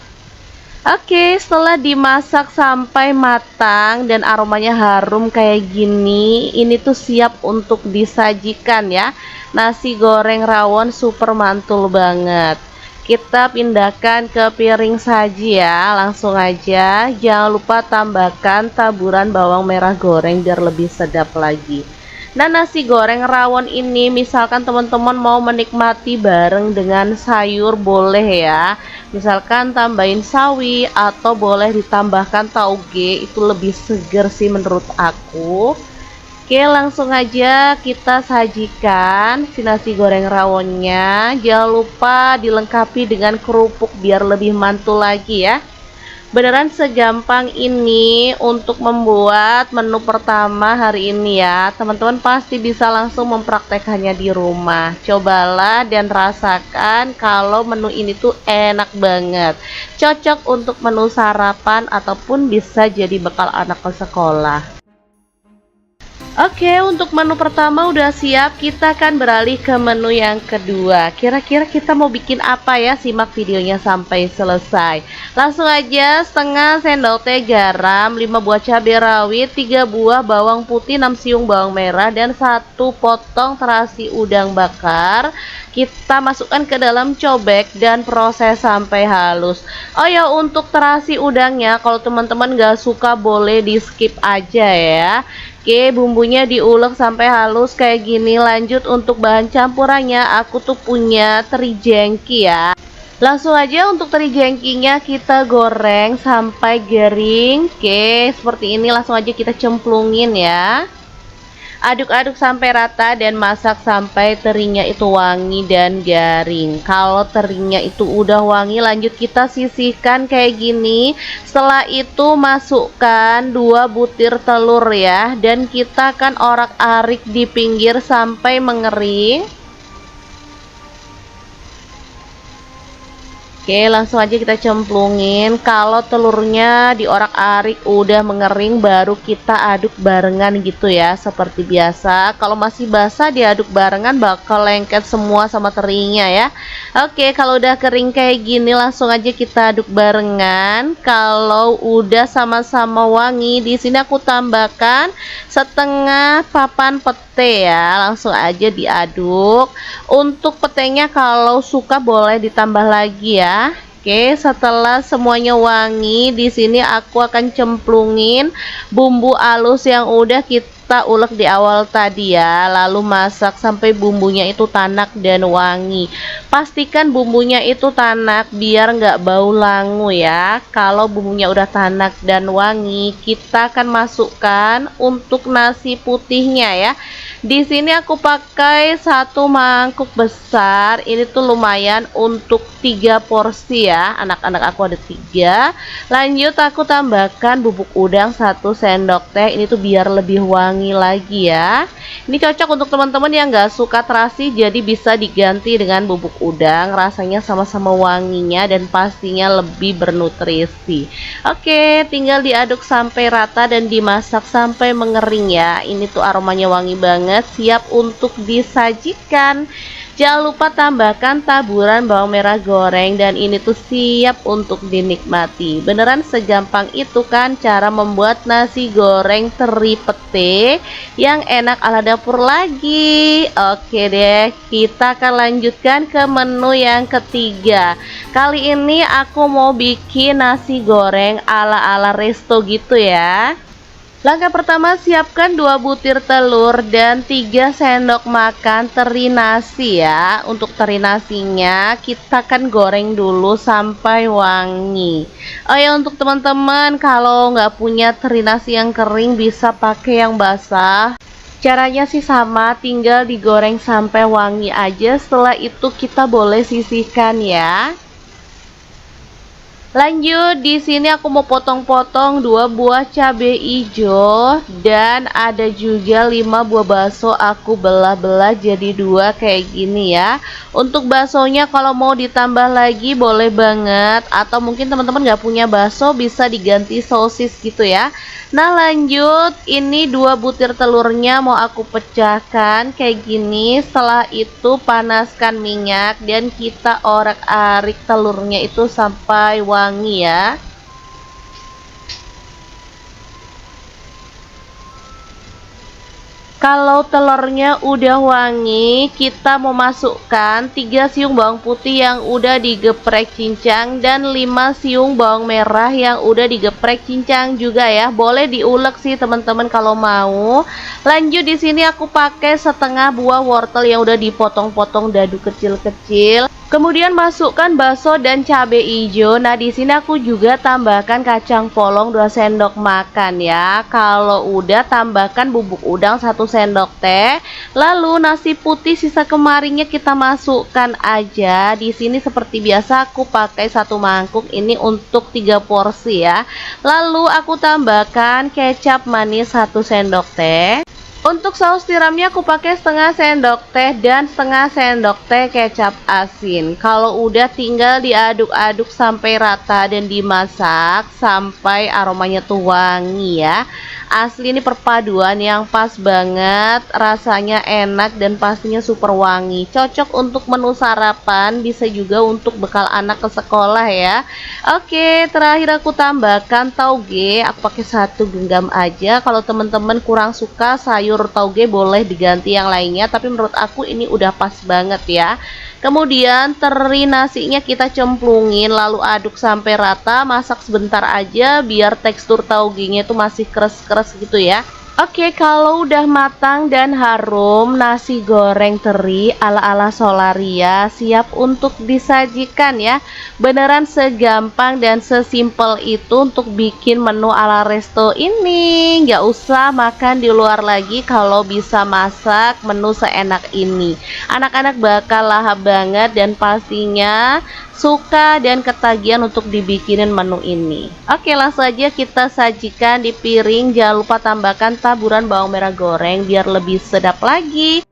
Oke, setelah dimasak sampai matang dan aromanya harum kayak gini, ini tuh siap untuk disajikan ya. Nasi goreng rawon super mantul banget. Kita pindahkan ke piring saji ya, langsung aja. Jangan lupa tambahkan taburan bawang merah goreng biar lebih sedap lagi. Nah, nasi goreng rawon ini misalkan teman-teman mau menikmati bareng dengan sayur boleh ya. Misalkan tambahin sawi atau boleh ditambahkan tauge, itu lebih seger sih menurut aku. Oke, langsung aja kita sajikan si nasi goreng rawonnya. Jangan lupa dilengkapi dengan kerupuk biar lebih mantul lagi ya. Beneran segampang ini untuk membuat menu pertama hari ini ya. Teman-teman pasti bisa langsung mempraktekannya di rumah. Cobalah dan rasakan kalau menu ini tuh enak banget. Cocok untuk menu sarapan ataupun bisa jadi bekal anak ke sekolah. Oke, untuk menu pertama udah siap, kita akan beralih ke menu yang kedua. Kira-kira kita mau bikin apa ya? Simak videonya sampai selesai. Langsung aja, setengah sendok teh garam, 5 buah cabai rawit, 3 buah bawang putih, 6 siung bawang merah, dan 1 potong terasi udang bakar. Kita masukkan ke dalam cobek dan proses sampai halus. Oh ya, untuk terasi udangnya, kalau teman-teman gak suka boleh di skip aja ya. Oke, bumbunya diulek sampai halus kayak gini. Lanjut untuk bahan campurannya, aku tuh punya teri jengki ya. Langsung aja untuk teri jengkinya kita goreng sampai garing. Oke, seperti ini langsung aja kita cemplungin ya. Aduk-aduk sampai rata dan masak sampai terinya itu wangi dan garing. Kalau terinya itu udah wangi, lanjut kita sisihkan kayak gini. Setelah itu masukkan 2 butir telur ya, dan kita akan orak-arik di pinggir sampai mengering. Oke, langsung aja kita cemplungin. Kalau telurnya diorak-arik udah mengering, baru kita aduk barengan gitu ya, seperti biasa. Kalau masih basah diaduk barengan bakal lengket semua sama terinya ya. Oke, kalau udah kering kayak gini langsung aja kita aduk barengan. Kalau udah sama-sama wangi, di sini aku tambahkan setengah papan pete ya. Langsung aja diaduk. Untuk petenya kalau suka boleh ditambah lagi ya. Oke, setelah semuanya wangi, di sini aku akan cemplungin bumbu halus yang udah kita ulek di awal tadi ya. Lalu masak sampai bumbunya itu tanak dan wangi. Pastikan bumbunya itu tanak biar nggak bau langu ya. Kalau bumbunya udah tanak dan wangi, kita akan masukkan untuk nasi putihnya ya. Di sini aku pakai satu mangkuk besar. Ini tuh lumayan untuk 3 porsi ya. Anak-anak aku ada 3. Lanjut aku tambahkan bubuk udang 1 sendok teh. Ini tuh biar lebih wangi lagi ya. Ini cocok untuk teman-teman yang gak suka terasi, jadi bisa diganti dengan bubuk udang. Rasanya sama-sama wanginya dan pastinya lebih bernutrisi. Oke, tinggal diaduk sampai rata dan dimasak sampai mengering ya. Ini tuh aromanya wangi banget, siap untuk disajikan. Jangan lupa tambahkan taburan bawang merah goreng dan ini tuh siap untuk dinikmati. Beneran segampang itu kan cara membuat nasi goreng teri pete yang enak ala dapur lagi. Oke deh, kita akan lanjutkan ke menu yang ketiga. Kali ini aku mau bikin nasi goreng ala-ala resto gitu ya. Langkah pertama, siapkan 2 butir telur dan 3 sendok makan teri nasi ya. Untuk teri nasinya kita akan goreng dulu sampai wangi. Oh ya, untuk teman-teman kalau nggak punya teri nasi yang kering bisa pakai yang basah. Caranya sih sama, tinggal digoreng sampai wangi aja. Setelah itu kita boleh sisihkan ya. Lanjut, di sini aku mau potong-potong 2 buah cabai hijau dan ada juga 5 buah bakso aku belah-belah jadi 2 kayak gini ya. Untuk baksonya kalau mau ditambah lagi boleh banget, atau mungkin teman-teman gak punya bakso bisa diganti sosis gitu ya. Nah lanjut, ini 2 butir telurnya mau aku pecahkan kayak gini. Setelah itu panaskan minyak dan kita orak-arik telurnya itu sampai wangi ya. Kalau telurnya udah wangi, kita mau masukkan 3 siung bawang putih yang udah digeprek cincang dan 5 siung bawang merah yang udah digeprek cincang juga ya. Boleh diulek sih teman-teman kalau mau. Lanjut, di sini aku pakai setengah buah wortel yang udah dipotong-potong dadu kecil-kecil. Kemudian masukkan bakso dan cabai hijau. Nah, di sini aku juga tambahkan kacang polong 2 sendok makan ya. Kalau udah tambahkan bubuk udang 1 sendok teh. Lalu nasi putih sisa kemarinnya kita masukkan aja. Di sini seperti biasa aku pakai 1 mangkuk ini untuk 3 porsi ya. Lalu aku tambahkan kecap manis 1 sendok teh. Untuk saus tiramnya aku pakai setengah sendok teh dan setengah sendok teh kecap asin. Kalau udah tinggal diaduk-aduk sampai rata dan dimasak sampai aromanya tuh wangi ya. Asli ini perpaduan yang pas banget, rasanya enak dan pastinya super wangi. Cocok untuk menu sarapan, bisa juga untuk bekal anak ke sekolah ya. Oke, terakhir aku tambahkan tauge. Aku pakai 1 genggam aja. Kalau teman-teman kurang suka sayur tauge boleh diganti yang lainnya, tapi menurut aku ini udah pas banget ya. Kemudian teri nasinya kita cemplungin lalu aduk sampai rata, masak sebentar aja biar tekstur taugenya itu masih keras-keras gitu ya. Oke, kalau udah matang dan harum, nasi goreng teri ala-ala Solaria siap untuk disajikan ya. Beneran segampang dan sesimpel itu untuk bikin menu ala resto ini. Nggak usah makan di luar lagi kalau bisa masak menu seenak ini. Anak-anak bakal lahap banget dan pastinya suka dan ketagihan untuk dibikinin menu ini. Oke, langsung aja kita sajikan di piring. Jangan lupa tambahkan taburan bawang merah goreng biar lebih sedap lagi.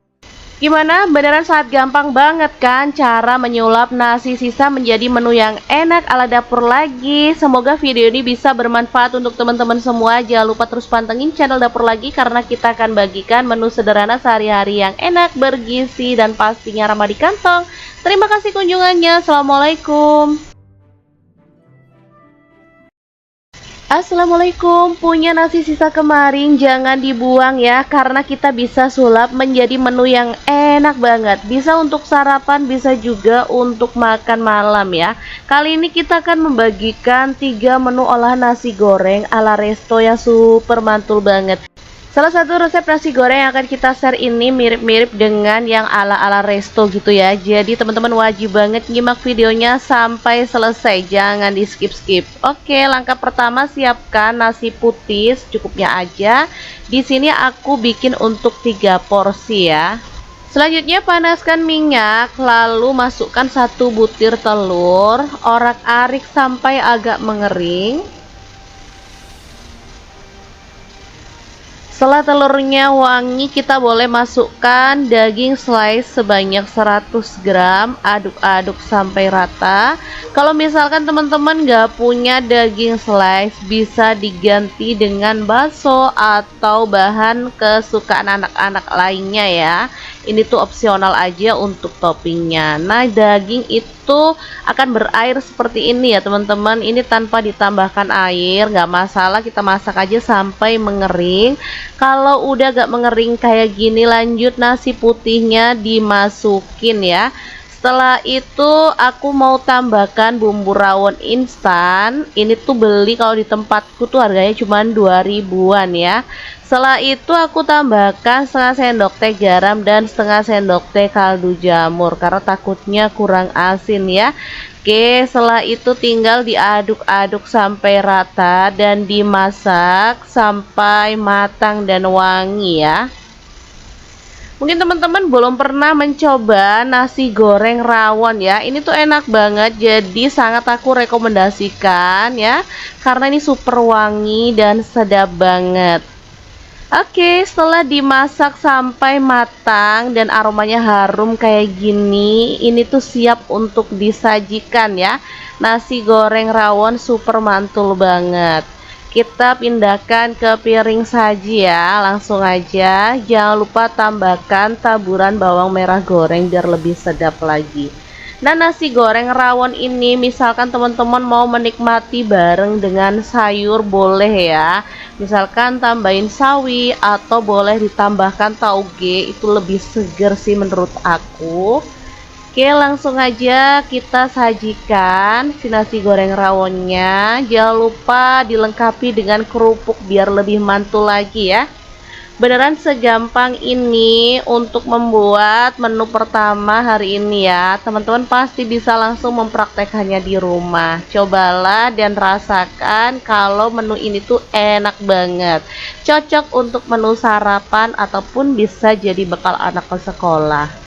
Gimana? Beneran sangat gampang banget kan cara menyulap nasi sisa menjadi menu yang enak ala dapur lagi. Semoga video ini bisa bermanfaat untuk teman-teman semua. Jangan lupa terus pantengin channel dapur lagi karena kita akan bagikan menu sederhana sehari-hari yang enak, bergizi, dan pastinya ramah di kantong. Terima kasih kunjungannya. Assalamualaikum. Assalamualaikum, punya nasi sisa kemarin jangan dibuang ya, karena kita bisa sulap menjadi menu yang enak banget. Bisa untuk sarapan, bisa juga untuk makan malam ya. Kali ini kita akan membagikan 3 menu olahan nasi goreng ala resto yang super mantul banget. Salah satu resep nasi goreng yang akan kita share ini mirip-mirip dengan yang ala-ala resto gitu ya. Jadi teman-teman wajib banget nyimak videonya sampai selesai, jangan di skip-skip. Oke, langkah pertama siapkan nasi putih secukupnya aja. Di sini aku bikin untuk 3 porsi ya. Selanjutnya panaskan minyak, lalu masukkan 1 butir telur, orak-arik sampai agak mengering. Setelah telurnya wangi, kita boleh masukkan daging slice sebanyak 100 gram, aduk-aduk sampai rata. Kalau misalkan teman-teman gak punya daging slice, bisa diganti dengan bakso atau bahan kesukaan anak-anak lainnya ya. Ini tuh opsional aja untuk toppingnya. Nah, daging itu akan berair seperti ini ya teman-teman. Ini tanpa ditambahkan air, nggak masalah, kita masak aja sampai mengering. Kalau udah gak mengering kayak gini, lanjut nasi putihnya dimasukin ya. Setelah itu aku mau tambahkan bumbu rawon instan. Ini tuh beli kalau di tempatku tuh harganya cuma 2 ribuan ya. Setelah itu aku tambahkan setengah sendok teh garam dan setengah sendok teh kaldu jamur karena takutnya kurang asin ya. Oke, setelah itu tinggal diaduk-aduk sampai rata dan dimasak sampai matang dan wangi ya. Mungkin teman-teman belum pernah mencoba nasi goreng rawon ya. Ini tuh enak banget, jadi sangat aku rekomendasikan ya, karena ini super wangi dan sedap banget. Oke, setelah dimasak sampai matang dan aromanya harum kayak gini, ini tuh siap untuk disajikan ya. Nasi goreng rawon super mantul banget. Kita pindahkan ke piring saji ya, langsung aja. Jangan lupa tambahkan taburan bawang merah goreng biar lebih sedap lagi. Nah, nasi goreng rawon ini misalkan teman-teman mau menikmati bareng dengan sayur boleh ya. Misalkan tambahin sawi atau boleh ditambahkan tauge, itu lebih seger sih menurut aku. Oke, langsung aja kita sajikan si nasi goreng rawonnya. Jangan lupa dilengkapi dengan kerupuk biar lebih mantul lagi ya. Beneran segampang ini untuk membuat menu pertama hari ini ya. Teman-teman pasti bisa langsung mempraktekannya di rumah. Cobalah dan rasakan kalau menu ini tuh enak banget. Cocok untuk menu sarapan ataupun bisa jadi bekal anak ke sekolah.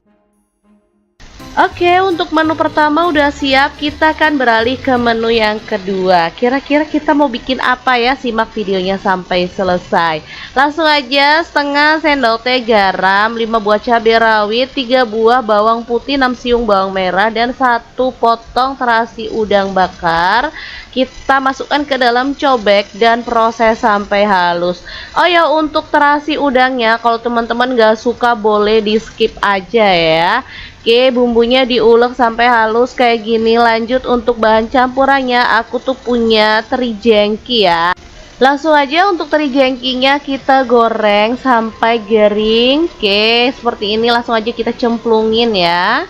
Oke, untuk menu pertama udah siap, kita akan beralih ke menu yang kedua. Kira-kira kita mau bikin apa ya? Simak videonya sampai selesai. Langsung aja, setengah sendok teh garam, 5 buah cabai rawit, 3 buah bawang putih, 6 siung bawang merah, dan 1 potong terasi udang bakar. Kita masukkan ke dalam cobek dan proses sampai halus. Oh ya, untuk terasi udangnya, kalau teman-teman gak suka boleh di skip aja ya. Oke, bumbunya diulek sampai halus kayak gini. Lanjut untuk bahan campurannya, aku tuh punya teri jengki ya. Langsung aja untuk teri jengkinya kita goreng sampai garing. Oke, seperti ini, langsung aja kita cemplungin ya.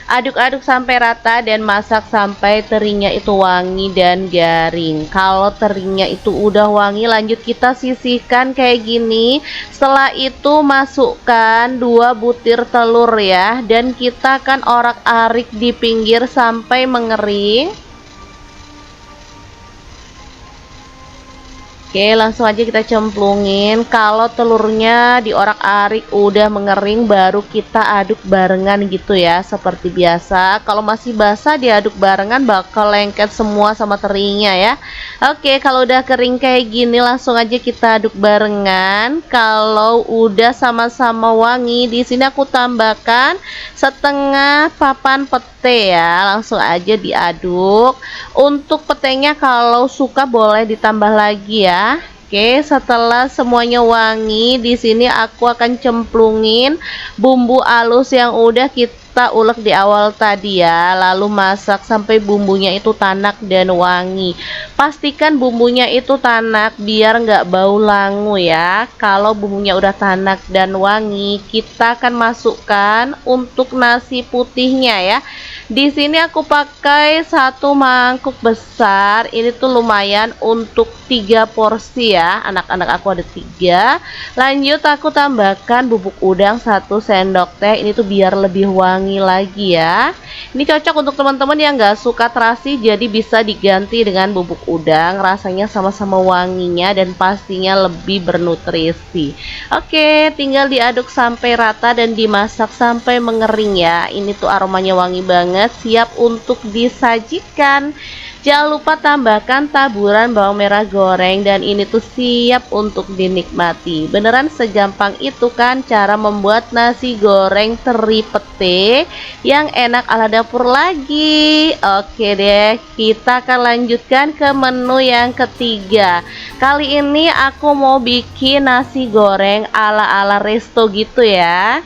Aduk-aduk sampai rata dan masak sampai terinya itu wangi dan garing. Kalau terinya itu udah wangi, lanjut kita sisihkan kayak gini. Setelah itu masukkan 2 butir telur ya, dan kita akan orak-arik di pinggir sampai mengering. Oke, langsung aja kita cemplungin. Kalau telurnya diorak-arik udah mengering, baru kita aduk barengan gitu ya, seperti biasa. Kalau masih basah diaduk barengan bakal lengket semua sama terinya ya. Oke, kalau udah kering kayak gini, langsung aja kita aduk barengan. Kalau udah sama-sama wangi, di sini aku tambahkan setengah papan pete ya. Langsung aja diaduk. Untuk petenya kalau suka boleh ditambah lagi ya. Oke, setelah semuanya wangi, di sini aku akan cemplungin bumbu halus yang udah kita kita ulek di awal tadi ya, lalu masak sampai bumbunya itu tanak dan wangi. Pastikan bumbunya itu tanak biar nggak bau langu ya. Kalau bumbunya udah tanak dan wangi, kita akan masukkan untuk nasi putihnya ya. Di sini aku pakai 1 mangkuk besar. Ini tuh lumayan untuk 3 porsi ya. Anak-anak aku ada 3. Lanjut aku tambahkan bubuk udang 1 sendok teh. Ini tuh biar lebih wangi lagi ya. Ini cocok untuk teman-teman yang nggak suka terasi, jadi bisa diganti dengan bubuk udang. Rasanya sama-sama wanginya dan pastinya lebih bernutrisi. Oke, tinggal diaduk sampai rata dan dimasak sampai mengering ya. Ini tuh aromanya wangi banget, siap untuk disajikan. Jangan lupa tambahkan taburan bawang merah goreng dan ini tuh siap untuk dinikmati. Beneran segampang itu kan cara membuat nasi goreng teri pete yang enak ala dapur lagi. Oke deh, kita akan lanjutkan ke menu yang ketiga. Kali ini aku mau bikin nasi goreng ala-ala resto gitu ya.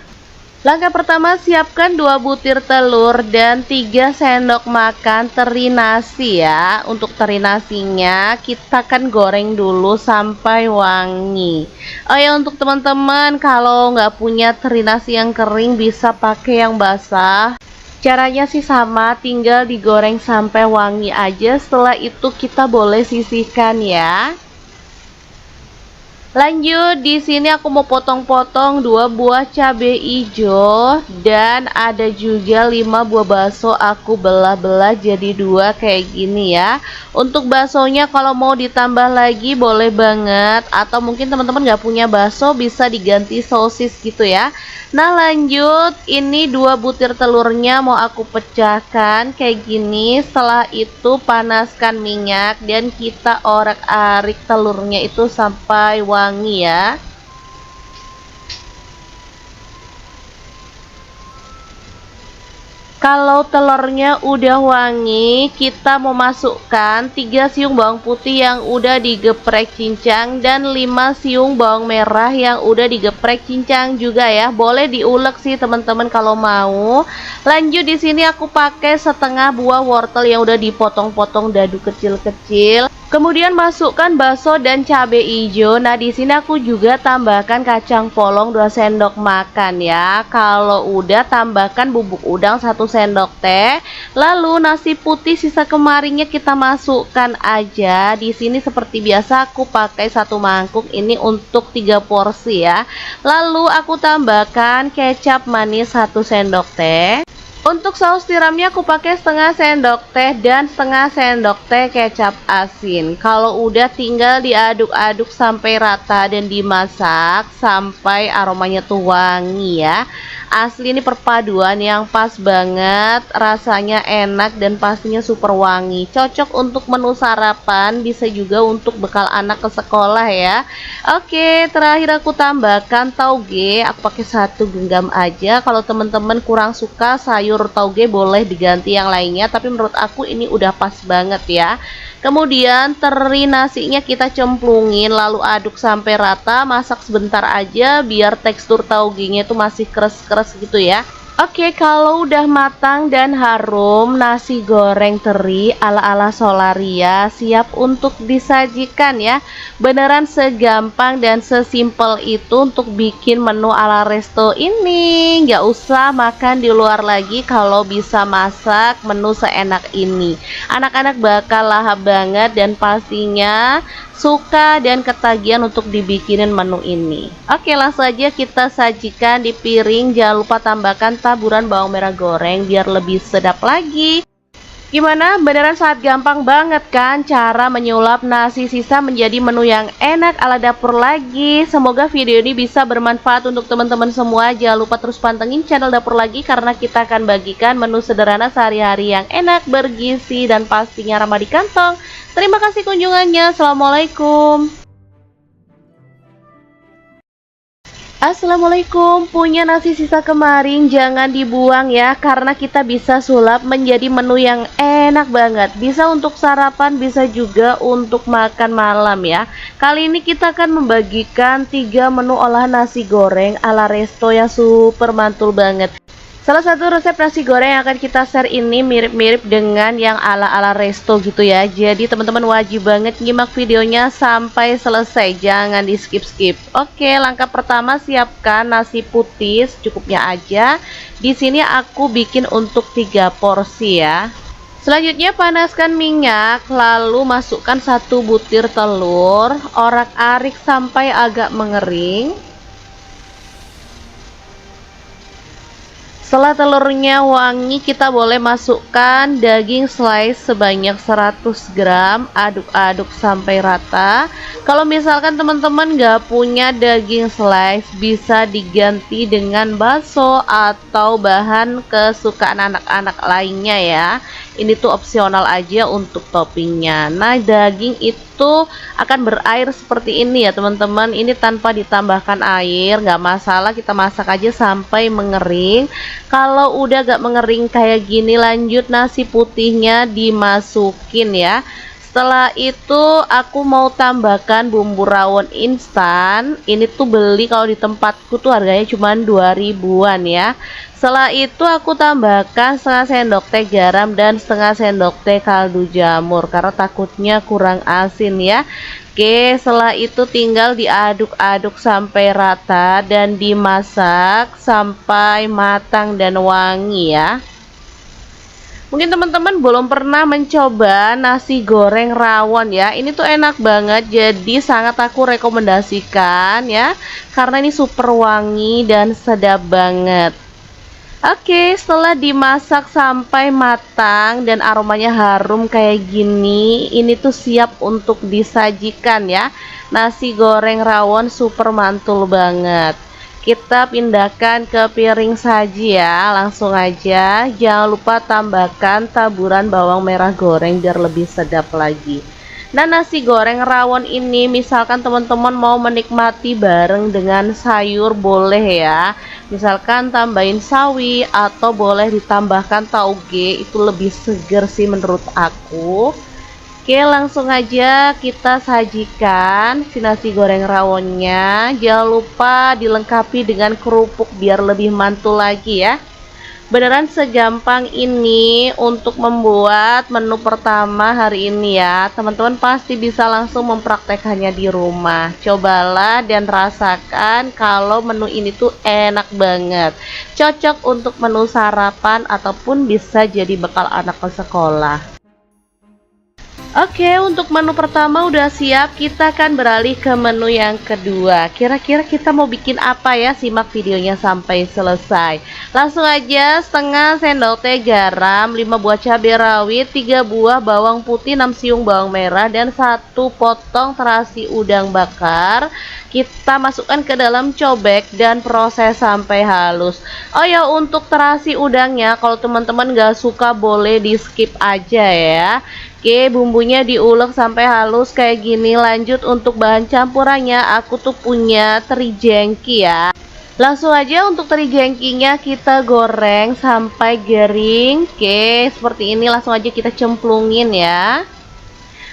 Langkah pertama, siapkan 2 butir telur dan 3 sendok makan teri nasi ya. Untuk teri nasinya kita akan goreng dulu sampai wangi. Oh ya, untuk teman-teman kalau nggak punya teri nasi yang kering bisa pakai yang basah. Caranya sih sama, tinggal digoreng sampai wangi aja. Setelah itu kita boleh sisihkan ya. Lanjut, di sini aku mau potong-potong 2 buah cabai hijau dan ada juga 5 buah bakso aku belah-belah jadi 2 kayak gini ya. Untuk baksonya kalau mau ditambah lagi boleh banget, atau mungkin teman-teman nggak punya bakso bisa diganti sosis gitu ya. Nah lanjut, ini 2 butir telurnya mau aku pecahkan kayak gini. Setelah itu panaskan minyak dan kita orak-arik telurnya itu sampai wangi ya. Kalau telurnya udah wangi, kita mau masukkan 3 siung bawang putih yang udah digeprek cincang dan 5 siung bawang merah yang udah digeprek cincang juga ya. Boleh diulek sih teman-teman kalau mau. Lanjut, di sini aku pakai setengah buah wortel yang udah dipotong-potong dadu kecil-kecil. Kemudian masukkan bakso dan cabai hijau. Nah, di sini aku juga tambahkan kacang polong 2 sendok makan ya. Kalau udah tambahkan bubuk udang 1 sendok teh. Lalu nasi putih sisa kemarinnya kita masukkan aja. Di sini seperti biasa aku pakai 1 mangkuk ini untuk 3 porsi ya. Lalu aku tambahkan kecap manis 1 sendok teh. Untuk saus tiramnya aku pakai setengah sendok teh dan setengah sendok teh kecap asin. Kalau udah tinggal diaduk-aduk sampai rata dan dimasak sampai aromanya tuh wangi ya. Asli ini perpaduan yang pas banget, rasanya enak dan pastinya super wangi. Cocok untuk menu sarapan, bisa juga untuk bekal anak ke sekolah ya. Oke, terakhir aku tambahkan tauge. Aku pakai 1 genggam aja. Kalau teman-teman kurang suka sayur tauge boleh diganti yang lainnya, tapi menurut aku ini udah pas banget ya. Kemudian teri nasinya kita cemplungin lalu aduk sampai rata, masak sebentar aja biar tekstur taugenya itu masih keras-keras gitu ya. Oke, kalau udah matang dan harum, nasi goreng teri ala-ala Solaria siap untuk disajikan ya. Beneran segampang dan sesimpel itu untuk bikin menu ala resto ini. Nggak usah makan di luar lagi kalau bisa masak menu seenak ini. Anak-anak bakal lahap banget dan pastinya suka dan ketagihan untuk dibikinin menu ini. Oke, langsung aja kita sajikan di piring. Jangan lupa tambahkan taburan bawang merah goreng biar lebih sedap lagi. Gimana? Beneran sangat gampang banget kan cara menyulap nasi sisa menjadi menu yang enak ala dapur lagi. Semoga video ini bisa bermanfaat untuk teman-teman semua. Jangan lupa terus pantengin channel Dapur Lagi karena kita akan bagikan menu sederhana sehari-hari yang enak, bergizi, dan pastinya ramah di kantong. Terima kasih kunjungannya. Assalamualaikum. Assalamualaikum, punya nasi sisa kemarin jangan dibuang ya, karena kita bisa sulap menjadi menu yang enak banget. Bisa untuk sarapan, bisa juga untuk makan malam ya. Kali ini kita akan membagikan 3 menu olahan nasi goreng ala resto yang super mantul banget. Salah satu resep nasi goreng yang akan kita share ini mirip-mirip dengan yang ala-ala resto gitu ya. Jadi teman-teman wajib banget nyimak videonya sampai selesai, jangan di skip-skip. Oke, langkah pertama siapkan nasi putih secukupnya aja. Di sini aku bikin untuk 3 porsi ya. Selanjutnya panaskan minyak, lalu masukkan 1 butir telur, orak-arik sampai agak mengering. Setelah telurnya wangi, kita boleh masukkan daging slice sebanyak 100 gram, aduk-aduk sampai rata. Kalau misalkan teman-teman gak punya daging slice, bisa diganti dengan bakso atau bahan kesukaan anak-anak lainnya ya. Ini tuh opsional aja untuk toppingnya. Nah, daging itu akan berair seperti ini ya teman-teman. Ini tanpa ditambahkan air, nggak masalah, kita masak aja sampai mengering. Kalau udah gak mengering kayak gini, lanjut nasi putihnya dimasukin ya. Setelah itu aku mau tambahkan bumbu rawon instan. Ini tuh beli kalau di tempatku tuh harganya cuma 2 ribuan ya. Setelah itu aku tambahkan setengah sendok teh garam dan setengah sendok teh kaldu jamur karena takutnya kurang asin ya. Oke, setelah itu tinggal diaduk-aduk sampai rata dan dimasak sampai matang dan wangi ya. Mungkin teman-teman belum pernah mencoba nasi goreng rawon ya. Ini tuh enak banget, jadi sangat aku rekomendasikan ya, karena ini super wangi dan sedap banget. Oke, setelah dimasak sampai matang dan aromanya harum kayak gini, ini tuh siap untuk disajikan ya. Nasi goreng rawon super mantul banget. Kita pindahkan ke piring saji ya, langsung aja. Jangan lupa tambahkan taburan bawang merah goreng biar lebih sedap lagi. Nah, nasi goreng rawon ini misalkan teman-teman mau menikmati bareng dengan sayur boleh ya. Misalkan tambahin sawi atau boleh ditambahkan tauge, itu lebih seger sih menurut aku. Oke, langsung aja kita sajikan si nasi goreng rawonnya. Jangan lupa dilengkapi dengan kerupuk biar lebih mantul lagi ya. Beneran segampang ini untuk membuat menu pertama hari ini ya. Teman-teman pasti bisa langsung mempraktekannya di rumah. Cobalah dan rasakan kalau menu ini tuh enak banget. Cocok untuk menu sarapan ataupun bisa jadi bekal anak ke sekolah. Oke, untuk menu pertama udah siap, kita akan beralih ke menu yang kedua. Kira-kira kita mau bikin apa ya? Simak videonya sampai selesai. Langsung aja, setengah sendok teh garam, 5 buah cabai rawit, 3 buah bawang putih, 6 siung bawang merah, dan 1 potong terasi udang bakar. Kita masukkan ke dalam cobek dan proses sampai halus. Oh ya, untuk terasi udangnya, kalau teman-teman gak suka boleh di skip aja ya. Oke, bumbunya diulek sampai halus kayak gini. Lanjut untuk bahan campurannya, aku tuh punya teri jengki ya. Langsung aja untuk teri jengkinya kita goreng sampai garing. Oke, seperti ini, langsung aja kita cemplungin ya.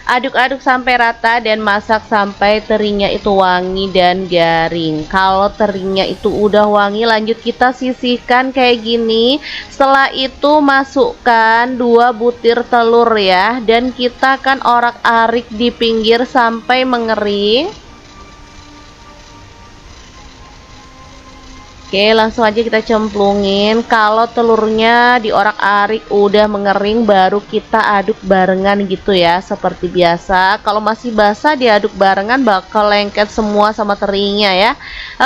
Aduk-aduk sampai rata dan masak sampai terinya itu wangi dan garing. Kalau terinya itu udah wangi, lanjut kita sisihkan kayak gini. Setelah itu masukkan 2 butir telur ya, dan kita akan orak-arik di pinggir sampai mengering. Oke, langsung aja kita cemplungin. Kalau telurnya diorak-arik udah mengering, baru kita aduk barengan gitu ya, seperti biasa. Kalau masih basah diaduk barengan bakal lengket semua sama terinya ya.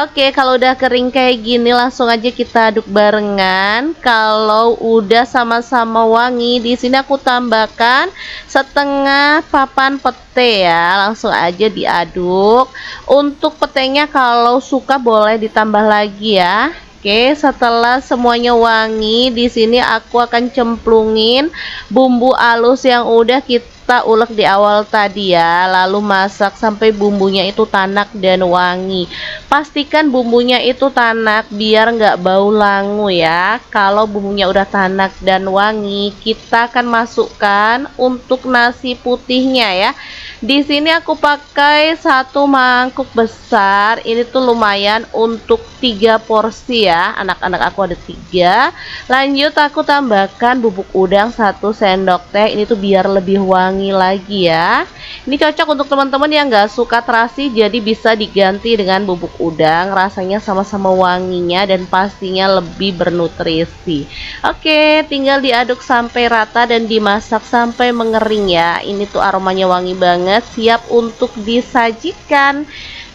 Oke, kalau udah kering kayak gini, langsung aja kita aduk barengan. Kalau udah sama-sama wangi, di sini aku tambahkan setengah papan pete ya. Langsung aja diaduk. Untuk petenya kalau suka boleh ditambah lagi ya. Oke, setelah semuanya wangi, di sini aku akan cemplungin bumbu halus yang udah kita ulek di awal tadi ya. Lalu masak sampai bumbunya itu tanak dan wangi. Pastikan bumbunya itu tanak biar nggak bau langu ya. Kalau bumbunya udah tanak dan wangi, kita akan masukkan untuk nasi putihnya ya. Di sini aku pakai satu mangkuk besar. Ini tuh lumayan untuk 3 porsi ya. Anak-anak aku ada 3. Lanjut aku tambahkan bubuk udang 1 sendok teh. Ini tuh biar lebih wangi lagi ya. Ini cocok untuk teman-teman yang nggak suka terasi, jadi bisa diganti dengan bubuk udang. Rasanya sama-sama wanginya dan pastinya lebih bernutrisi. Oke, tinggal diaduk sampai rata dan dimasak sampai mengering ya. Ini tuh aromanya wangi banget, siap untuk disajikan.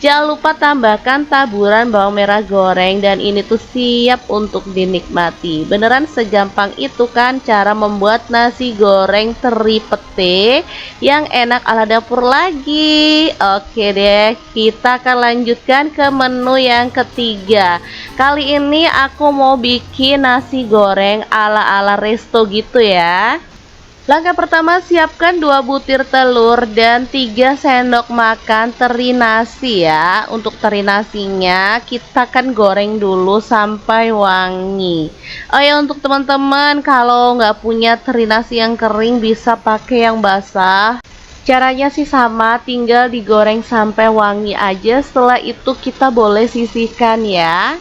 Jangan lupa tambahkan taburan bawang merah goreng dan ini tuh siap untuk dinikmati. Beneran segampang itu kan cara membuat nasi goreng teri pete yang enak ala dapur lagi. Oke deh, kita akan lanjutkan ke menu yang ketiga. Kali ini aku mau bikin nasi goreng ala-ala resto gitu ya. Langkah pertama, siapkan 2 butir telur dan 3 sendok makan teri nasi ya. Untuk teri nasinya kita akan goreng dulu sampai wangi. Oh ya, untuk teman-teman kalau nggak punya teri nasi yang kering bisa pakai yang basah. Caranya sih sama, tinggal digoreng sampai wangi aja. Setelah itu kita boleh sisihkan ya.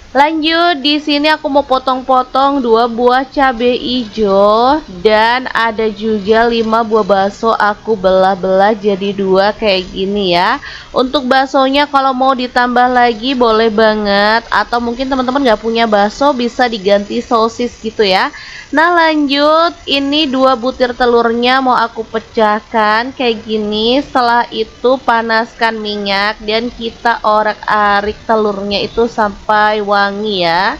Lanjut, di sini aku mau potong-potong 2 buah cabai hijau dan ada juga 5 buah bakso aku belah-belah jadi 2 kayak gini ya. Untuk baksonya kalau mau ditambah lagi boleh banget, atau mungkin teman-teman nggak punya bakso bisa diganti sosis gitu ya. Nah lanjut, ini 2 butir telurnya mau aku pecahkan kayak gini. Setelah itu panaskan minyak dan kita orak-arik telurnya itu sampai wangi ya.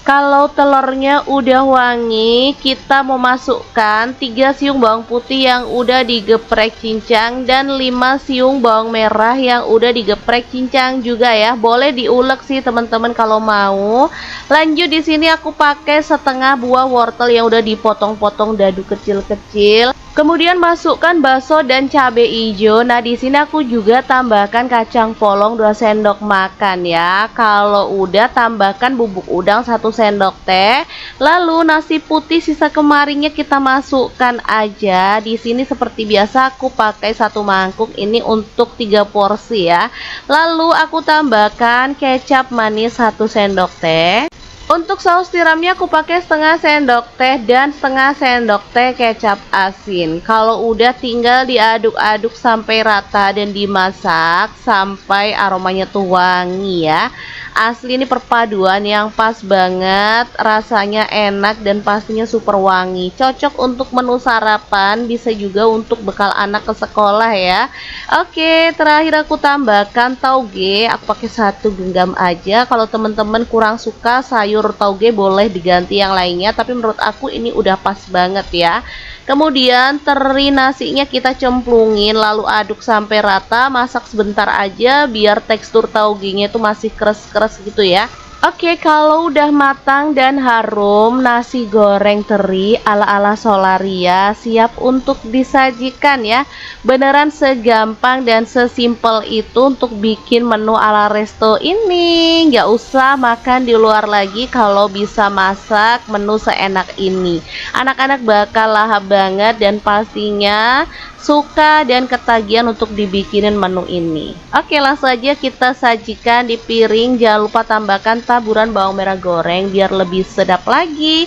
Kalau telurnya udah wangi, kita mau masukkan 3 siung bawang putih yang udah digeprek cincang dan 5 siung bawang merah yang udah digeprek cincang juga ya. Boleh diulek sih teman-teman kalau mau. Lanjut, di sini aku pakai setengah buah wortel yang udah dipotong-potong dadu kecil-kecil. Kemudian masukkan bakso dan cabai hijau. Nah, di sini aku juga tambahkan kacang polong 2 sendok makan ya. Kalau udah tambahkan bubuk udang 1 sendok teh. Lalu nasi putih sisa kemarinnya kita masukkan aja. Di sini seperti biasa aku pakai 1 mangkuk ini untuk 3 porsi ya. Lalu aku tambahkan kecap manis 1 sendok teh. Untuk saus tiramnya aku pakai setengah sendok teh dan setengah sendok teh kecap asin. Kalau udah tinggal diaduk-aduk sampai rata dan dimasak sampai aromanya tuh wangi ya. Asli ini perpaduan yang pas banget, rasanya enak dan pastinya super wangi. Cocok untuk menu sarapan, bisa juga untuk bekal anak ke sekolah ya. Oke, terakhir aku tambahkan tauge. Aku pakai 1 genggam aja. Kalau teman-teman kurang suka sayur tauge boleh diganti yang lainnya, tapi menurut aku ini udah pas banget ya. Kemudian teri nasinya kita cemplungin lalu aduk sampai rata, masak sebentar aja biar tekstur taugenya itu masih keras-keras gitu ya. Oke, kalau udah matang dan harum, nasi goreng teri ala-ala Solaria siap untuk disajikan ya. Beneran segampang dan sesimpel itu untuk bikin menu ala resto ini. Nggak usah makan di luar lagi kalau bisa masak menu seenak ini. Anak-anak bakal lahap banget dan pastinya suka dan ketagihan untuk dibikinin menu ini. Oke, langsung aja kita sajikan di piring. Jangan lupa tambahkan taburan bawang merah goreng biar lebih sedap lagi.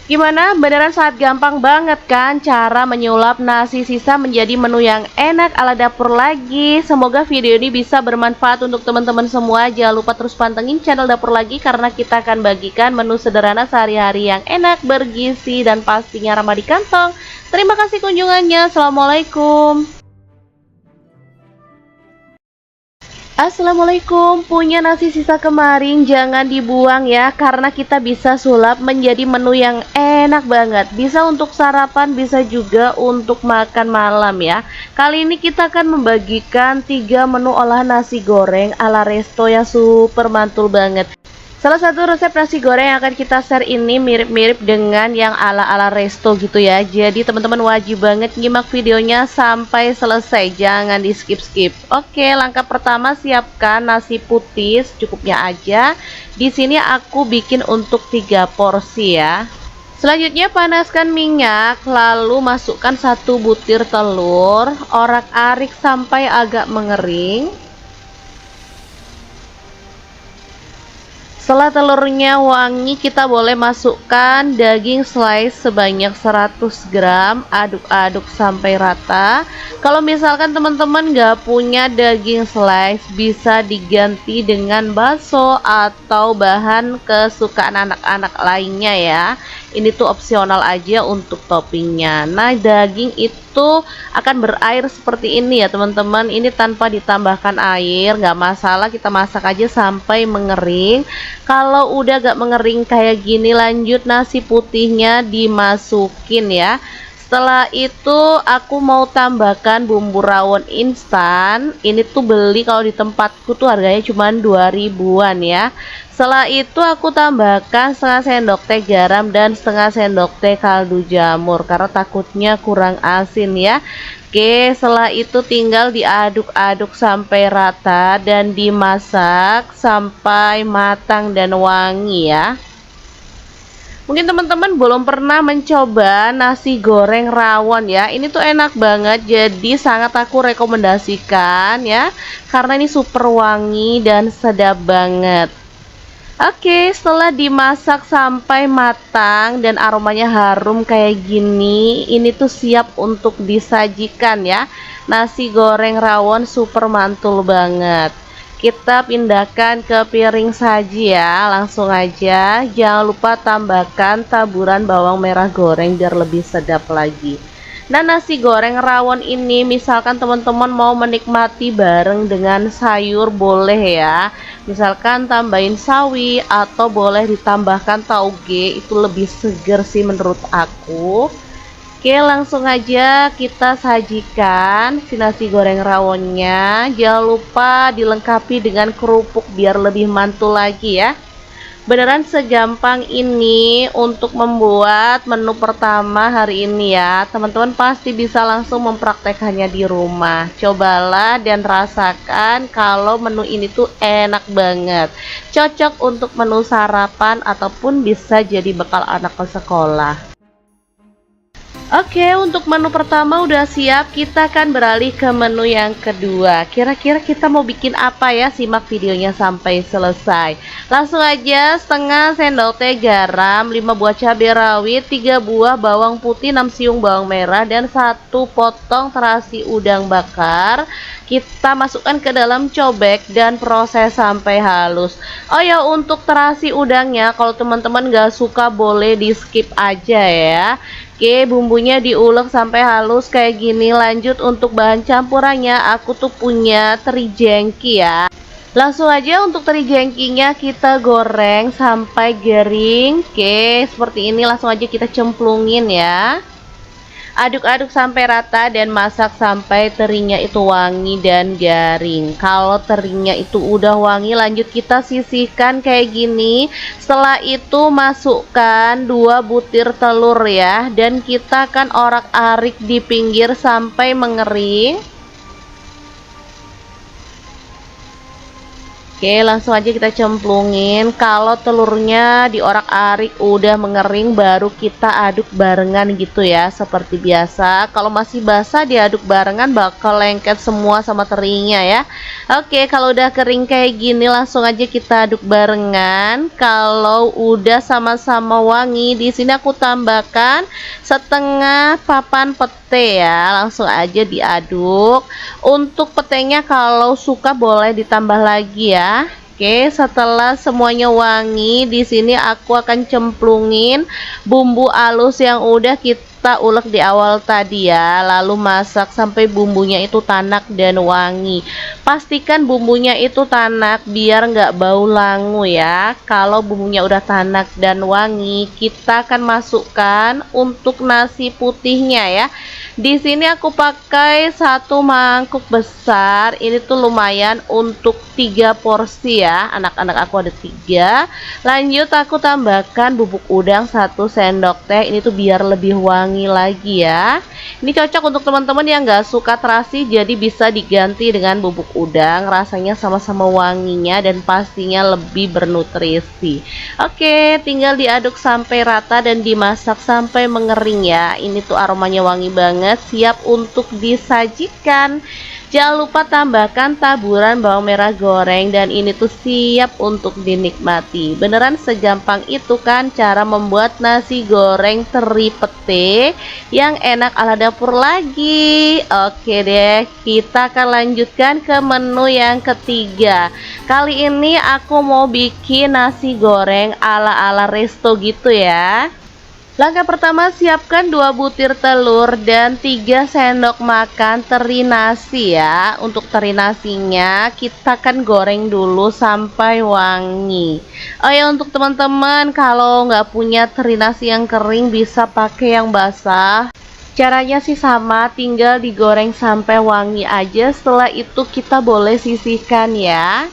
Gimana? Beneran sangat gampang banget kan cara menyulap nasi sisa menjadi menu yang enak ala dapur lagi. Semoga video ini bisa bermanfaat untuk teman-teman semua. Jangan lupa terus pantengin channel Dapur Lagi karena kita akan bagikan menu sederhana sehari-hari yang enak, bergizi, dan pastinya ramah di kantong. Terima kasih kunjungannya. Assalamualaikum. Assalamualaikum, punya nasi sisa kemarin jangan dibuang ya, karena kita bisa sulap menjadi menu yang enak banget. Bisa untuk sarapan, bisa juga untuk makan malam ya. Kali ini kita akan membagikan 3 menu olahan nasi goreng ala resto yang super mantul banget. Salah satu resep nasi goreng yang akan kita share ini mirip-mirip dengan yang ala-ala resto gitu ya. Jadi teman-teman wajib banget nyimak videonya sampai selesai, jangan di skip-skip. Oke, langkah pertama siapkan nasi putih secukupnya aja. Di sini aku bikin untuk 3 porsi ya. Selanjutnya panaskan minyak, lalu masukkan 1 butir telur, orak-arik sampai agak mengering. Setelah telurnya wangi, kita boleh masukkan daging slice sebanyak 100 gram, aduk-aduk sampai rata. Kalau misalkan teman-teman nggak punya daging slice, bisa diganti dengan bakso atau bahan kesukaan anak-anak lainnya ya. Ini tuh opsional aja untuk toppingnya. Nah, daging itu akan berair seperti ini ya teman-teman. Ini tanpa ditambahkan air, nggak masalah, kita masak aja sampai mengering. Kalau udah gak mengering kayak gini, lanjut nasi putihnya dimasukin ya. Setelah itu aku mau tambahkan bumbu rawon instan. Ini tuh beli kalau di tempatku tuh harganya cuma 2.000-an ya. Setelah itu aku tambahkan setengah sendok teh garam dan setengah sendok teh kaldu jamur karena takutnya kurang asin ya. Oke, setelah itu tinggal diaduk-aduk sampai rata dan dimasak sampai matang dan wangi ya. Mungkin teman-teman belum pernah mencoba nasi goreng rawon ya. Ini tuh enak banget, jadi sangat aku rekomendasikan ya, karena ini super wangi dan sedap banget. Oke, setelah dimasak sampai matang dan aromanya harum kayak gini, ini tuh siap untuk disajikan ya. Nasi goreng rawon super mantul banget. Kita pindahkan ke piring saji ya, langsung aja. Jangan lupa tambahkan taburan bawang merah goreng biar lebih sedap lagi. Nah, nasi goreng rawon ini misalkan teman-teman mau menikmati bareng dengan sayur boleh ya. Misalkan tambahin sawi atau boleh ditambahkan tauge, itu lebih seger sih menurut aku. Oke, langsung aja kita sajikan si nasi goreng rawonnya. Jangan lupa dilengkapi dengan kerupuk biar lebih mantul lagi ya. Beneran segampang ini untuk membuat menu pertama hari ini ya. Teman-teman pasti bisa langsung mempraktekannya di rumah. Cobalah dan rasakan kalau menu ini tuh enak banget. Cocok untuk menu sarapan ataupun bisa jadi bekal anak ke sekolah. Oke, untuk menu pertama udah siap, kita akan beralih ke menu yang kedua. Kira-kira kita mau bikin apa ya? Simak videonya sampai selesai. Langsung aja, setengah sendok teh garam, 5 buah cabai rawit, 3 buah bawang putih, 6 siung bawang merah, dan 1 potong terasi udang bakar. Kita masukkan ke dalam cobek dan proses sampai halus. Oh ya, untuk terasi udangnya, kalau teman-teman gak suka boleh di skip aja ya. Oke, bumbunya diulek sampai halus kayak gini. Lanjut untuk bahan campurannya, aku tuh punya teri jengki ya. Langsung aja untuk teri jengkinya kita goreng sampai garing. Oke, seperti ini langsung aja kita cemplungin ya. Aduk-aduk sampai rata dan masak sampai terinya itu wangi dan garing. Kalau terinya itu udah wangi, lanjut kita sisihkan kayak gini. Setelah itu masukkan 2 butir telur ya, dan kita akan orak-arik di pinggir sampai mengering. Oke, langsung aja kita cemplungin. Kalau telurnya diorak-arik udah mengering, baru kita aduk barengan gitu ya, seperti biasa. Kalau masih basah diaduk barengan bakal lengket semua sama terinya ya. Oke, kalau udah kering kayak gini langsung aja kita aduk barengan. Kalau udah sama-sama wangi, di sini aku tambahkan setengah papan pete ya. Langsung aja diaduk. Untuk petenya kalau suka boleh ditambah lagi ya. Oke, setelah semuanya wangi, di sini aku akan cemplungin bumbu halus yang udah kita kita ulek di awal tadi ya, lalu masak sampai bumbunya itu tanak dan wangi. Pastikan bumbunya itu tanak biar nggak bau langu ya. Kalau bumbunya udah tanak dan wangi, kita akan masukkan untuk nasi putihnya ya. Di sini aku pakai 1 mangkuk besar. Ini tuh lumayan untuk 3 porsi ya. Anak-anak aku ada 3. Lanjut aku tambahkan bubuk udang 1 sendok teh. Ini tuh biar lebih wangi lagi ya. Ini cocok untuk teman-teman yang nggak suka terasi, jadi bisa diganti dengan bubuk udang. Rasanya sama-sama wanginya dan pastinya lebih bernutrisi. Oke, tinggal diaduk sampai rata dan dimasak sampai mengering ya. Ini tuh aromanya wangi banget, siap untuk disajikan. Jangan lupa tambahkan taburan bawang merah goreng dan ini tuh siap untuk dinikmati. Beneran segampang itu kan cara membuat nasi goreng teri pete yang enak ala dapur lagi. Oke deh, kita akan lanjutkan ke menu yang ketiga. Kali ini aku mau bikin nasi goreng ala-ala resto gitu ya. Langkah pertama, siapkan 2 butir telur dan 3 sendok makan teri nasi ya. Untuk teri nasinya kita akan goreng dulu sampai wangi. Oh ya, untuk teman-teman kalau nggak punya teri nasi yang kering bisa pakai yang basah. Caranya sih sama, tinggal digoreng sampai wangi aja. Setelah itu kita boleh sisihkan ya.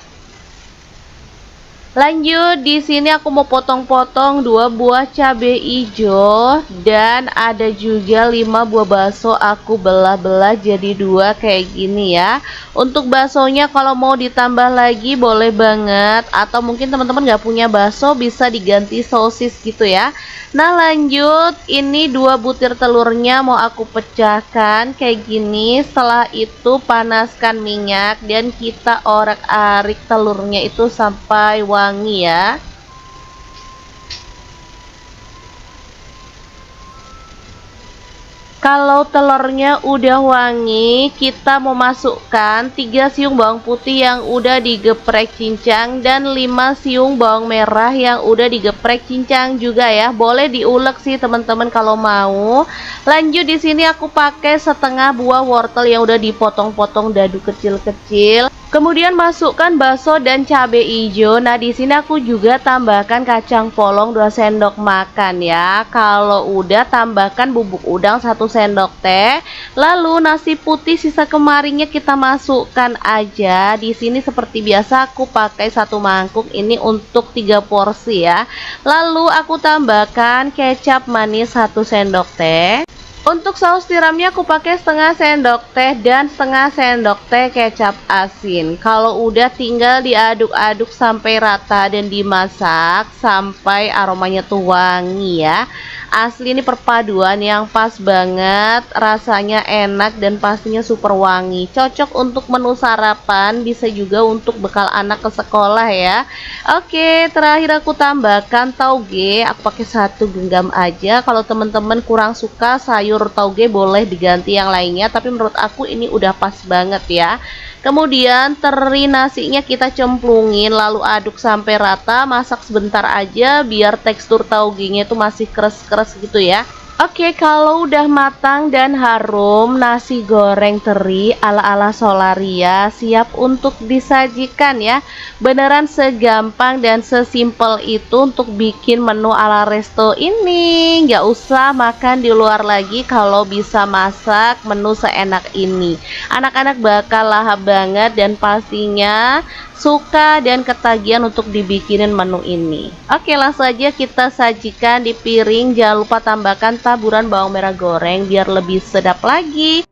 Lanjut, di sini aku mau potong-potong 2 buah cabai hijau dan ada juga 5 buah bakso aku belah-belah jadi 2 kayak gini ya. Untuk baksonya kalau mau ditambah lagi boleh banget, atau mungkin teman-teman nggak punya bakso bisa diganti sosis gitu ya. Nah lanjut, ini 2 butir telurnya mau aku pecahkan kayak gini. Setelah itu panaskan minyak dan kita orek-arik telurnya itu sampai wangi ya. Kalau telurnya udah wangi, kita mau masukkan 3 siung bawang putih yang udah digeprek cincang dan 5 siung bawang merah yang udah digeprek cincang juga ya. Boleh diulek sih teman-teman kalau mau. Lanjut, di sini aku pakai setengah buah wortel yang udah dipotong-potong dadu kecil-kecil. Kemudian masukkan bakso dan cabai hijau. Nah, di sini aku juga tambahkan kacang polong 2 sendok makan ya. Kalau udah tambahkan bubuk udang 1 sendok teh. Lalu nasi putih sisa kemarinnya kita masukkan aja. Di sini seperti biasa aku pakai 1 mangkuk ini untuk 3 porsi ya. Lalu aku tambahkan kecap manis 1 sendok teh. Untuk saus tiramnya aku pakai setengah sendok teh dan setengah sendok teh kecap asin. Kalau udah tinggal diaduk-aduk sampai rata dan dimasak sampai aromanya tuh wangi ya. Asli ini perpaduan yang pas banget, rasanya enak dan pastinya super wangi. Cocok untuk menu sarapan, bisa juga untuk bekal anak ke sekolah ya. Oke, terakhir aku tambahkan tauge. Aku pakai 1 genggam aja. Kalau teman-teman kurang suka sayur tauge boleh diganti yang lainnya, tapi menurut aku ini udah pas banget ya. Kemudian teri nasinya kita cemplungin lalu aduk sampai rata, masak sebentar aja biar tekstur taugenya itu masih keras-keras gitu ya. Oke, kalau udah matang dan harum, nasi goreng teri ala-ala Solaria siap untuk disajikan ya. Beneran segampang dan sesimpel itu untuk bikin menu ala resto ini. Nggak usah makan di luar lagi kalau bisa masak menu seenak ini. Anak-anak bakal lahap banget dan pastinya suka dan ketagihan untuk dibikinin menu ini. Oke, langsung aja kita sajikan di piring. Jangan lupa tambahkan taburan bawang merah goreng biar lebih sedap lagi.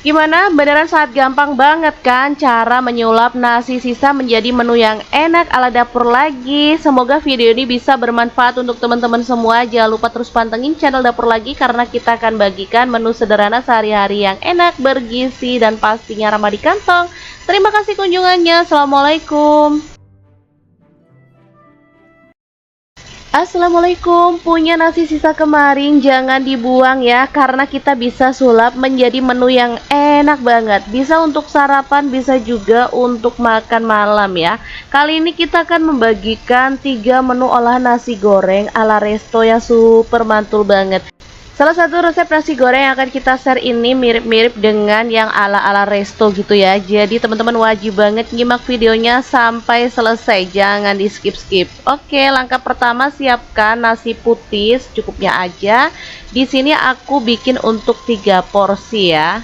Gimana? Beneran sangat gampang banget kan cara menyulap nasi sisa menjadi menu yang enak ala dapur lagi. Semoga video ini bisa bermanfaat untuk teman-teman semua. Jangan lupa terus pantengin channel Dapur Lagi karena kita akan bagikan menu sederhana sehari-hari yang enak, bergizi, dan pastinya ramah di kantong. Terima kasih kunjungannya. Assalamualaikum. Assalamualaikum, punya nasi sisa kemarin jangan dibuang ya, karena kita bisa sulap menjadi menu yang enak banget. Bisa untuk sarapan, bisa juga untuk makan malam ya. Kali ini kita akan membagikan 3 menu olahan nasi goreng ala resto yang super mantul banget. Salah satu resep nasi goreng yang akan kita share ini mirip-mirip dengan yang ala-ala resto gitu ya. Jadi teman-teman wajib banget nyimak videonya sampai selesai, jangan di skip-skip. Oke, langkah pertama siapkan nasi putih secukupnya aja. Di sini aku bikin untuk 3 porsi ya.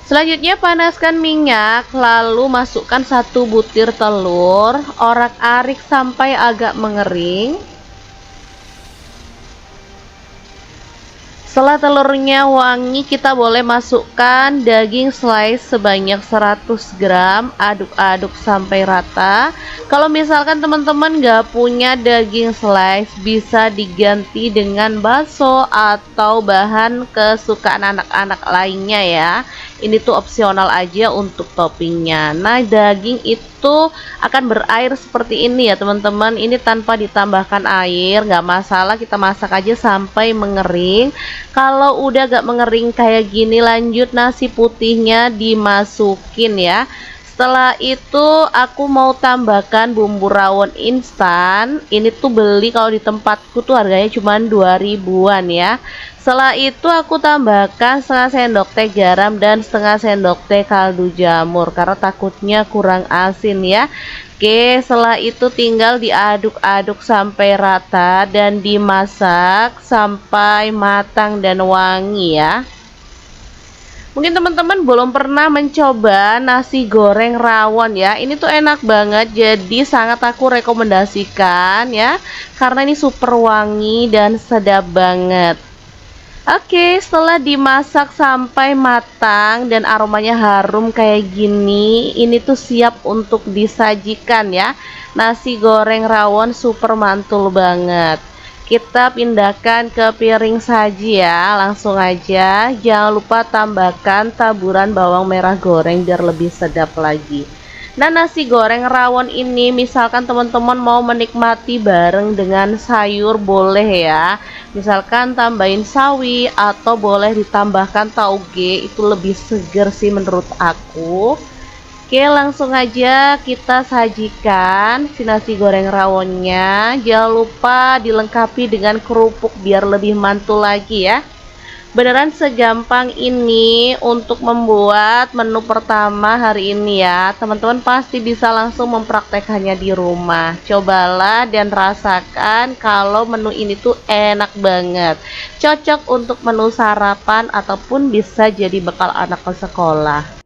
Selanjutnya panaskan minyak, lalu masukkan 1 butir telur, orak-arik sampai agak mengering. Setelah telurnya wangi, kita boleh masukkan daging slice sebanyak 100 gram, aduk-aduk sampai rata. Kalau misalkan teman-teman gak punya daging slice, bisa diganti dengan bakso atau bahan kesukaan anak-anak lainnya ya. Ini tuh opsional aja untuk toppingnya. Nah, daging itu akan berair seperti ini ya teman-teman. Ini tanpa ditambahkan air, nggak masalah, kita masak aja sampai mengering. Kalau udah gak mengering kayak gini, lanjut nasi putihnya dimasukin ya. Setelah itu aku mau tambahkan bumbu rawon instan. Ini tuh beli kalau di tempatku tuh harganya cuma 2 ribuan ya. Setelah itu aku tambahkan setengah sendok teh garam dan setengah sendok teh kaldu jamur karena takutnya kurang asin ya. Oke, setelah itu tinggal diaduk-aduk sampai rata dan dimasak sampai matang dan wangi ya. Mungkin teman-teman belum pernah mencoba nasi goreng rawon ya. Ini tuh enak banget, jadi sangat aku rekomendasikan ya, karena ini super wangi dan sedap banget. Oke, setelah dimasak sampai matang dan aromanya harum kayak gini, ini tuh siap untuk disajikan ya. Nasi goreng rawon super mantul banget. Kita pindahkan ke piring saji ya, langsung aja. Jangan lupa tambahkan taburan bawang merah goreng biar lebih sedap lagi. Nah, nasi goreng rawon ini misalkan teman-teman mau menikmati bareng dengan sayur boleh ya. Misalkan tambahin sawi atau boleh ditambahkan tauge, itu lebih seger sih menurut aku. Oke, langsung aja kita sajikan si nasi goreng rawonnya. Jangan lupa dilengkapi dengan kerupuk biar lebih mantul lagi ya. Beneran segampang ini untuk membuat menu pertama hari ini ya. Teman-teman pasti bisa langsung mempraktekannya di rumah. Cobalah dan rasakan kalau menu ini tuh enak banget. Cocok untuk menu sarapan ataupun bisa jadi bekal anak ke sekolah.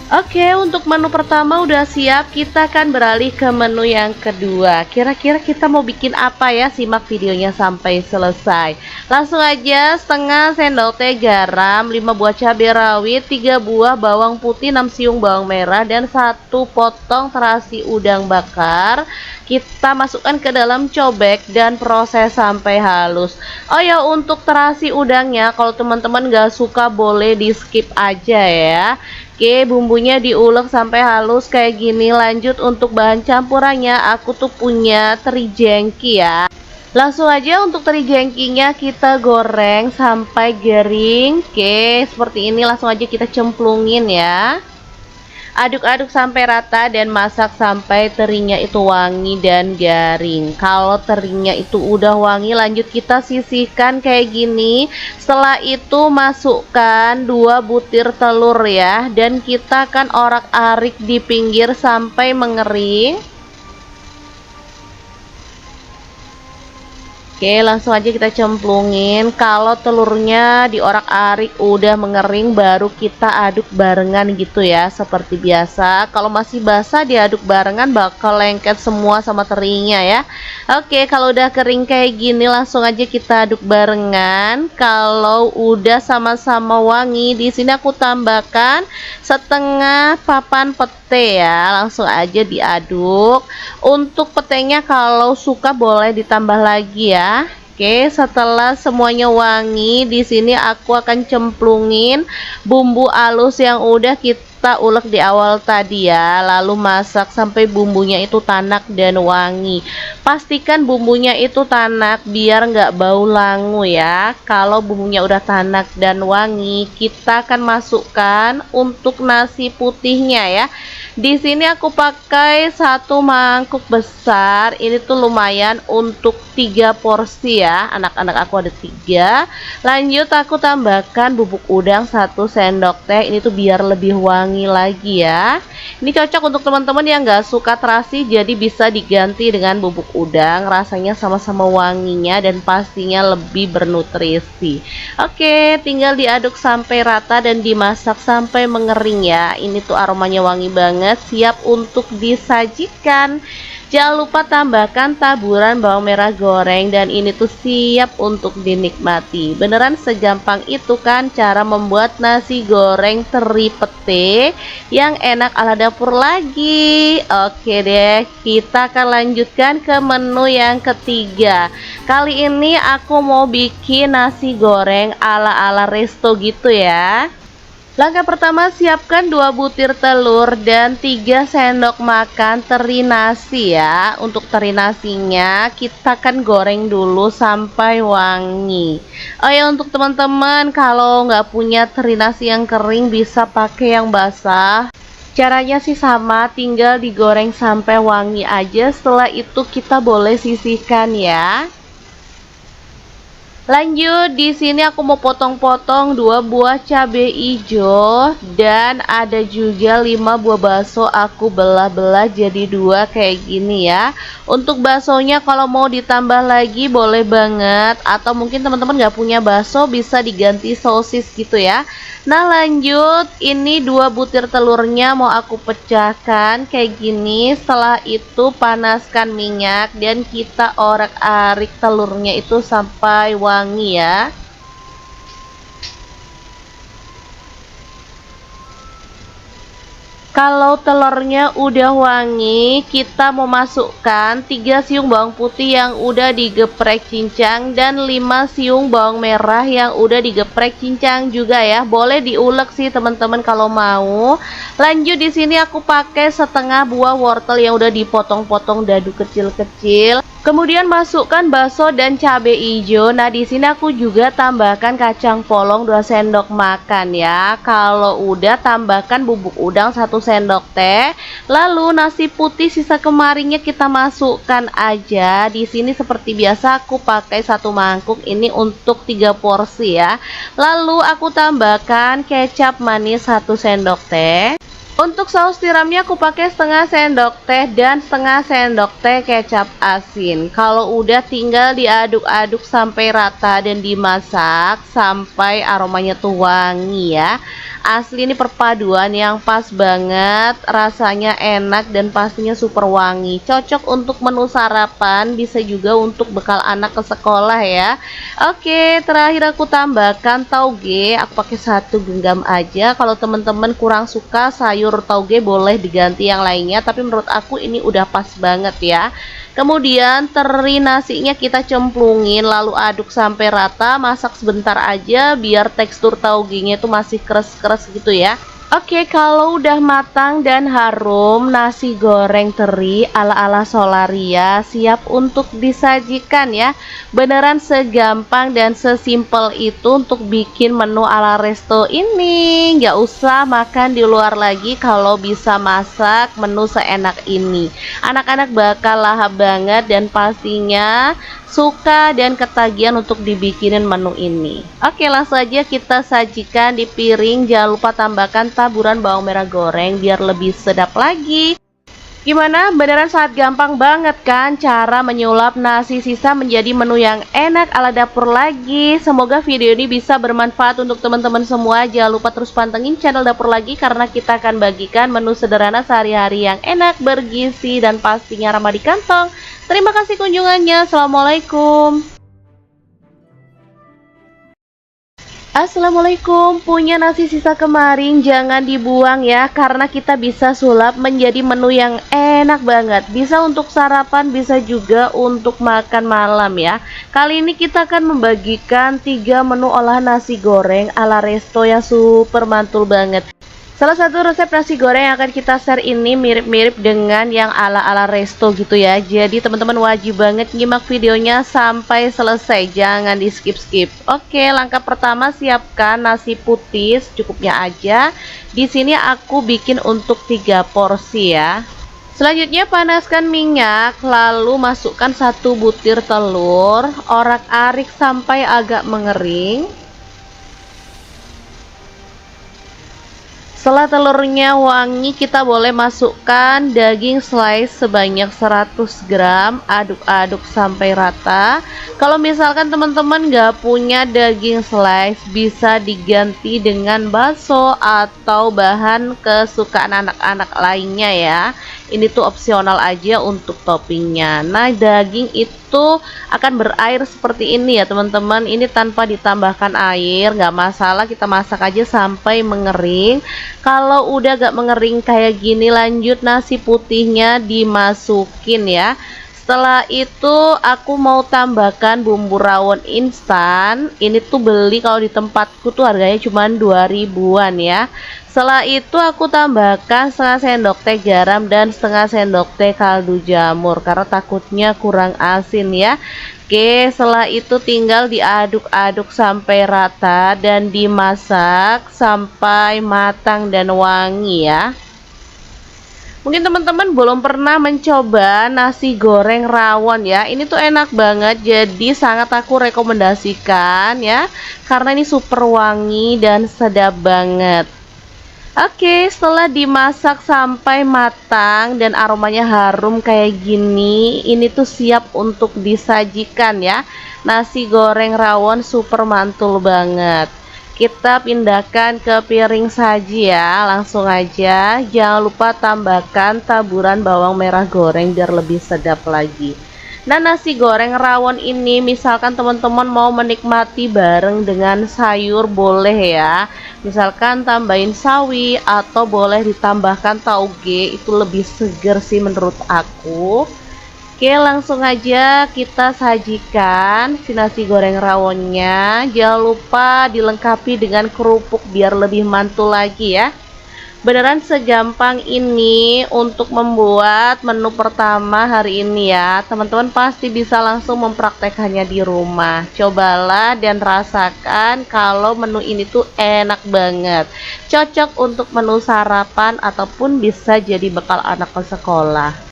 Oke, untuk menu pertama udah siap, kita akan beralih ke menu yang kedua. Kira-kira kita mau bikin apa ya? Simak videonya sampai selesai. Langsung aja, setengah sendok teh garam, 5 buah cabai rawit, 3 buah bawang putih, 6 siung bawang merah, dan 1 potong terasi udang bakar. Kita masukkan ke dalam cobek dan proses sampai halus. Oh ya, untuk terasi udangnya, kalau teman-teman gak suka boleh di skip aja ya. Oke, bumbunya diulek sampai halus kayak gini. Lanjut untuk bahan campurannya, aku tuh punya teri jengki ya. Langsung aja untuk teri jengkinya kita goreng sampai garing. Oke, seperti ini langsung aja kita cemplungin ya. Aduk-aduk sampai rata dan masak sampai terinya itu wangi dan garing. Kalau terinya itu udah wangi, lanjut kita sisihkan kayak gini. Setelah itu masukkan 2 butir telur ya, dan kita akan orak-arik di pinggir sampai mengering. Oke, langsung aja kita cemplungin. Kalau telurnya diorak-arik udah mengering, baru kita aduk barengan gitu ya, seperti biasa. Kalau masih basah diaduk barengan bakal lengket semua sama terinya ya. Oke, kalau udah kering kayak gini langsung aja kita aduk barengan. Kalau udah sama-sama wangi, di sini aku tambahkan setengah papan pete ya. Langsung aja diaduk. Untuk petenya kalau suka boleh ditambah lagi ya. Oke, setelah semuanya wangi, di sini aku akan cemplungin bumbu halus yang udah kita kita ulek di awal tadi ya, lalu masak sampai bumbunya itu tanak dan wangi. Pastikan bumbunya itu tanak biar nggak bau langu ya. Kalau bumbunya udah tanak dan wangi, kita akan masukkan untuk nasi putihnya ya. Di sini aku pakai 1 mangkuk besar. Ini tuh lumayan untuk 3 porsi ya. Anak-anak aku ada 3. Lanjut aku tambahkan bubuk udang 1 sendok teh. Ini tuh biar lebih wangi lagi ya. Ini cocok untuk teman-teman yang nggak suka terasi, jadi bisa diganti dengan bubuk udang. Rasanya sama-sama wanginya dan pastinya lebih bernutrisi. Oke, tinggal diaduk sampai rata dan dimasak sampai mengering ya. Ini tuh aromanya wangi banget, siap untuk disajikan. Jangan lupa tambahkan taburan bawang merah goreng dan ini tuh siap untuk dinikmati. Beneran segampang itu kan cara membuat nasi goreng teri pete yang enak ala dapur lagi. Oke deh, kita akan lanjutkan ke menu yang ketiga. Kali ini aku mau bikin nasi goreng ala-ala resto gitu ya. Langkah pertama, siapkan 2 butir telur dan 3 sendok makan teri nasi ya. Untuk teri nasinya kita akan goreng dulu sampai wangi. Oh ya, untuk teman-teman kalau nggak punya teri nasi yang kering bisa pakai yang basah. Caranya sih sama, tinggal digoreng sampai wangi aja. Setelah itu kita boleh sisihkan ya. Lanjut, di sini aku mau potong-potong 2 buah cabai hijau dan ada juga 5 buah bakso aku belah-belah jadi 2 kayak gini ya. Untuk baksonya kalau mau ditambah lagi boleh banget, atau mungkin teman-teman nggak punya bakso bisa diganti sosis gitu ya. Nah lanjut, ini 2 butir telurnya mau aku pecahkan kayak gini. Setelah itu panaskan minyak dan kita orak-arik telurnya itu sampai wangi ya. Kalau telurnya udah wangi, kita mau masukkan 3 siung bawang putih yang udah digeprek cincang dan 5 siung bawang merah yang udah digeprek cincang juga ya. Boleh diulek sih teman-teman kalau mau. Lanjut, di sini aku pakai setengah buah wortel yang udah dipotong-potong dadu kecil-kecil. Kemudian masukkan bakso dan cabai hijau. Nah, di sini aku juga tambahkan kacang polong 2 sendok makan ya. Kalau udah tambahkan bubuk udang 1 sendok teh. Lalu nasi putih sisa kemarinnya kita masukkan aja. Di sini seperti biasa aku pakai 1 mangkuk ini untuk 3 porsi ya. Lalu aku tambahkan kecap manis 1 sendok teh. Untuk saus tiramnya aku pakai setengah sendok teh dan setengah sendok teh kecap asin. Kalau udah tinggal diaduk-aduk sampai rata dan dimasak sampai aromanya tuh wangi ya. Asli ini perpaduan yang pas banget, rasanya enak dan pastinya super wangi. Cocok untuk menu sarapan, bisa juga untuk bekal anak ke sekolah ya. Oke, terakhir aku tambahkan tauge. Aku pakai 1 genggam aja. Kalau teman-teman kurang suka sayur tauge boleh diganti yang lainnya, tapi menurut aku ini udah pas banget ya. Kemudian teri nasinya kita cemplungin lalu aduk sampai rata, masak sebentar aja biar tekstur taugenya itu masih keras-keras gitu ya. Oke, kalau udah matang dan harum, nasi goreng teri ala-ala Solaria siap untuk disajikan ya. Beneran segampang dan sesimpel itu untuk bikin menu ala resto ini. Nggak usah makan di luar lagi kalau bisa masak menu seenak ini. Anak-anak bakal lahap banget dan pastinya suka dan ketagihan untuk dibikinin menu ini. Oke, langsung aja kita sajikan di piring. Jangan lupa tambahkan taburan bawang merah goreng biar lebih sedap lagi. Gimana? Beneran sangat gampang banget kan cara menyulap nasi sisa menjadi menu yang enak ala dapur lagi. Semoga video ini bisa bermanfaat untuk teman-teman semua. Jangan lupa terus pantengin channel dapur lagi karena kita akan bagikan menu sederhana sehari-hari yang enak, bergizi, dan pastinya ramah di kantong. Terima kasih kunjungannya. Assalamualaikum. Assalamualaikum, punya nasi sisa kemarin jangan dibuang ya, karena kita bisa sulap menjadi menu yang enak banget. Bisa untuk sarapan, bisa juga untuk makan malam ya. Kali ini kita akan membagikan 3 menu olahan nasi goreng ala resto yang super mantul banget. Salah satu resep nasi goreng yang akan kita share ini mirip-mirip dengan yang ala-ala resto gitu ya. Jadi teman-teman wajib banget nyimak videonya sampai selesai, jangan di skip-skip. Oke, langkah pertama siapkan nasi putih secukupnya aja. Di sini aku bikin untuk 3 porsi ya. Selanjutnya panaskan minyak, lalu masukkan 1 butir telur, orak-arik sampai agak mengering. Setelah telurnya wangi, kita boleh masukkan daging slice sebanyak 100 gram, aduk-aduk sampai rata. Kalau misalkan teman-teman gak punya daging slice, bisa diganti dengan bakso atau bahan kesukaan anak-anak lainnya ya. Ini tuh opsional aja untuk toppingnya. Nah, daging itu akan berair seperti ini ya teman-teman. Ini tanpa ditambahkan air, nggak masalah, kita masak aja sampai mengering. Kalau udah gak mengering kayak gini, lanjut nasi putihnya dimasukin ya. Setelah itu aku mau tambahkan bumbu rawon instan. Ini tuh beli kalau di tempatku tuh harganya cuma 2 ribuan ya. Setelah itu aku tambahkan setengah sendok teh garam dan setengah sendok teh kaldu jamur karena takutnya kurang asin ya. Oke, setelah itu tinggal diaduk-aduk sampai rata dan dimasak sampai matang dan wangi ya. Mungkin teman-teman belum pernah mencoba nasi goreng rawon ya. Ini tuh enak banget, jadi sangat aku rekomendasikan ya, karena ini super wangi dan sedap banget. Oke, setelah dimasak sampai matang dan aromanya harum kayak gini, ini tuh siap untuk disajikan ya. Nasi goreng rawon super mantul banget. Kita pindahkan ke piring saji ya, langsung aja. Jangan lupa tambahkan taburan bawang merah goreng biar lebih sedap lagi. Nah, nasi goreng rawon ini misalkan teman-teman mau menikmati bareng dengan sayur boleh ya. Misalkan tambahin sawi atau boleh ditambahkan tauge, itu lebih seger sih menurut aku. Oke, langsung aja kita sajikan si nasi goreng rawonnya. Jangan lupa dilengkapi dengan kerupuk biar lebih mantul lagi ya. Beneran segampang ini untuk membuat menu pertama hari ini ya. Teman-teman pasti bisa langsung mempraktekannya di rumah. Cobalah dan rasakan kalau menu ini tuh enak banget. Cocok untuk menu sarapan ataupun bisa jadi bekal anak ke sekolah.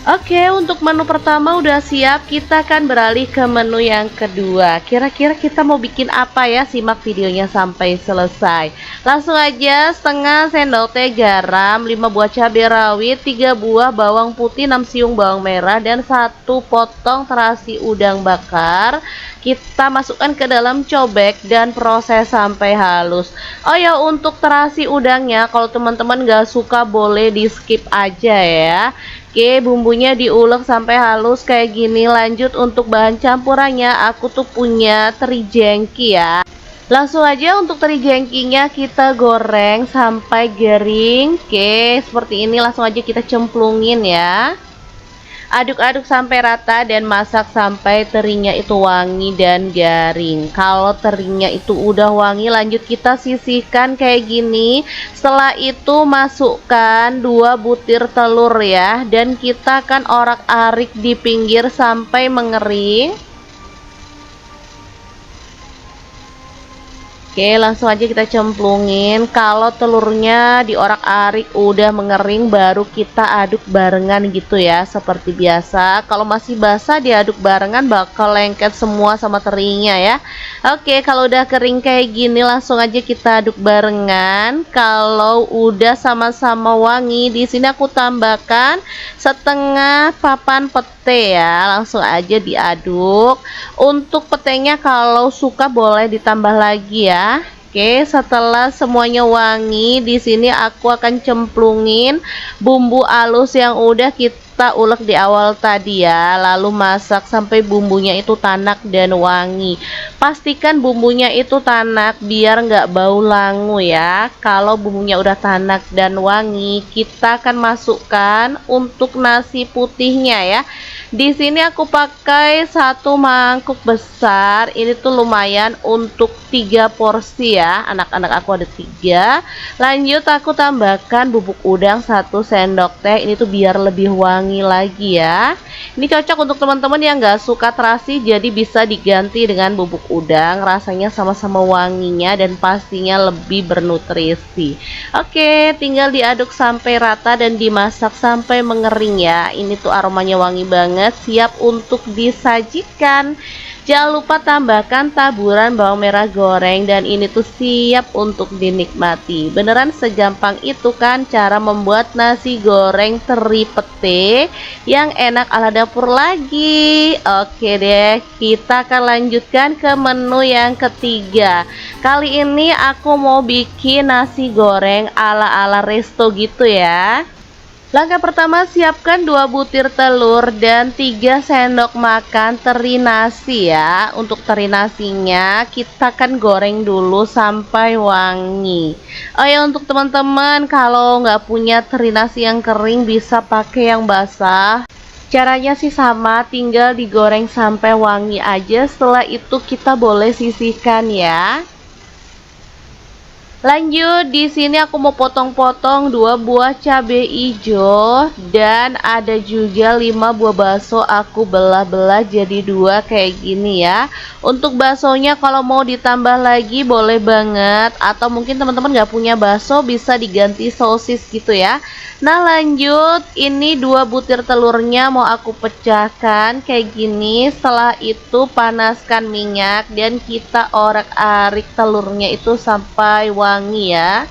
Oke, untuk menu pertama udah siap, kita akan beralih ke menu yang kedua. Kira-kira kita mau bikin apa ya? Simak videonya sampai selesai. Langsung aja, setengah sendok teh garam, 5 buah cabai rawit, 3 buah bawang putih, 6 siung bawang merah, dan 1 potong terasi udang bakar. Kita masukkan ke dalam cobek dan proses sampai halus. Oh ya, untuk terasi udangnya, kalau teman-teman gak suka boleh di skip aja ya. Oke, bumbunya diulek sampai halus kayak gini. Lanjut untuk bahan campurannya, aku tuh punya teri jengki ya. Langsung aja untuk teri jengkinya kita goreng sampai garing. Oke, seperti ini, langsung aja kita cemplungin ya. Aduk-aduk sampai rata dan masak sampai terinya itu wangi dan garing. Kalau terinya itu udah wangi, lanjut kita sisihkan kayak gini. Setelah itu masukkan 2 butir telur ya, dan kita akan orak-arik di pinggir sampai mengering. Oke, langsung aja kita cemplungin. Kalau telurnya diorak-arik udah mengering, baru kita aduk barengan gitu ya, seperti biasa. Kalau masih basah diaduk barengan bakal lengket semua sama terinya ya. Oke, kalau udah kering kayak gini, langsung aja kita aduk barengan. Kalau udah sama-sama wangi, di sini aku tambahkan setengah papan pete ya. Langsung aja diaduk. Untuk petenya kalau suka boleh ditambah lagi ya. Oke, setelah semuanya wangi, di sini aku akan cemplungin bumbu halus yang udah kita ulek di awal tadi ya. Lalu masak sampai bumbunya itu tanak dan wangi. Pastikan bumbunya itu tanak biar nggak bau langu ya. Kalau bumbunya udah tanak dan wangi, kita akan masukkan untuk nasi putihnya ya. Di sini aku pakai satu mangkuk besar. Ini tuh lumayan untuk 3 porsi ya. Anak-anak aku ada 3. Lanjut aku tambahkan bubuk udang 1 sendok teh. Ini tuh biar lebih wangi lagi ya. Ini cocok untuk teman-teman yang gak suka terasi, jadi bisa diganti dengan bubuk udang. Rasanya sama-sama wanginya dan pastinya lebih bernutrisi. Oke, tinggal diaduk sampai rata dan dimasak sampai mengering ya. Ini tuh aromanya wangi banget, siap untuk disajikan. Jangan lupa tambahkan taburan bawang merah goreng dan ini tuh siap untuk dinikmati. Beneran segampang itu kan cara membuat nasi goreng teri pete yang enak ala dapur lagi. Oke deh, kita akan lanjutkan ke menu yang ketiga. Kali ini aku mau bikin nasi goreng ala-ala resto gitu ya. Langkah pertama, siapkan 2 butir telur dan 3 sendok makan teri nasi ya. Untuk teri nasinya kita akan goreng dulu sampai wangi. Oh ya, untuk teman-teman kalau nggak punya teri nasi yang kering bisa pakai yang basah. Caranya sih sama, tinggal digoreng sampai wangi aja. Setelah itu kita boleh sisihkan ya. Lanjut, di sini aku mau potong-potong 2 buah cabai hijau dan ada juga 5 buah bakso aku belah-belah jadi 2 kayak gini ya. Untuk baksonya kalau mau ditambah lagi boleh banget, atau mungkin teman-teman nggak punya bakso bisa diganti sosis gitu ya. Nah lanjut, ini 2 butir telurnya mau aku pecahkan kayak gini. Setelah itu panaskan minyak dan kita orak-arik telurnya itu sampai wangi ya.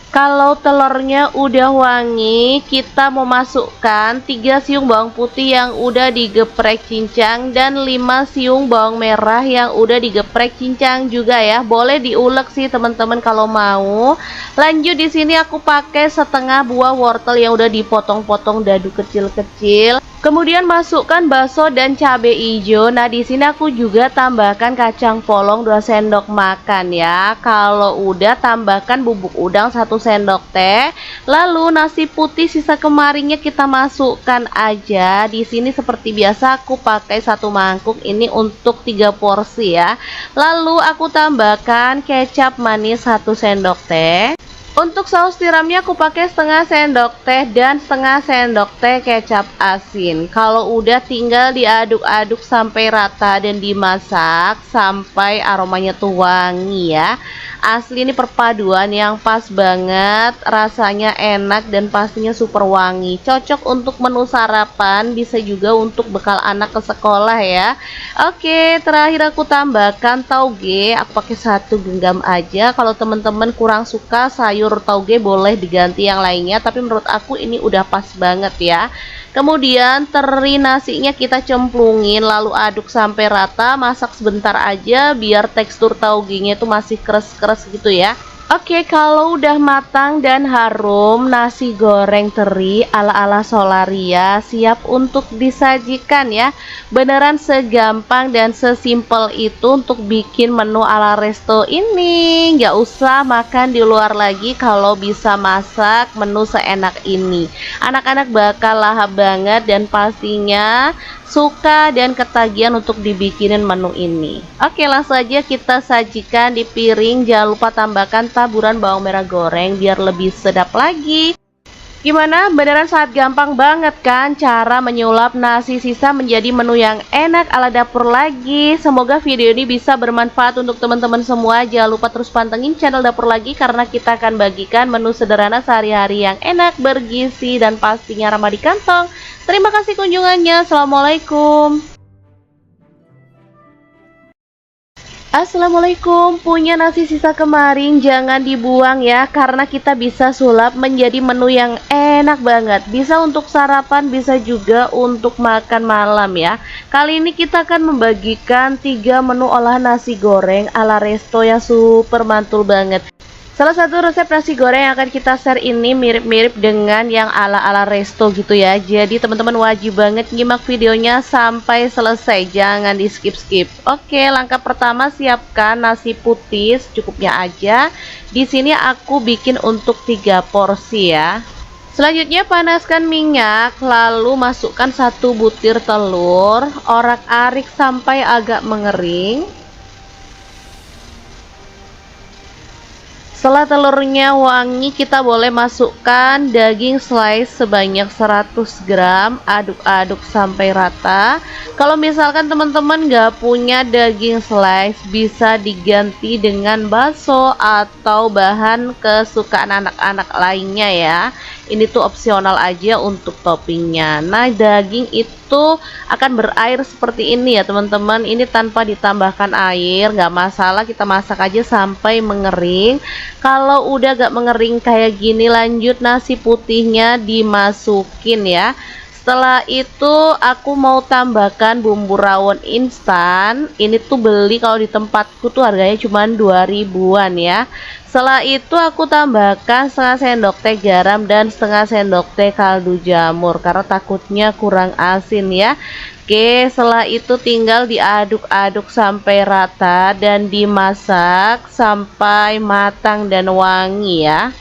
Kalau telurnya udah wangi, kita mau masukkan 3 siung bawang putih yang udah digeprek cincang dan 5 siung bawang merah yang udah digeprek cincang juga ya. Boleh diulek sih teman-teman kalau mau. Lanjut, di sini aku pakai setengah buah wortel yang udah dipotong-potong dadu kecil-kecil. Kemudian masukkan bakso dan cabai hijau. Nah, di sini aku juga tambahkan kacang polong 2 sendok makan ya. Kalau udah tambahkan bubuk udang 1 sendok teh. Lalu nasi putih sisa kemarinnya kita masukkan aja. Di sini seperti biasa aku pakai 1 mangkuk ini untuk 3 porsi ya. Lalu aku tambahkan kecap manis 1 sendok teh. Untuk saus tiramnya aku pakai setengah sendok teh dan setengah sendok teh kecap asin. Kalau udah tinggal diaduk-aduk sampai rata dan dimasak sampai aromanya tuh wangi ya. Asli ini perpaduan yang pas banget, rasanya enak dan pastinya super wangi. Cocok untuk menu sarapan, bisa juga untuk bekal anak ke sekolah ya. Oke, terakhir aku tambahkan tauge. Aku pakai 1 genggam aja. Kalau teman-teman kurang suka sayur tauge boleh diganti yang lainnya, tapi menurut aku ini udah pas banget ya. Kemudian teri nasinya kita cemplungin lalu aduk sampai rata, masak sebentar aja biar tekstur taugenya itu masih keras-keras gitu ya. Oke, kalau udah matang dan harum, nasi goreng teri ala-ala Solaria siap untuk disajikan ya. Beneran segampang dan sesimpel itu untuk bikin menu ala resto ini. Nggak usah makan di luar lagi kalau bisa masak menu seenak ini. Anak-anak bakal lahap banget dan pastinya suka dan ketagihan untuk dibikinin menu ini. Oke, langsung aja kita sajikan di piring. Jangan lupa tambahkan taburan bawang merah goreng biar lebih sedap lagi. Gimana? Beneran sangat gampang banget kan cara menyulap nasi sisa menjadi menu yang enak ala dapur lagi. Semoga video ini bisa bermanfaat untuk teman-teman semua. Jangan lupa terus pantengin channel Dapur Lagi karena kita akan bagikan menu sederhana sehari-hari yang enak, bergizi, dan pastinya ramah di kantong. Terima kasih kunjungannya. Assalamualaikum. Assalamualaikum, punya nasi sisa kemarin jangan dibuang ya, karena kita bisa sulap menjadi menu yang enak banget. Bisa untuk sarapan, bisa juga untuk makan malam ya. Kali ini kita akan membagikan 3 menu olahan nasi goreng ala resto yang super mantul banget. Salah satu resep nasi goreng yang akan kita share ini mirip-mirip dengan yang ala-ala resto gitu ya. Jadi teman-teman wajib banget nyimak videonya sampai selesai, jangan di skip-skip. Oke, langkah pertama siapkan nasi putih secukupnya aja. Di sini aku bikin untuk 3 porsi ya. Selanjutnya panaskan minyak, lalu masukkan 1 butir telur, orak-arik sampai agak mengering. Setelah telurnya wangi, kita boleh masukkan daging slice sebanyak 100 gram, aduk-aduk sampai rata. Kalau misalkan teman-teman gak punya daging slice, bisa diganti dengan bakso atau bahan kesukaan anak-anak lainnya ya. Ini tuh opsional aja untuk toppingnya. Nah, daging itu akan berair seperti ini ya teman-teman. Ini tanpa ditambahkan air, nggak masalah, kita masak aja sampai mengering. Kalau udah gak mengering kayak gini, lanjut nasi putihnya dimasukin ya. Setelah itu aku mau tambahkan bumbu rawon instan. Ini tuh beli kalau di tempatku tuh harganya cuma 2 ribuan ya. Setelah itu aku tambahkan setengah sendok teh garam dan setengah sendok teh kaldu jamur karena takutnya kurang asin ya. Oke, setelah itu tinggal diaduk-aduk sampai rata dan dimasak sampai matang dan wangi ya.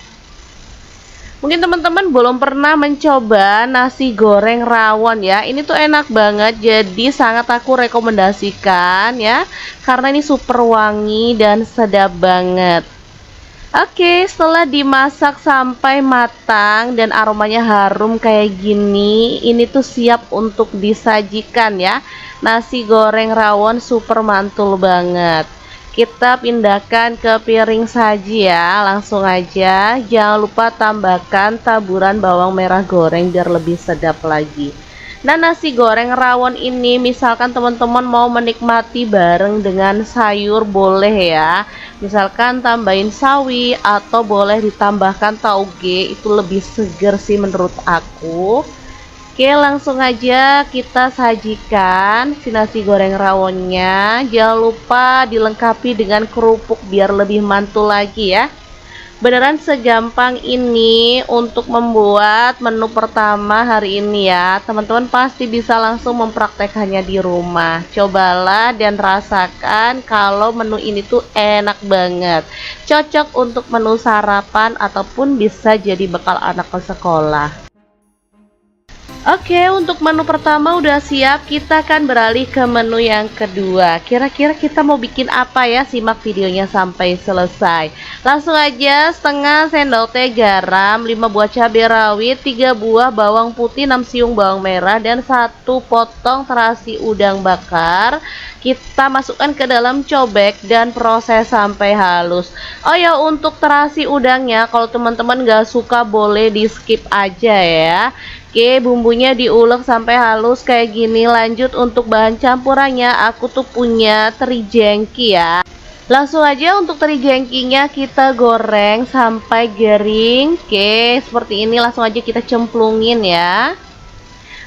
Mungkin teman-teman belum pernah mencoba nasi goreng rawon ya. Ini tuh enak banget, jadi sangat aku rekomendasikan ya, karena ini super wangi dan sedap banget. Oke, setelah dimasak sampai matang dan aromanya harum kayak gini, ini tuh siap untuk disajikan ya. Nasi goreng rawon super mantul banget. Kita pindahkan ke piring saji ya, langsung aja. Jangan lupa tambahkan taburan bawang merah goreng biar lebih sedap lagi. Nah, nasi goreng rawon ini misalkan teman-teman mau menikmati bareng dengan sayur boleh ya. Misalkan tambahin sawi atau boleh ditambahkan tauge, itu lebih seger sih menurut aku. Oke, langsung aja kita sajikan si nasi goreng rawonnya. Jangan lupa dilengkapi dengan kerupuk biar lebih mantul lagi ya. Beneran segampang ini untuk membuat menu pertama hari ini ya. Teman-teman pasti bisa langsung mempraktekannya di rumah. Cobalah dan rasakan kalau menu ini tuh enak banget. Cocok untuk menu sarapan ataupun bisa jadi bekal anak ke sekolah. Oke, untuk menu pertama udah siap, kita akan beralih ke menu yang kedua. Kira-kira kita mau bikin apa ya? Simak videonya sampai selesai. Langsung aja, setengah sendok teh garam, 5 buah cabai rawit, 3 buah bawang putih, 6 siung bawang merah, dan 1 potong terasi udang bakar. Kita masukkan ke dalam cobek dan proses sampai halus. Oh ya, untuk terasi udangnya, kalau teman-teman gak suka boleh di skip aja ya. Oke, bumbunya diulek sampai halus kayak gini. Lanjut untuk bahan campurannya, aku tuh punya teri jengki ya. Langsung aja untuk teri jengkinya kita goreng sampai garing. Oke, seperti ini, langsung aja kita cemplungin ya.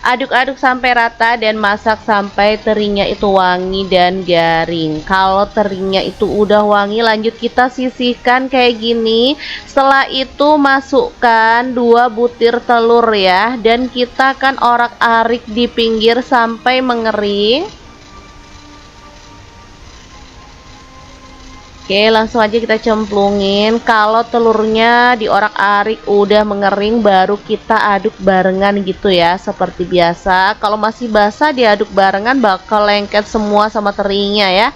Aduk-aduk sampai rata dan masak sampai terinya itu wangi dan garing. Kalau terinya itu udah wangi, lanjut kita sisihkan kayak gini. Setelah itu masukkan 2 butir telur ya, dan kita akan orak-arik di pinggir sampai mengering. Oke, langsung aja kita cemplungin. Kalau telurnya diorak-arik udah mengering, baru kita aduk barengan gitu ya, seperti biasa. Kalau masih basah diaduk barengan bakal lengket semua sama terinya ya.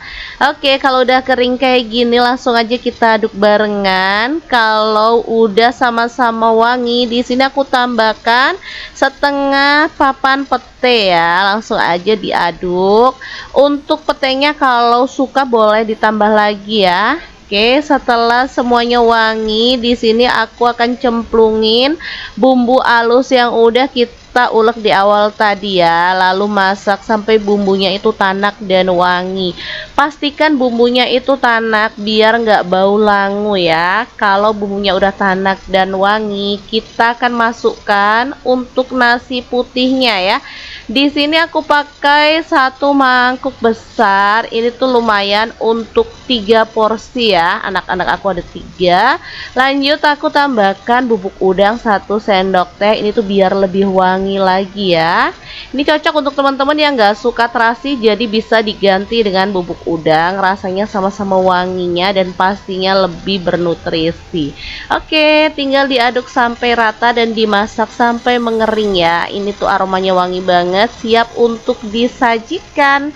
Oke, kalau udah kering kayak gini, langsung aja kita aduk barengan. Kalau udah sama-sama wangi, di sini aku tambahkan setengah papan pete ya. Langsung aja diaduk. Untuk petenya kalau suka boleh ditambah lagi ya. Oke, setelah semuanya wangi, di sini aku akan cemplungin bumbu halus yang udah kita ulek di awal tadi ya. Lalu masak sampai bumbunya itu tanak dan wangi. Pastikan bumbunya itu tanak biar nggak bau langu ya. Kalau bumbunya udah tanak dan wangi, kita akan masukkan untuk nasi putihnya ya. Di sini aku pakai satu mangkuk besar. Ini tuh lumayan untuk 3 porsi ya. Anak-anak aku ada 3. Lanjut aku tambahkan bubuk udang 1 sendok teh. Ini tuh biar lebih wangi lagi ya. Ini cocok untuk teman-teman yang nggak suka terasi, jadi bisa diganti dengan bubuk udang. Rasanya sama-sama wanginya dan pastinya lebih bernutrisi. Oke, tinggal diaduk sampai rata dan dimasak sampai mengering ya. Ini tuh aromanya wangi banget, siap untuk disajikan.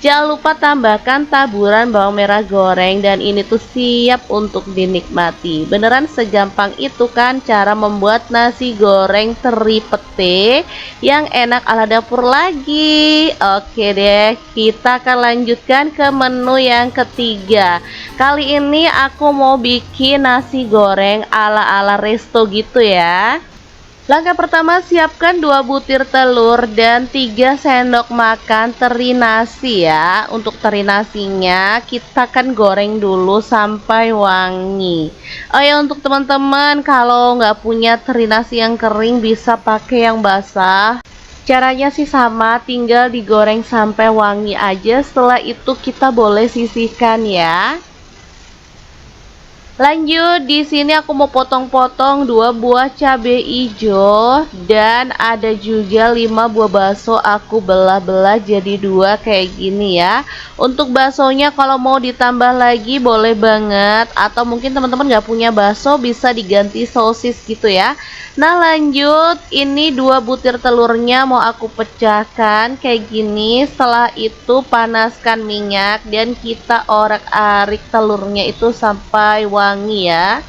Jangan lupa tambahkan taburan bawang merah goreng dan ini tuh siap untuk dinikmati. Beneran segampang itu kan cara membuat nasi goreng teri pete yang enak ala dapur lagi. Oke deh, kita akan lanjutkan ke menu yang ketiga. Kali ini aku mau bikin nasi goreng ala-ala resto gitu ya. Langkah pertama, siapkan 2 butir telur dan 3 sendok makan teri nasi ya. Untuk teri nasinya kita akan goreng dulu sampai wangi. Oh ya, untuk teman-teman kalau nggak punya teri nasi yang kering bisa pakai yang basah. Caranya sih sama, tinggal digoreng sampai wangi aja. Setelah itu kita boleh sisihkan ya. Lanjut, di sini aku mau potong-potong 2 buah cabai hijau dan ada juga 5 buah bakso aku belah-belah jadi 2 kayak gini ya. Untuk baksonya kalau mau ditambah lagi boleh banget, atau mungkin teman-teman nggak punya bakso bisa diganti sosis gitu ya. Nah lanjut, ini 2 butir telurnya mau aku pecahkan kayak gini. Setelah itu panaskan minyak dan kita orak-arik telurnya itu sampai wangi ya.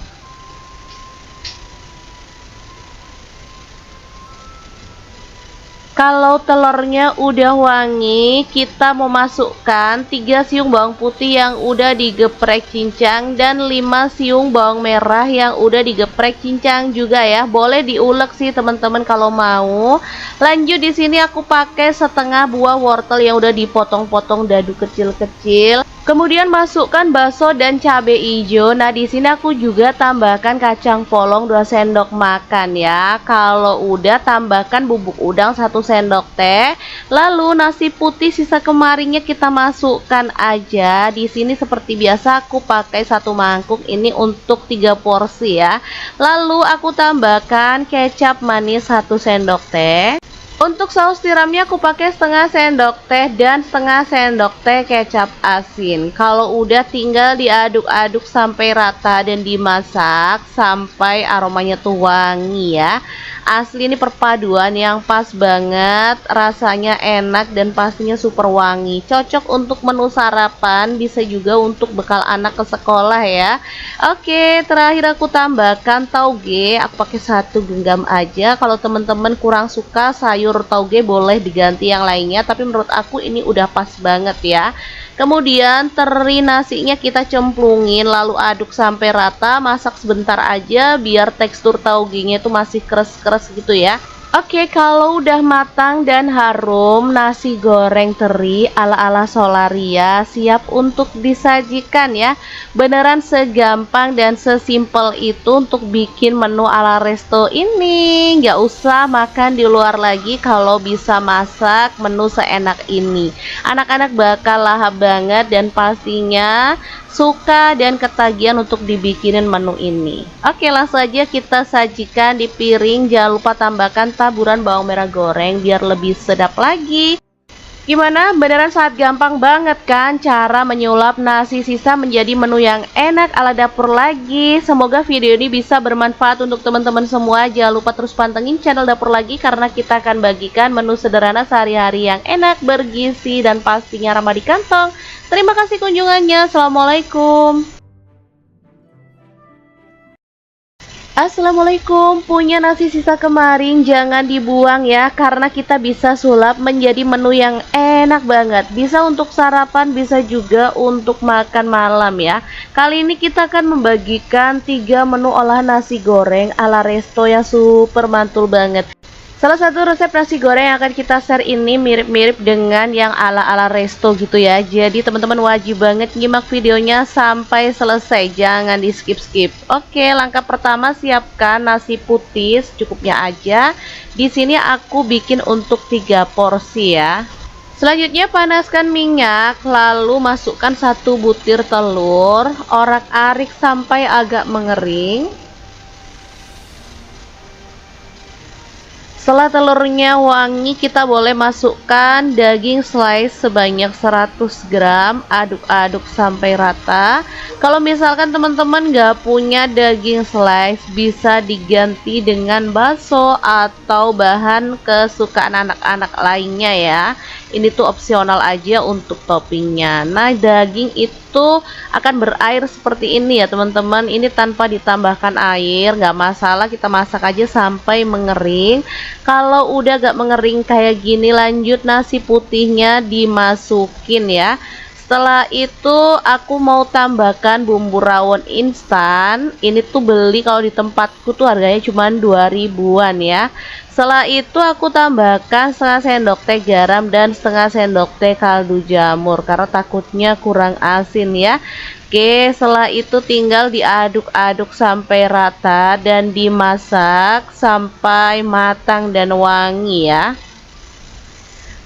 Kalau telurnya udah wangi, kita mau masukkan 3 siung bawang putih yang udah digeprek cincang dan 5 siung bawang merah yang udah digeprek cincang juga ya. Boleh diulek sih teman-teman kalau mau. Lanjut, di sini aku pakai setengah buah wortel yang udah dipotong-potong dadu kecil-kecil. Kemudian masukkan bakso dan cabai hijau. Nah, di sini aku juga tambahkan kacang polong 2 sendok makan ya. Kalau udah tambahkan bubuk udang 1 sendok teh. Lalu nasi putih sisa kemarinnya kita masukkan aja. Di sini seperti biasa aku pakai 1 mangkuk ini untuk 3 porsi ya. Lalu aku tambahkan kecap manis 1 sendok teh. Untuk saus tiramnya aku pakai setengah sendok teh dan setengah sendok teh kecap asin. Kalau udah tinggal diaduk-aduk sampai rata dan dimasak sampai aromanya tuh wangi ya. Asli ini perpaduan yang pas banget, rasanya enak dan pastinya super wangi. Cocok untuk menu sarapan, bisa juga untuk bekal anak ke sekolah ya. Oke, terakhir aku tambahkan tauge. Aku pakai 1 genggam aja. Kalau teman-teman kurang suka sayur tauge boleh diganti yang lainnya, tapi menurut aku ini udah pas banget ya. Kemudian teri nasinya kita cemplungin lalu aduk sampai rata, masak sebentar aja biar tekstur taugenya itu masih keras-keras gitu ya. Oke, kalau udah matang dan harum, nasi goreng teri ala-ala Solaria siap untuk disajikan ya. Beneran segampang dan sesimpel itu untuk bikin menu ala resto ini. Nggak usah makan di luar lagi kalau bisa masak menu seenak ini. Anak-anak bakal lahap banget dan pastinya suka dan ketagihan untuk dibikinin menu ini. Oke, langsung aja kita sajikan di piring. Jangan lupa tambahkan taburan bawang merah goreng biar lebih sedap lagi. Gimana? Beneran sangat gampang banget kan cara menyulap nasi sisa menjadi menu yang enak ala dapur lagi. Semoga video ini bisa bermanfaat untuk teman-teman semua. Jangan lupa terus pantengin channel Dapur Lagi karena kita akan bagikan menu sederhana sehari-hari yang enak, bergizi, dan pastinya ramah di kantong. Terima kasih kunjungannya. Assalamualaikum. Assalamualaikum, punya nasi sisa kemarin jangan dibuang ya, karena kita bisa sulap menjadi menu yang enak banget. Bisa untuk sarapan, bisa juga untuk makan malam ya. Kali ini kita akan membagikan 3 menu olahan nasi goreng ala resto yang super mantul banget. Salah satu resep nasi goreng yang akan kita share ini mirip-mirip dengan yang ala-ala resto gitu ya. Jadi teman-teman wajib banget nyimak videonya sampai selesai, jangan di skip-skip. Oke, langkah pertama siapkan nasi putih secukupnya aja. Di sini aku bikin untuk 3 porsi ya. Selanjutnya panaskan minyak, lalu masukkan 1 butir telur, orak-arik sampai agak mengering. Setelah telurnya wangi, kita boleh masukkan daging slice sebanyak 100 gram, aduk-aduk sampai rata. Kalau misalkan teman-teman nggak punya daging slice, bisa diganti dengan bakso atau bahan kesukaan anak-anak lainnya ya. Ini tuh opsional aja untuk toppingnya. Nah, daging itu akan berair seperti ini ya teman-teman. Ini tanpa ditambahkan air, nggak masalah, kita masak aja sampai mengering. Kalau udah gak mengering kayak gini, lanjut nasi putihnya dimasukin ya. Setelah itu aku mau tambahkan bumbu rawon instan. Ini tuh beli kalau di tempatku tuh harganya cuma 2.000-an ya. Setelah itu aku tambahkan setengah sendok teh garam dan setengah sendok teh kaldu jamur karena takutnya kurang asin ya. Oke, setelah itu tinggal diaduk-aduk sampai rata dan dimasak sampai matang dan wangi ya.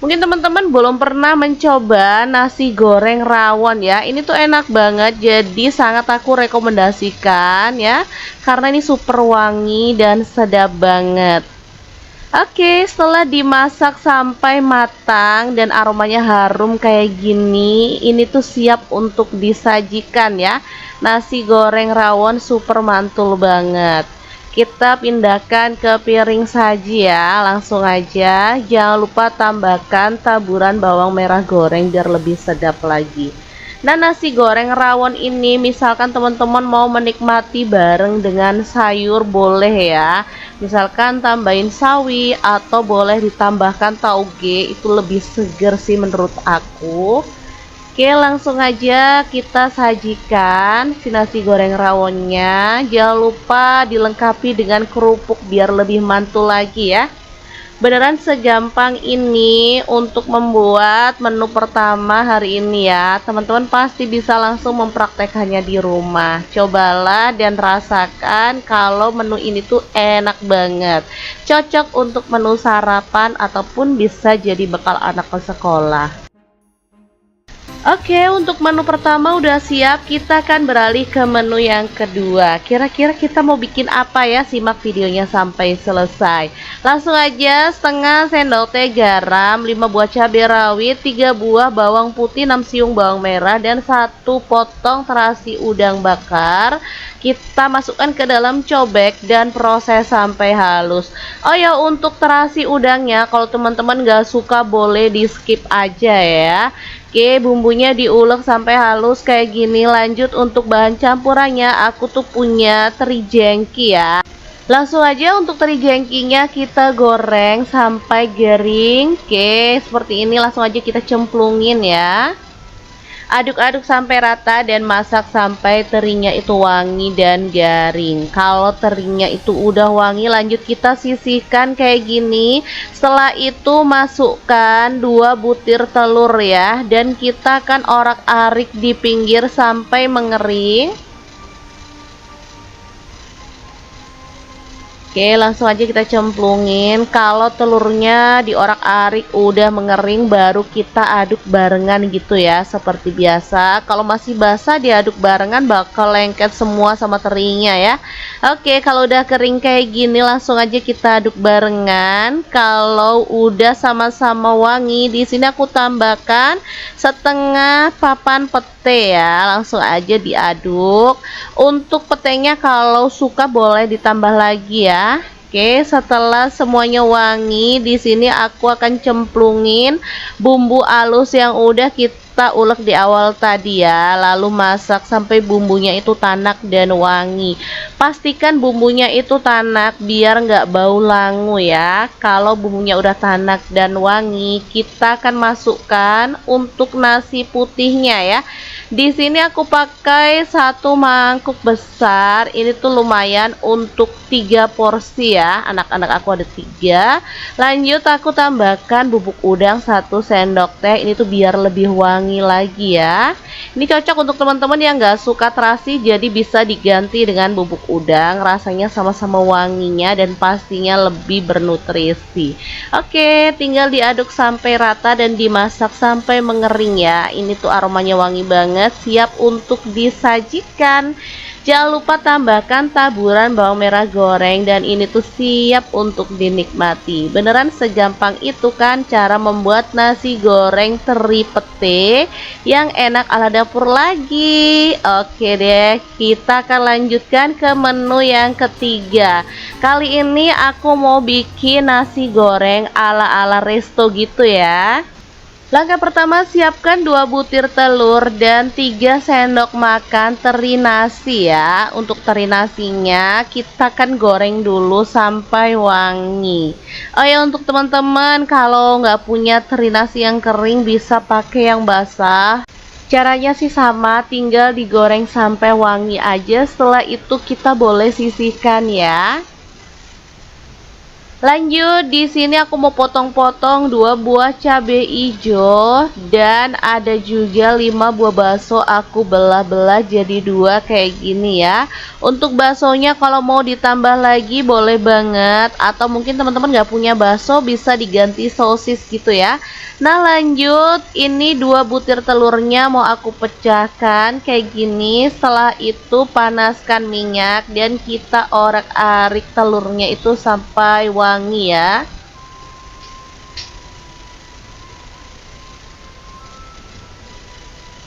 Mungkin teman-teman belum pernah mencoba nasi goreng rawon ya. Ini tuh enak banget, jadi sangat aku rekomendasikan ya, karena ini super wangi dan sedap banget. Oke, setelah dimasak sampai matang dan aromanya harum kayak gini, ini tuh siap untuk disajikan ya. Nasi goreng rawon super mantul banget. Kita pindahkan ke piring saji ya, langsung aja. Jangan lupa tambahkan taburan bawang merah goreng biar lebih sedap lagi. Nah, nasi goreng rawon ini misalkan teman-teman mau menikmati bareng dengan sayur boleh ya. Misalkan tambahin sawi atau boleh ditambahkan tauge, itu lebih seger sih menurut aku. Oke, langsung aja kita sajikan si nasi goreng rawonnya. Jangan lupa dilengkapi dengan kerupuk biar lebih mantul lagi ya. Beneran segampang ini untuk membuat menu pertama hari ini ya. Teman-teman pasti bisa langsung mempraktekannya di rumah. Cobalah dan rasakan kalau menu ini tuh enak banget. Cocok untuk menu sarapan ataupun bisa jadi bekal anak ke sekolah. Oke, untuk menu pertama udah siap, kita akan beralih ke menu yang kedua. Kira-kira kita mau bikin apa ya? Simak videonya sampai selesai. Langsung aja, setengah sendok teh garam, 5 buah cabai rawit, 3 buah bawang putih, 6 siung bawang merah, dan 1 potong terasi udang bakar. Kita masukkan ke dalam cobek dan proses sampai halus. Oh ya, untuk terasi udangnya, kalau teman-teman gak suka boleh di skip aja ya. Oke, bumbunya diulek sampai halus kayak gini. Lanjut untuk bahan campurannya, aku tuh punya teri jengki ya. Langsung aja untuk teri jengkinya kita goreng sampai garing. Oke, seperti ini langsung aja kita cemplungin ya. Aduk-aduk sampai rata dan masak sampai terinya itu wangi dan garing. Kalau terinya itu udah wangi, lanjut kita sisihkan kayak gini. Setelah itu masukkan 2 butir telur ya, dan kita akan orak-arik di pinggir sampai mengering. Oke, langsung aja kita cemplungin. Kalau telurnya diorak-arik udah mengering, baru kita aduk barengan gitu ya, seperti biasa. Kalau masih basah diaduk barengan bakal lengket semua sama terinya ya. Oke, kalau udah kering kayak gini langsung aja kita aduk barengan. Kalau udah sama-sama wangi, di sini aku tambahkan setengah papan pete ya. Langsung aja diaduk. Untuk petenya kalau suka boleh ditambah lagi ya. Oke, setelah semuanya wangi, di sini aku akan cemplungin bumbu halus yang udah kita ulek di awal tadi ya. Lalu masak sampai bumbunya itu tanak dan wangi. Pastikan bumbunya itu tanak biar nggak bau langu ya. Kalau bumbunya udah tanak dan wangi, kita akan masukkan untuk nasi putihnya ya. Di sini aku pakai satu mangkuk besar. Ini tuh lumayan untuk 3 porsi ya. Anak-anak aku ada 3. Lanjut aku tambahkan bubuk udang 1 sendok teh. Ini tuh biar lebih wangi lagi ya. Ini cocok untuk teman-teman yang nggak suka terasi, jadi bisa diganti dengan bubuk udang. Rasanya sama-sama wanginya dan pastinya lebih bernutrisi. Oke, tinggal diaduk sampai rata dan dimasak sampai mengering ya. Ini tuh aromanya wangi banget, siap untuk disajikan. Jangan lupa tambahkan taburan bawang merah goreng dan ini tuh siap untuk dinikmati. Beneran segampang itu kan cara membuat nasi goreng teri pete yang enak ala dapur lagi. Oke deh, kita akan lanjutkan ke menu yang ketiga. Kali ini aku mau bikin nasi goreng ala-ala resto gitu ya. Langkah pertama, siapkan 2 butir telur dan 3 sendok makan teri nasi ya. Untuk teri nasinya kita akan goreng dulu sampai wangi. Oh ya, untuk teman-teman kalau nggak punya teri nasi yang kering bisa pakai yang basah. Caranya sih sama, tinggal digoreng sampai wangi aja. Setelah itu kita boleh sisihkan ya. Lanjut, di sini aku mau potong-potong 2 buah cabai hijau dan ada juga 5 buah bakso aku belah-belah jadi 2 kayak gini ya. Untuk baksonya kalau mau ditambah lagi boleh banget, atau mungkin teman-teman nggak punya bakso bisa diganti sosis gitu ya. Nah lanjut, ini 2 butir telurnya mau aku pecahkan kayak gini. Setelah itu panaskan minyak dan kita orak-arik telurnya itu sampai wangi ya.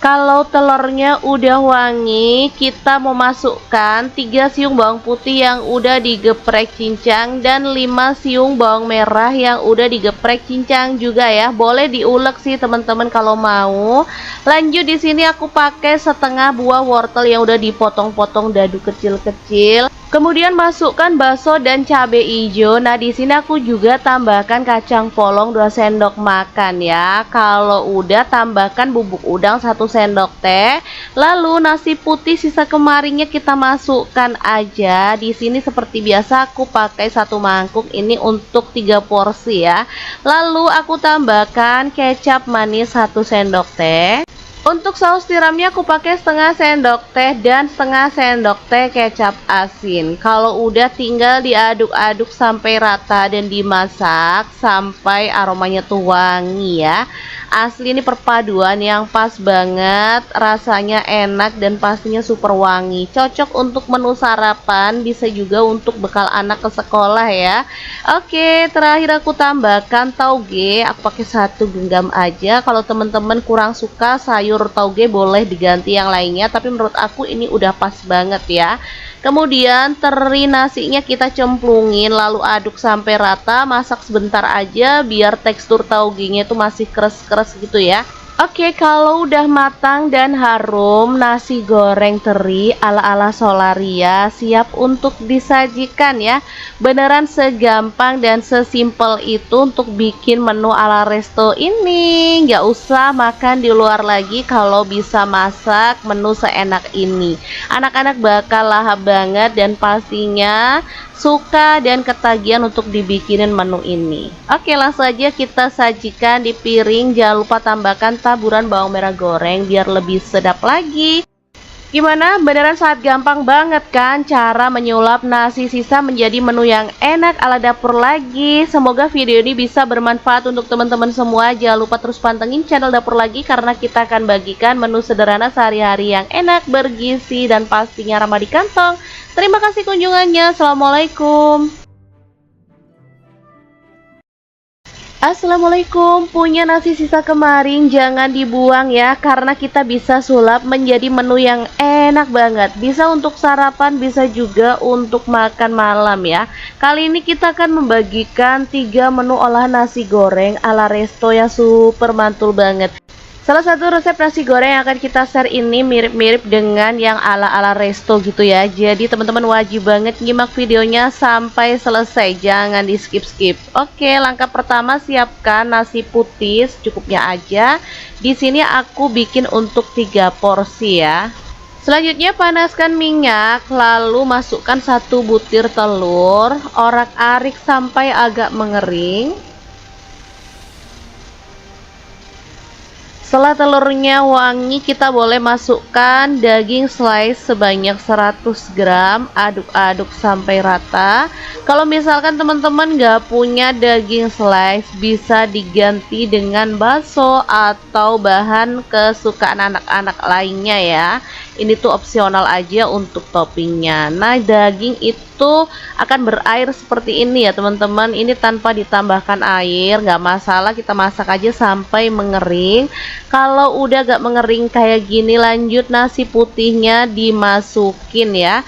Kalau telurnya udah wangi, kita mau masukkan 3 siung bawang putih yang udah digeprek cincang dan 5 siung bawang merah yang udah digeprek cincang juga ya. Boleh diulek sih teman-teman kalau mau. Lanjut, di sini aku pakai setengah buah wortel yang udah dipotong-potong dadu kecil-kecil. Kemudian masukkan bakso dan cabai hijau. Nah, di sini aku juga tambahkan kacang polong 2 sendok makan ya. Kalau udah tambahkan bubuk udang 1 sendok teh. Lalu nasi putih sisa kemarinnya kita masukkan aja. Di sini seperti biasa aku pakai 1 mangkuk ini untuk 3 porsi ya. Lalu aku tambahkan kecap manis 1 sendok teh. Untuk saus tiramnya aku pakai setengah sendok teh dan setengah sendok teh kecap asin. Kalau udah tinggal diaduk-aduk sampai rata dan dimasak sampai aromanya tuh wangi ya. Asli ini perpaduan yang pas banget, rasanya enak dan pastinya super wangi. Cocok untuk menu sarapan, bisa juga untuk bekal anak ke sekolah ya. Oke, terakhir aku tambahkan tauge. Aku pakai 1 genggam aja. Kalau teman-teman kurang suka sayur tauge boleh diganti yang lainnya, tapi menurut aku ini udah pas banget ya. Kemudian teri nasinya kita cemplungin lalu aduk sampai rata, masak sebentar aja biar tekstur taugenya itu masih keras-keras gitu ya. Oke, kalau udah matang dan harum, nasi goreng teri ala-ala Solaria siap untuk disajikan ya. Beneran segampang dan sesimpel itu untuk bikin menu ala resto ini. Nggak usah makan di luar lagi kalau bisa masak menu seenak ini. Anak-anak bakal lahap banget dan pastinya suka dan ketagihan untuk dibikinin menu ini. Oke, langsung aja kita sajikan di piring. Jangan lupa tambahkan taburan bawang merah goreng biar lebih sedap lagi. Gimana? Beneran sangat gampang banget kan cara menyulap nasi sisa menjadi menu yang enak ala dapur lagi. Semoga video ini bisa bermanfaat untuk teman-teman semua. Jangan lupa terus pantengin channel Dapur Lagi karena kita akan bagikan menu sederhana sehari-hari yang enak, bergizi, dan pastinya ramah di kantong. Terima kasih kunjungannya. Assalamualaikum. Assalamualaikum, punya nasi sisa kemarin jangan dibuang ya, karena kita bisa sulap menjadi menu yang enak banget. Bisa untuk sarapan, bisa juga untuk makan malam ya. Kali ini kita akan membagikan 3 menu olahan nasi goreng ala resto yang super mantul banget. Salah satu resep nasi goreng yang akan kita share ini mirip-mirip dengan yang ala-ala resto gitu ya. Jadi teman-teman wajib banget nyimak videonya sampai selesai, jangan di skip-skip. Oke, langkah pertama siapkan nasi putih secukupnya aja. Di sini aku bikin untuk 3 porsi ya. Selanjutnya panaskan minyak, lalu masukkan 1 butir telur, orak-arik sampai agak mengering. Setelah telurnya wangi, kita boleh masukkan daging slice sebanyak 100 gram, aduk-aduk sampai rata. Kalau misalkan teman-teman gak punya daging slice, bisa diganti dengan bakso atau bahan kesukaan anak-anak lainnya ya. Ini tuh opsional aja untuk toppingnya. Nah, daging itu akan berair seperti ini ya teman-teman. Ini tanpa ditambahkan air, nggak masalah, kita masak aja sampai mengering. Kalau udah gak mengering kayak gini, lanjut nasi putihnya dimasukin ya.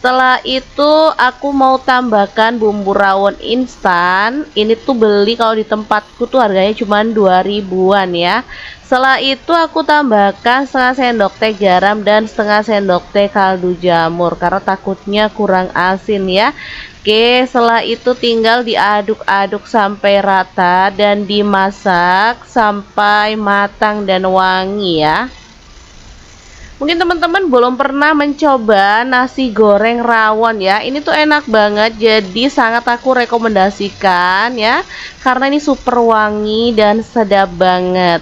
Setelah itu aku mau tambahkan bumbu rawon instan. Ini tuh beli kalau di tempatku tuh harganya cuma 2 ribuan ya. Setelah itu aku tambahkan setengah sendok teh garam dan setengah sendok teh kaldu jamur karena takutnya kurang asin ya. Oke, setelah itu tinggal diaduk-aduk sampai rata dan dimasak sampai matang dan wangi ya. Mungkin teman-teman belum pernah mencoba nasi goreng rawon ya. Ini tuh enak banget, jadi sangat aku rekomendasikan ya, karena ini super wangi dan sedap banget.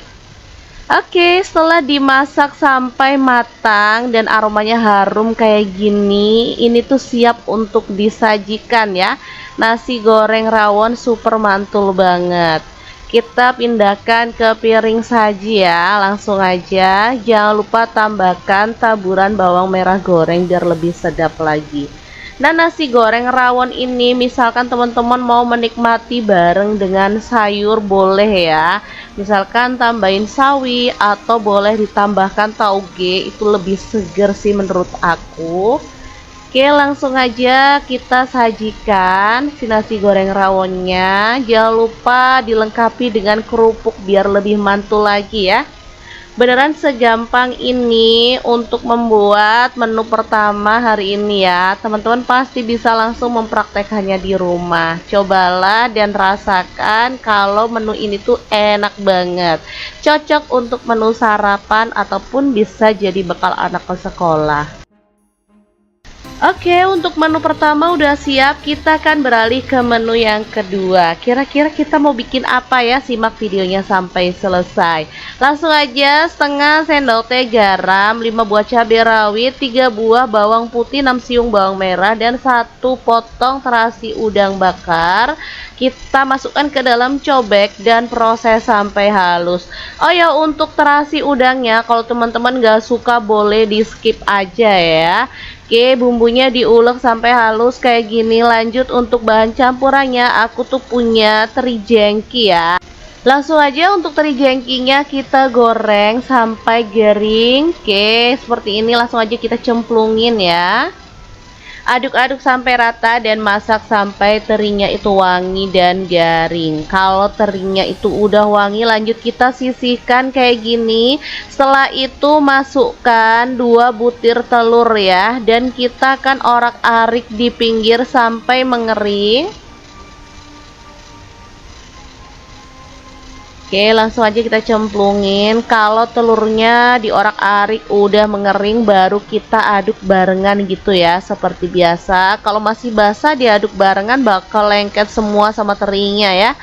Oke, setelah dimasak sampai matang dan aromanya harum kayak gini, ini tuh siap untuk disajikan ya. Nasi goreng rawon super mantul banget. Kita pindahkan ke piring saji ya, langsung aja. Jangan lupa tambahkan taburan bawang merah goreng biar lebih sedap lagi. Nah, nasi goreng rawon ini misalkan teman-teman mau menikmati bareng dengan sayur boleh ya. Misalkan tambahin sawi atau boleh ditambahkan tauge, itu lebih seger sih menurut aku. Oke, langsung aja kita sajikan si nasi goreng rawonnya. Jangan lupa dilengkapi dengan kerupuk biar lebih mantul lagi ya. Beneran segampang ini untuk membuat menu pertama hari ini ya. Teman-teman pasti bisa langsung mempraktekannya di rumah. Cobalah dan rasakan kalau menu ini tuh enak banget. Cocok untuk menu sarapan ataupun bisa jadi bekal anak ke sekolah. Oke, untuk menu pertama udah siap, kita akan beralih ke menu yang kedua. Kira-kira kita mau bikin apa ya? Simak videonya sampai selesai. Langsung aja, setengah sendok teh garam, 5 buah cabai rawit, 3 buah bawang putih, 6 siung bawang merah, dan 1 potong terasi udang bakar. Kita masukkan ke dalam cobek dan proses sampai halus. Oh ya, untuk terasi udangnya, kalau teman-teman gak suka boleh di skip aja ya. Oke, bumbunya diulek sampai halus kayak gini. Lanjut untuk bahan campurannya, aku tuh punya teri jengki ya. Langsung aja untuk teri jengkinya kita goreng sampai garing. Oke, seperti ini langsung aja kita cemplungin ya. Aduk-aduk sampai rata dan masak sampai terinya itu wangi dan garing. Kalau terinya itu udah wangi, lanjut kita sisihkan kayak gini. Setelah itu masukkan 2 butir telur ya, dan kita akan orak-arik di pinggir sampai mengering. Oke, langsung aja kita cemplungin. Kalau telurnya diorak-arik udah mengering, baru kita aduk barengan gitu ya, seperti biasa. Kalau masih basah diaduk barengan bakal lengket semua sama terinya ya.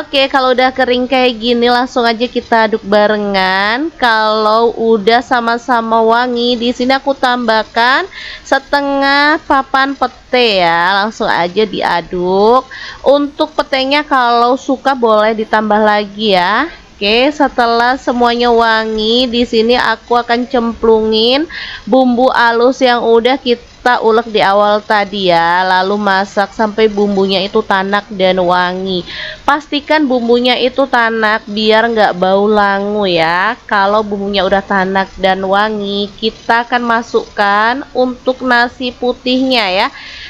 Oke, kalau udah kering kayak gini langsung aja kita aduk barengan. Kalau udah sama-sama wangi, di sini aku tambahkan setengah papan pete ya. Langsung aja diaduk. Untuk petenya kalau suka boleh ditambah lagi ya. Oke, setelah semuanya wangi, di sini aku akan cemplungin bumbu halus yang udah kita ulek di awal tadi ya. Lalu masak sampai bumbunya itu tanak dan wangi. pastikan bumbunya itu tanak biar nggak bau langu ya. Kalau bumbunya udah tanak dan wangi, kita akan masukkan untuk nasi putihnya ya.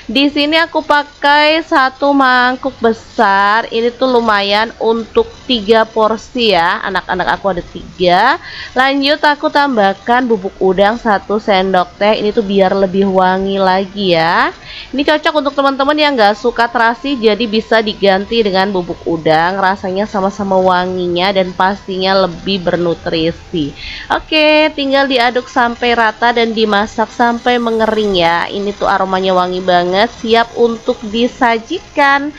Di sini aku pakai 1 mangkuk besar. Ini tuh lumayan untuk 3 porsi ya. Anak-anak aku ada 3. Lanjut aku tambahkan bubuk udang 1 sendok teh. Ini tuh biar lebih wangi lagi ya. Ini cocok untuk teman-teman yang nggak suka terasi, jadi bisa diganti dengan bubuk udang. Rasanya sama-sama wanginya dan pastinya lebih bernutrisi. Oke, tinggal diaduk sampai rata dan dimasak sampai mengering ya. Ini tuh aromanya wangi banget, siap untuk disajikan.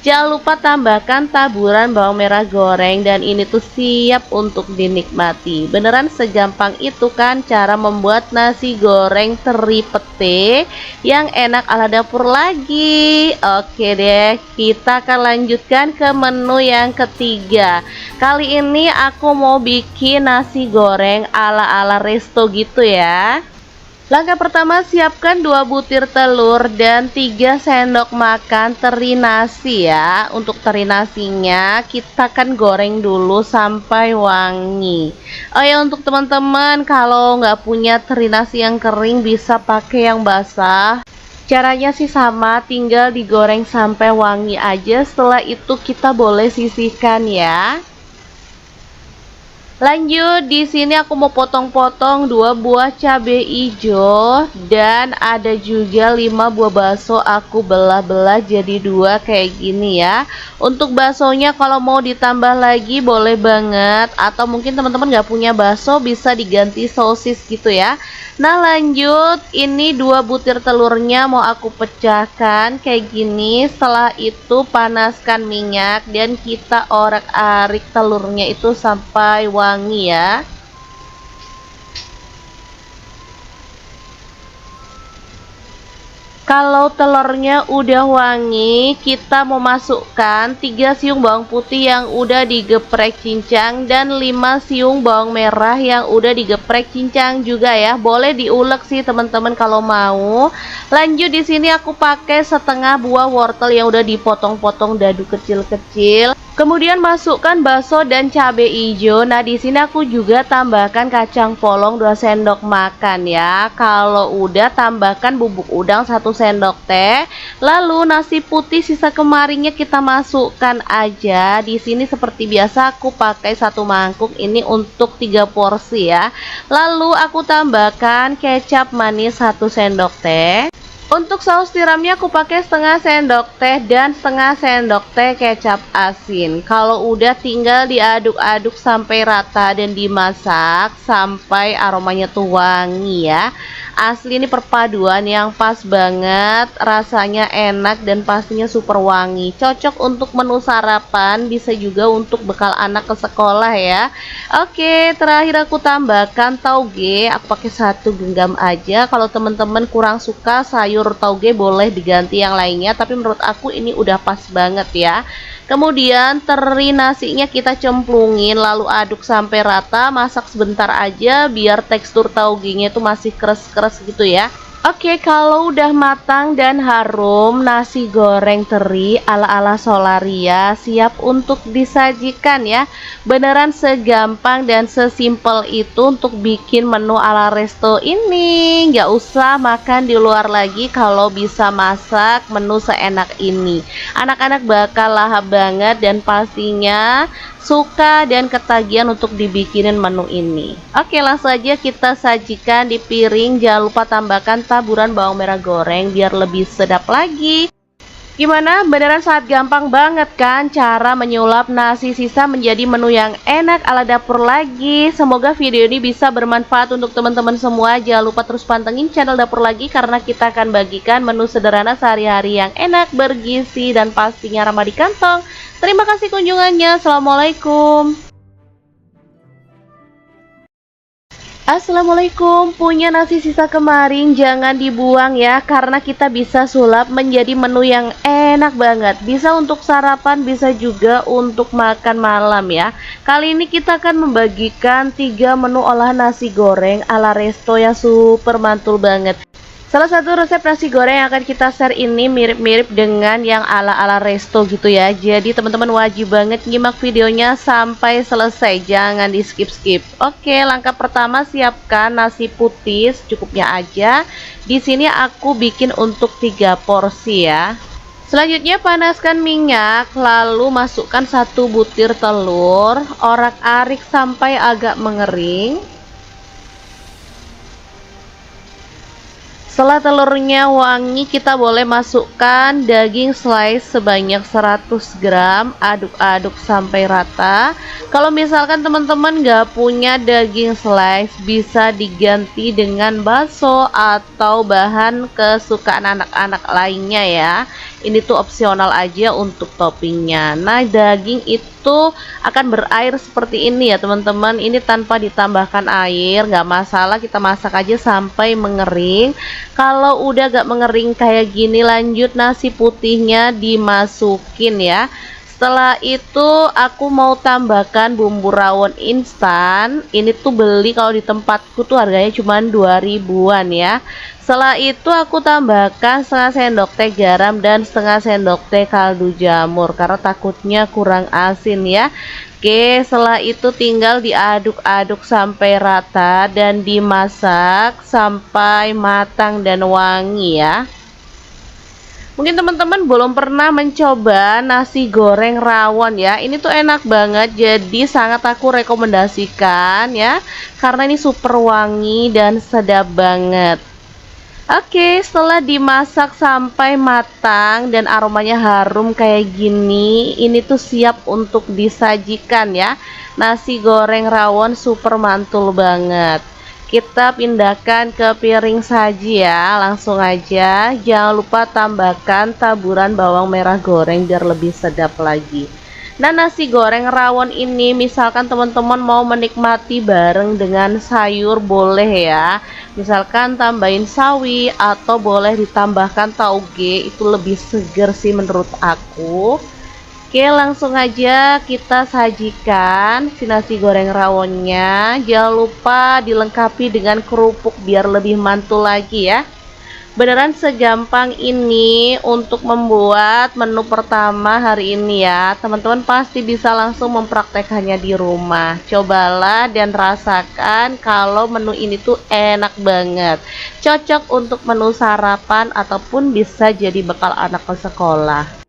Jangan lupa tambahkan taburan bawang merah goreng dan ini tuh siap untuk dinikmati. Beneran segampang itu kan cara membuat nasi goreng teri pete yang enak ala dapur lagi. Oke deh, kita akan lanjutkan ke menu yang ketiga. Kali ini aku mau bikin nasi goreng ala-ala resto gitu ya. Langkah pertama, siapkan 2 butir telur dan 3 sendok makan teri nasi ya. Untuk teri nasinya kita akan goreng dulu sampai wangi. Oh ya, untuk teman-teman kalau nggak punya teri nasi yang kering bisa pakai yang basah. Caranya sih sama, tinggal digoreng sampai wangi aja. Setelah itu kita boleh sisihkan ya. Lanjut, di sini aku mau potong-potong 2 buah cabai hijau dan ada juga 5 buah bakso aku belah-belah jadi 2 kayak gini ya. Untuk baksonya kalau mau ditambah lagi boleh banget, atau mungkin teman-teman nggak punya bakso bisa diganti sosis gitu ya. Nah lanjut, ini 2 butir telurnya mau aku pecahkan kayak gini. Setelah itu panaskan minyak dan kita orak-arik telurnya itu sampai wangi ya. Kalau telurnya udah wangi, kita mau masukkan 3 siung bawang putih yang udah digeprek cincang dan 5 siung bawang merah yang udah digeprek cincang juga ya. Boleh diulek sih teman-teman kalau mau. Lanjut, di sini aku pakai setengah buah wortel yang udah dipotong-potong dadu kecil-kecil. Kemudian masukkan bakso dan cabai hijau. Nah, di sini aku juga tambahkan kacang polong 2 sendok makan ya. Kalau udah tambahkan bubuk udang 1 sendok teh. Lalu nasi putih sisa kemarinnya kita masukkan aja. Di sini seperti biasa aku pakai 1 mangkuk ini untuk 3 porsi ya. Lalu aku tambahkan kecap manis 1 sendok teh. Untuk saus tiramnya aku pakai setengah sendok teh dan setengah sendok teh kecap asin. Kalau udah tinggal diaduk-aduk sampai rata dan dimasak sampai aromanya tuh wangi ya. Asli ini perpaduan yang pas banget, rasanya enak dan pastinya super wangi. Cocok untuk menu sarapan, bisa juga untuk bekal anak ke sekolah ya. Oke, terakhir aku tambahkan tauge. Aku pakai 1 genggam aja. Kalau teman-teman kurang suka sayur tauge boleh diganti yang lainnya, tapi menurut aku ini udah pas banget ya. Kemudian teri nasinya kita cemplungin lalu aduk sampai rata, masak sebentar aja biar tekstur taugenya itu masih keras-keras gitu ya. Oke, kalau udah matang dan harum, nasi goreng teri ala-ala Solaria siap untuk disajikan ya. Beneran segampang dan sesimpel itu untuk bikin menu ala resto ini. Nggak usah makan di luar lagi kalau bisa masak menu seenak ini. Anak-anak bakal lahap banget dan pastinya suka dan ketagihan untuk dibikinin menu ini. Oke, langsung aja kita sajikan di piring. Jangan lupa tambahkan taburan bawang merah goreng biar lebih sedap lagi. Gimana? Beneran sangat gampang banget kan cara menyulap nasi sisa menjadi menu yang enak ala dapur lagi. Semoga video ini bisa bermanfaat untuk teman-teman semua. Jangan lupa terus pantengin channel dapur lagi karena kita akan bagikan menu sederhana sehari-hari yang enak, bergizi, dan pastinya ramah di kantong. Terima kasih kunjungannya. Assalamualaikum. Assalamualaikum, punya nasi sisa kemarin jangan dibuang ya, karena kita bisa sulap menjadi menu yang enak banget. Bisa untuk sarapan, bisa juga untuk makan malam ya. Kali ini kita akan membagikan 3 menu olahan nasi goreng ala resto yang super mantul banget. Salah satu resep nasi goreng yang akan kita share ini mirip-mirip dengan yang ala-ala resto gitu ya. Jadi teman-teman wajib banget nyimak videonya sampai selesai, jangan di skip-skip. Oke, langkah pertama siapkan nasi putih secukupnya aja. Di sini aku bikin untuk 3 porsi ya. Selanjutnya panaskan minyak, lalu masukkan 1 butir telur, orak-arik sampai agak mengering. Setelah telurnya wangi, kita boleh masukkan daging slice sebanyak 100 gram, aduk-aduk sampai rata. Kalau misalkan teman-teman gak punya daging slice, bisa diganti dengan bakso atau bahan kesukaan anak-anak lainnya ya. Ini tuh opsional aja untuk toppingnya. Nah, daging itu akan berair seperti ini ya teman-teman. Ini tanpa ditambahkan air, nggak masalah, kita masak aja sampai mengering. Kalau udah gak mengering kayak gini, lanjut nasi putihnya dimasukin ya. Setelah itu aku mau tambahkan bumbu rawon instan. Ini tuh beli kalau di tempatku tuh harganya cuma 2 ribuan ya. Setelah itu aku tambahkan setengah sendok teh garam dan setengah sendok teh kaldu jamur karena takutnya kurang asin ya. Oke, setelah itu tinggal diaduk-aduk sampai rata dan dimasak sampai matang dan wangi ya. Mungkin teman-teman belum pernah mencoba nasi goreng rawon ya. Ini tuh enak banget, jadi sangat aku rekomendasikan ya, karena ini super wangi dan sedap banget. Oke, setelah dimasak sampai matang dan aromanya harum kayak gini, ini tuh siap untuk disajikan ya. Nasi goreng rawon super mantul banget. Kita pindahkan ke piring saji ya, langsung aja. Jangan lupa tambahkan taburan bawang merah goreng biar lebih sedap lagi. Nah, nasi goreng rawon ini misalkan teman-teman mau menikmati bareng dengan sayur boleh ya. Misalkan tambahin sawi atau boleh ditambahkan tauge, itu lebih seger sih menurut aku. Oke, langsung aja kita sajikan si nasi goreng rawonnya. Jangan lupa dilengkapi dengan kerupuk biar lebih mantul lagi ya. Beneran segampang ini untuk membuat menu pertama hari ini ya. Teman-teman pasti bisa langsung mempraktekannya di rumah. Cobalah dan rasakan kalau menu ini tuh enak banget. Cocok untuk menu sarapan ataupun bisa jadi bekal anak ke sekolah.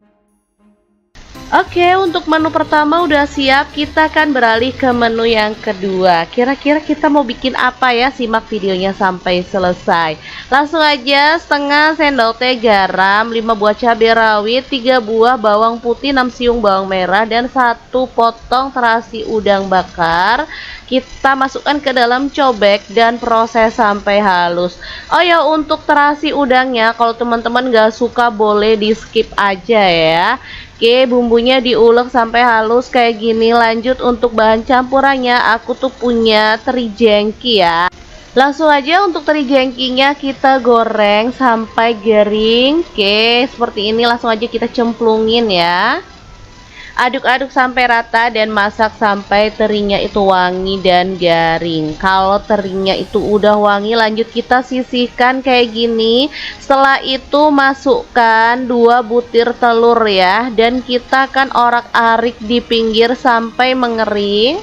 Oke, untuk menu pertama udah siap, kita akan beralih ke menu yang kedua. Kira-kira kita mau bikin apa ya? Simak videonya sampai selesai. Langsung aja, setengah sendok teh garam, 5 buah cabai rawit, 3 buah bawang putih, 6 siung bawang merah, dan 1 potong terasi udang bakar. Kita masukkan ke dalam cobek dan proses sampai halus. Oh ya, untuk terasi udangnya, kalau teman-teman gak suka boleh di skip aja ya. Oke, bumbunya diulek sampai halus kayak gini. Lanjut untuk bahan campurannya, aku tuh punya teri jengki ya. Langsung aja untuk teri jengkinya kita goreng sampai garing. Oke, seperti ini langsung aja kita cemplungin ya. Aduk-aduk sampai rata dan masak sampai terinya itu wangi dan garing. Kalau terinya itu udah wangi, lanjut kita sisihkan kayak gini. Setelah itu masukkan 2 butir telur ya, dan kita akan orak-arik di pinggir sampai mengering.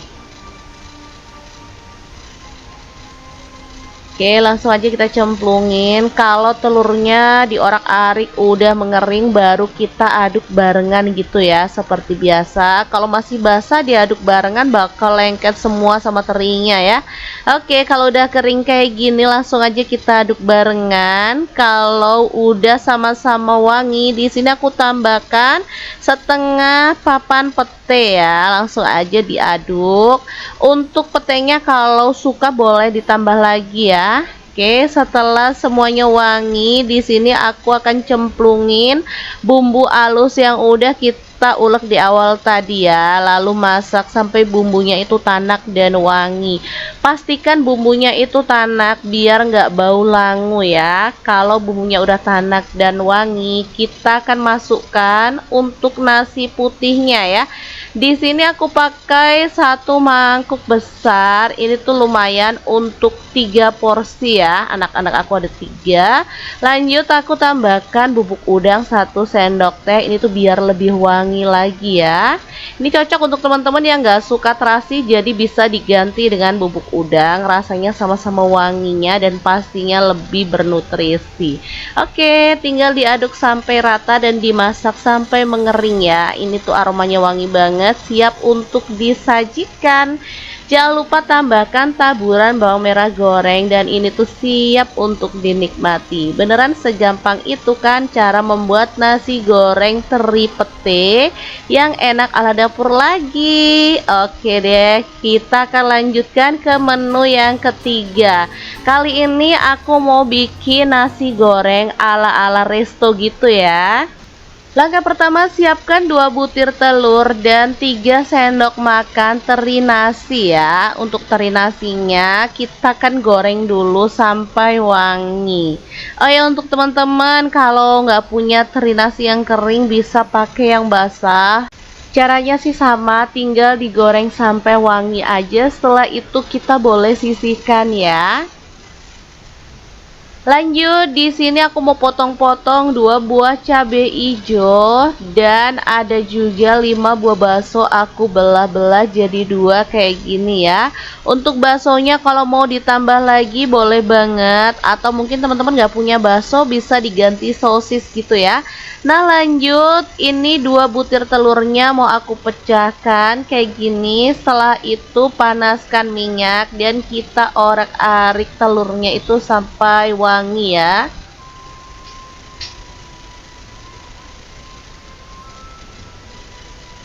Oke, langsung aja kita cemplungin. Kalau telurnya diorak-arik udah mengering, baru kita aduk barengan gitu ya, seperti biasa. Kalau masih basah diaduk barengan bakal lengket semua sama terinya ya. Oke, kalau udah kering kayak gini langsung aja kita aduk barengan. Kalau udah sama-sama wangi, di sini aku tambahkan setengah papan pete ya. Langsung aja diaduk. Untuk petenya kalau suka boleh ditambah lagi ya. Oke, setelah semuanya wangi, di sini aku akan cemplungin bumbu halus yang udah kita kita ulek di awal tadi ya, lalu masak sampai bumbunya itu tanak dan wangi. Pastikan bumbunya itu tanak biar nggak bau langu ya. Kalau bumbunya udah tanak dan wangi, kita akan masukkan untuk nasi putihnya ya. Di sini aku pakai 1 mangkuk besar. Ini tuh lumayan untuk 3 porsi ya. Anak-anak aku ada 3. Lanjut aku tambahkan bubuk udang 1 sendok teh. Ini tuh biar lebih wangi lagi ya. Ini cocok untuk teman-teman yang nggak suka terasi, jadi bisa diganti dengan bubuk udang. Rasanya sama-sama wanginya dan pastinya lebih bernutrisi. Oke, tinggal diaduk sampai rata dan dimasak sampai mengering ya. Ini tuh aromanya wangi banget, siap untuk disajikan. Jangan lupa tambahkan taburan bawang merah goreng dan ini tuh siap untuk dinikmati. Beneran segampang itu kan cara membuat nasi goreng teri pete yang enak ala dapur lagi. Oke deh, kita akan lanjutkan ke menu yang ketiga. Kali ini aku mau bikin nasi goreng ala-ala resto gitu ya. Langkah pertama, siapkan 2 butir telur dan 3 sendok makan teri nasi ya. Untuk teri nasinya kita akan goreng dulu sampai wangi. Oh ya, untuk teman-teman kalau nggak punya teri nasi yang kering bisa pakai yang basah. Caranya sih sama, tinggal digoreng sampai wangi aja. Setelah itu kita boleh sisihkan ya. Lanjut, di sini aku mau potong-potong 2 buah cabai hijau dan ada juga 5 buah bakso aku belah-belah jadi 2 kayak gini ya. Untuk baksonya kalau mau ditambah lagi boleh banget, atau mungkin teman-teman nggak punya bakso bisa diganti sosis gitu ya. Nah lanjut, ini 2 butir telurnya mau aku pecahkan kayak gini. Setelah itu panaskan minyak dan kita orak-arik telurnya itu sampai wangi ya.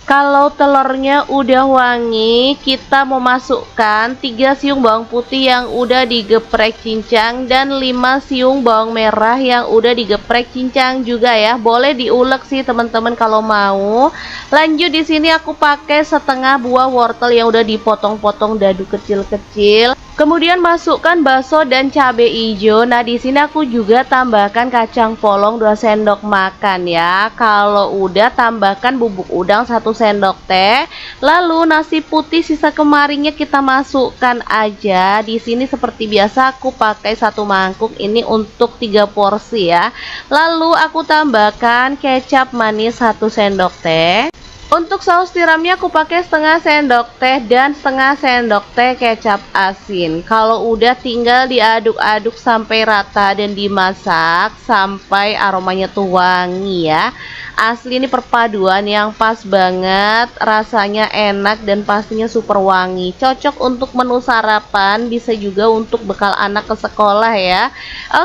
Kalau telurnya udah wangi, kita mau masukkan 3 siung bawang putih yang udah digeprek cincang dan 5 siung bawang merah yang udah digeprek cincang juga ya. Boleh diulek sih teman-teman kalau mau. Lanjut, di sini aku pakai setengah buah wortel yang udah dipotong-potong dadu kecil-kecil. Kemudian masukkan bakso dan cabai hijau. Nah, di sini aku juga tambahkan kacang polong 2 sendok makan ya. Kalau udah tambahkan bubuk udang 1 sendok teh. Lalu nasi putih sisa kemarinnya kita masukkan aja. Di sini seperti biasa aku pakai 1 mangkuk ini untuk 3 porsi ya. Lalu aku tambahkan kecap manis 1 sendok teh. Untuk saus tiramnya aku pakai setengah sendok teh dan setengah sendok teh kecap asin. Kalau udah tinggal diaduk-aduk sampai rata dan dimasak sampai aromanya tuh wangi ya. Asli ini perpaduan yang pas banget, rasanya enak dan pastinya super wangi. Cocok untuk menu sarapan, bisa juga untuk bekal anak ke sekolah ya.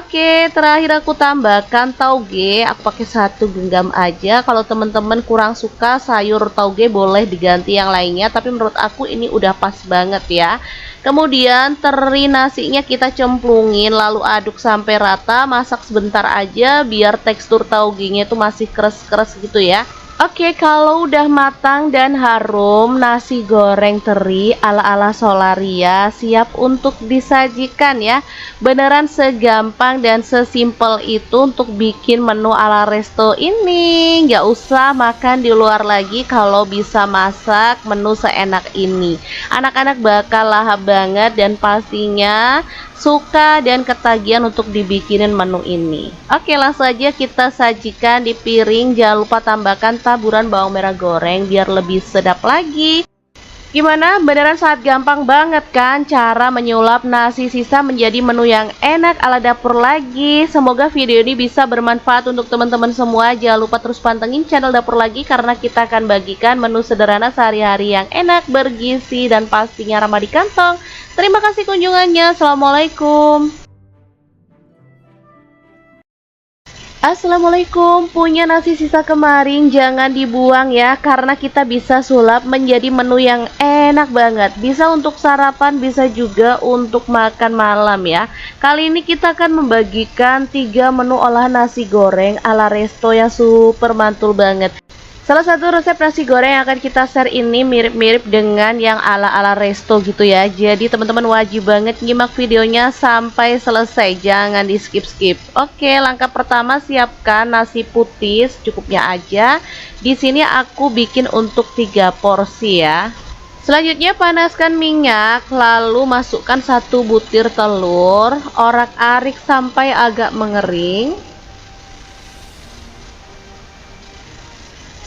Oke, terakhir aku tambahkan tauge. Aku pakai 1 genggam aja. Kalau teman-teman kurang suka sayur tauge boleh diganti yang lainnya, tapi menurut aku ini udah pas banget ya. Kemudian teri nasinya kita cemplungin lalu aduk sampai rata, masak sebentar aja biar tekstur taugenya itu masih keras-keras gitu ya. Oke, kalau udah matang dan harum, nasi goreng teri ala-ala Solaria siap untuk disajikan ya. Beneran segampang dan sesimpel itu untuk bikin menu ala resto ini. Nggak usah makan di luar lagi kalau bisa masak menu seenak ini. Anak-anak bakal lahap banget dan pastinya suka dan ketagihan untuk dibikinin menu ini. Oke, langsung aja kita sajikan di piring. Jangan lupa tambahkan taburan bawang merah goreng biar lebih sedap lagi. Gimana? Beneran sangat gampang banget kan cara menyulap nasi sisa menjadi menu yang enak ala dapur lagi. Semoga video ini bisa bermanfaat untuk teman-teman semua. Jangan lupa terus pantengin channel Dapur Lagi karena kita akan bagikan menu sederhana sehari-hari yang enak, bergizi, dan pastinya ramah di kantong. Terima kasih kunjungannya. Assalamualaikum. Assalamualaikum, punya nasi sisa kemarin jangan dibuang ya, karena kita bisa sulap menjadi menu yang enak banget. Bisa untuk sarapan, bisa juga untuk makan malam ya. Kali ini kita akan membagikan 3 menu olahan nasi goreng ala resto yang super mantul banget. Salah satu resep nasi goreng yang akan kita share ini mirip-mirip dengan yang ala-ala resto gitu ya. Jadi teman-teman wajib banget nyimak videonya sampai selesai, jangan di skip-skip. Oke, langkah pertama siapkan nasi putih secukupnya aja. Di sini aku bikin untuk 3 porsi ya. Selanjutnya panaskan minyak, lalu masukkan 1 butir telur, orak-arik sampai agak mengering.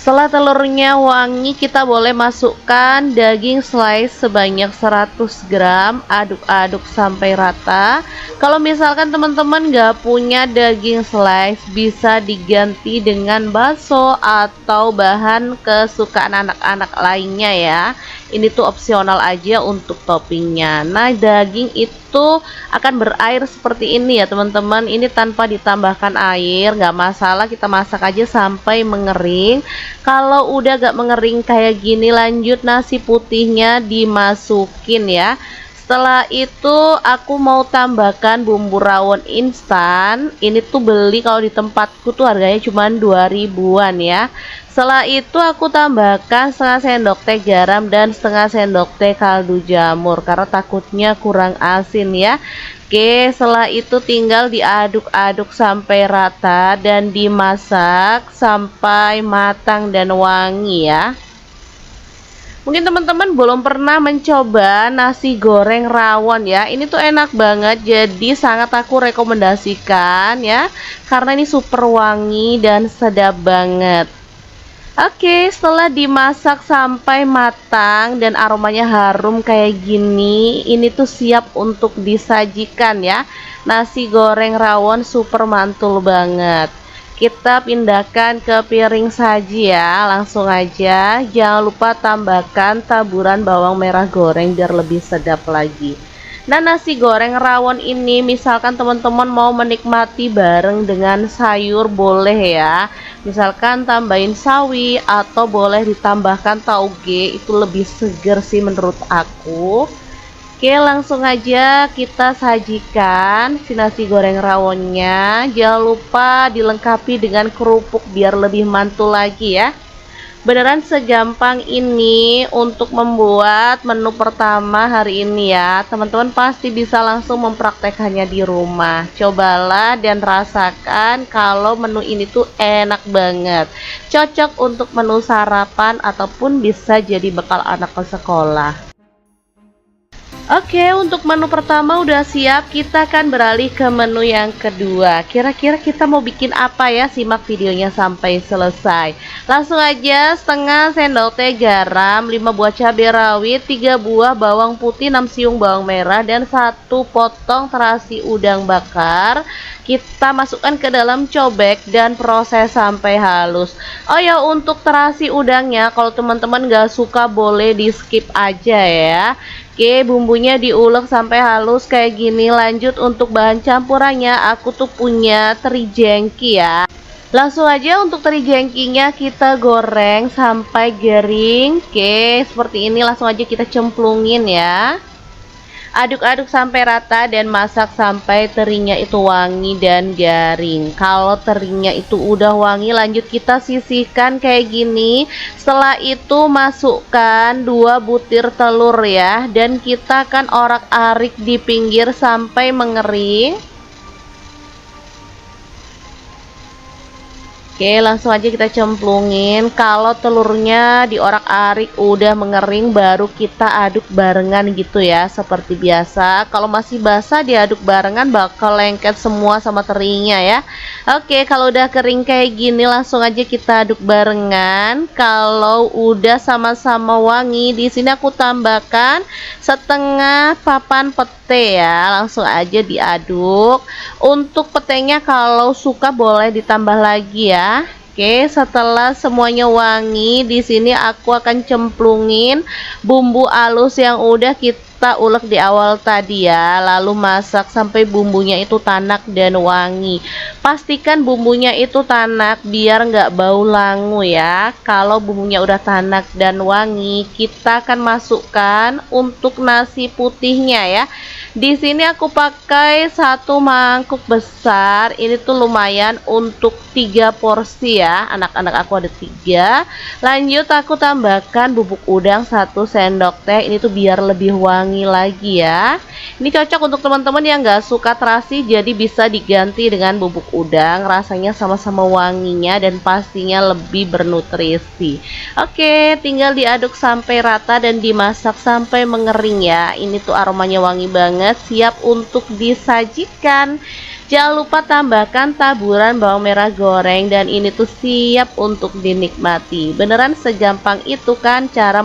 Setelah telurnya wangi, kita boleh masukkan daging slice sebanyak 100 gram, aduk-aduk sampai rata. Kalau misalkan teman-teman gak punya daging slice, bisa diganti dengan bakso atau bahan kesukaan anak-anak lainnya ya. Ini tuh opsional aja untuk toppingnya. Nah, daging itu akan berair seperti ini ya teman-teman. Ini tanpa ditambahkan air, nggak masalah, kita masak aja sampai mengering. Kalau udah gak mengering kayak gini, lanjut nasi putihnya dimasukin ya. Setelah itu aku mau tambahkan bumbu rawon instan. Ini tuh beli kalau di tempatku tuh harganya cuma 2 ribuan ya. Setelah itu aku tambahkan setengah sendok teh garam dan setengah sendok teh kaldu jamur karena takutnya kurang asin ya. Oke, setelah itu tinggal diaduk-aduk sampai rata dan dimasak sampai matang dan wangi ya. Mungkin teman-teman belum pernah mencoba nasi goreng rawon ya. Ini tuh enak banget, jadi sangat aku rekomendasikan ya, karena ini super wangi dan sedap banget. Oke, setelah dimasak sampai matang dan aromanya harum kayak gini, ini tuh siap untuk disajikan ya. Nasi goreng rawon super mantul banget. Kita pindahkan ke piring saji ya, langsung aja. Jangan lupa tambahkan taburan bawang merah goreng biar lebih sedap lagi. Nah, nasi goreng rawon ini misalkan teman-teman mau menikmati bareng dengan sayur boleh ya. Misalkan tambahin sawi atau boleh ditambahkan tauge, itu lebih seger sih menurut aku. Oke, langsung aja kita sajikan si nasi goreng rawonnya. Jangan lupa dilengkapi dengan kerupuk biar lebih mantul lagi ya. Beneran segampang ini untuk membuat menu pertama hari ini ya. Teman-teman pasti bisa langsung mempraktekannya di rumah. Cobalah dan rasakan kalau menu ini tuh enak banget. Cocok untuk menu sarapan ataupun bisa jadi bekal anak ke sekolah. Oke, untuk menu pertama udah siap, kita akan beralih ke menu yang kedua. Kira-kira kita mau bikin apa ya? Simak videonya sampai selesai. Langsung aja, setengah sendok teh garam, 5 buah cabai rawit, 3 buah bawang putih, 6 siung bawang merah, dan 1 potong terasi udang bakar. Kita masukkan ke dalam cobek dan proses sampai halus. Oh ya, untuk terasi udangnya, kalau teman-teman gak suka boleh di skip aja ya. Oke, bumbunya diulek sampai halus kayak gini. Lanjut untuk bahan campurannya, aku tuh punya teri jengki ya. Langsung aja untuk teri jengkinya kita goreng sampai garing. Oke, seperti ini langsung aja kita cemplungin ya. Aduk-aduk sampai rata dan masak sampai terinya itu wangi dan garing. Kalau terinya itu udah wangi, lanjut kita sisihkan kayak gini. Setelah itu masukkan 2 butir telur ya, dan kita akan orak-arik di pinggir sampai mengering. Oke, langsung aja kita cemplungin. Kalau telurnya diorak-arik udah mengering, baru kita aduk barengan gitu ya, seperti biasa. Kalau masih basah diaduk barengan bakal lengket semua sama terinya ya. Oke, kalau udah kering kayak gini langsung aja kita aduk barengan. Kalau udah sama-sama wangi, di sini aku tambahkan setengah papan pete ya. Langsung aja diaduk. Untuk petenya kalau suka boleh ditambah lagi ya. Oke, setelah semuanya wangi, di sini aku akan cemplungin bumbu halus yang udah kita ulek di awal tadi ya. Lalu masak sampai bumbunya itu tanak dan wangi. Pastikan bumbunya itu tanak biar nggak bau langu ya. Kalau bumbunya udah tanak dan wangi, kita akan masukkan untuk nasi putihnya ya. Di sini aku pakai satu mangkuk besar. Ini tuh lumayan untuk 3 porsi ya. Anak-anak aku ada 3. Lanjut aku tambahkan bubuk udang 1 sendok teh. Ini tuh biar lebih wangi lagi ya. Ini cocok untuk teman-teman yang nggak suka terasi, jadi bisa diganti dengan bubuk udang. Rasanya sama-sama wanginya dan pastinya lebih bernutrisi. Oke, tinggal diaduk sampai rata dan dimasak sampai mengering ya. Ini tuh aromanya wangi banget, siap untuk disajikan. Jangan lupa tambahkan taburan bawang merah goreng dan ini tuh siap untuk dinikmati. Beneran segampang itu kan cara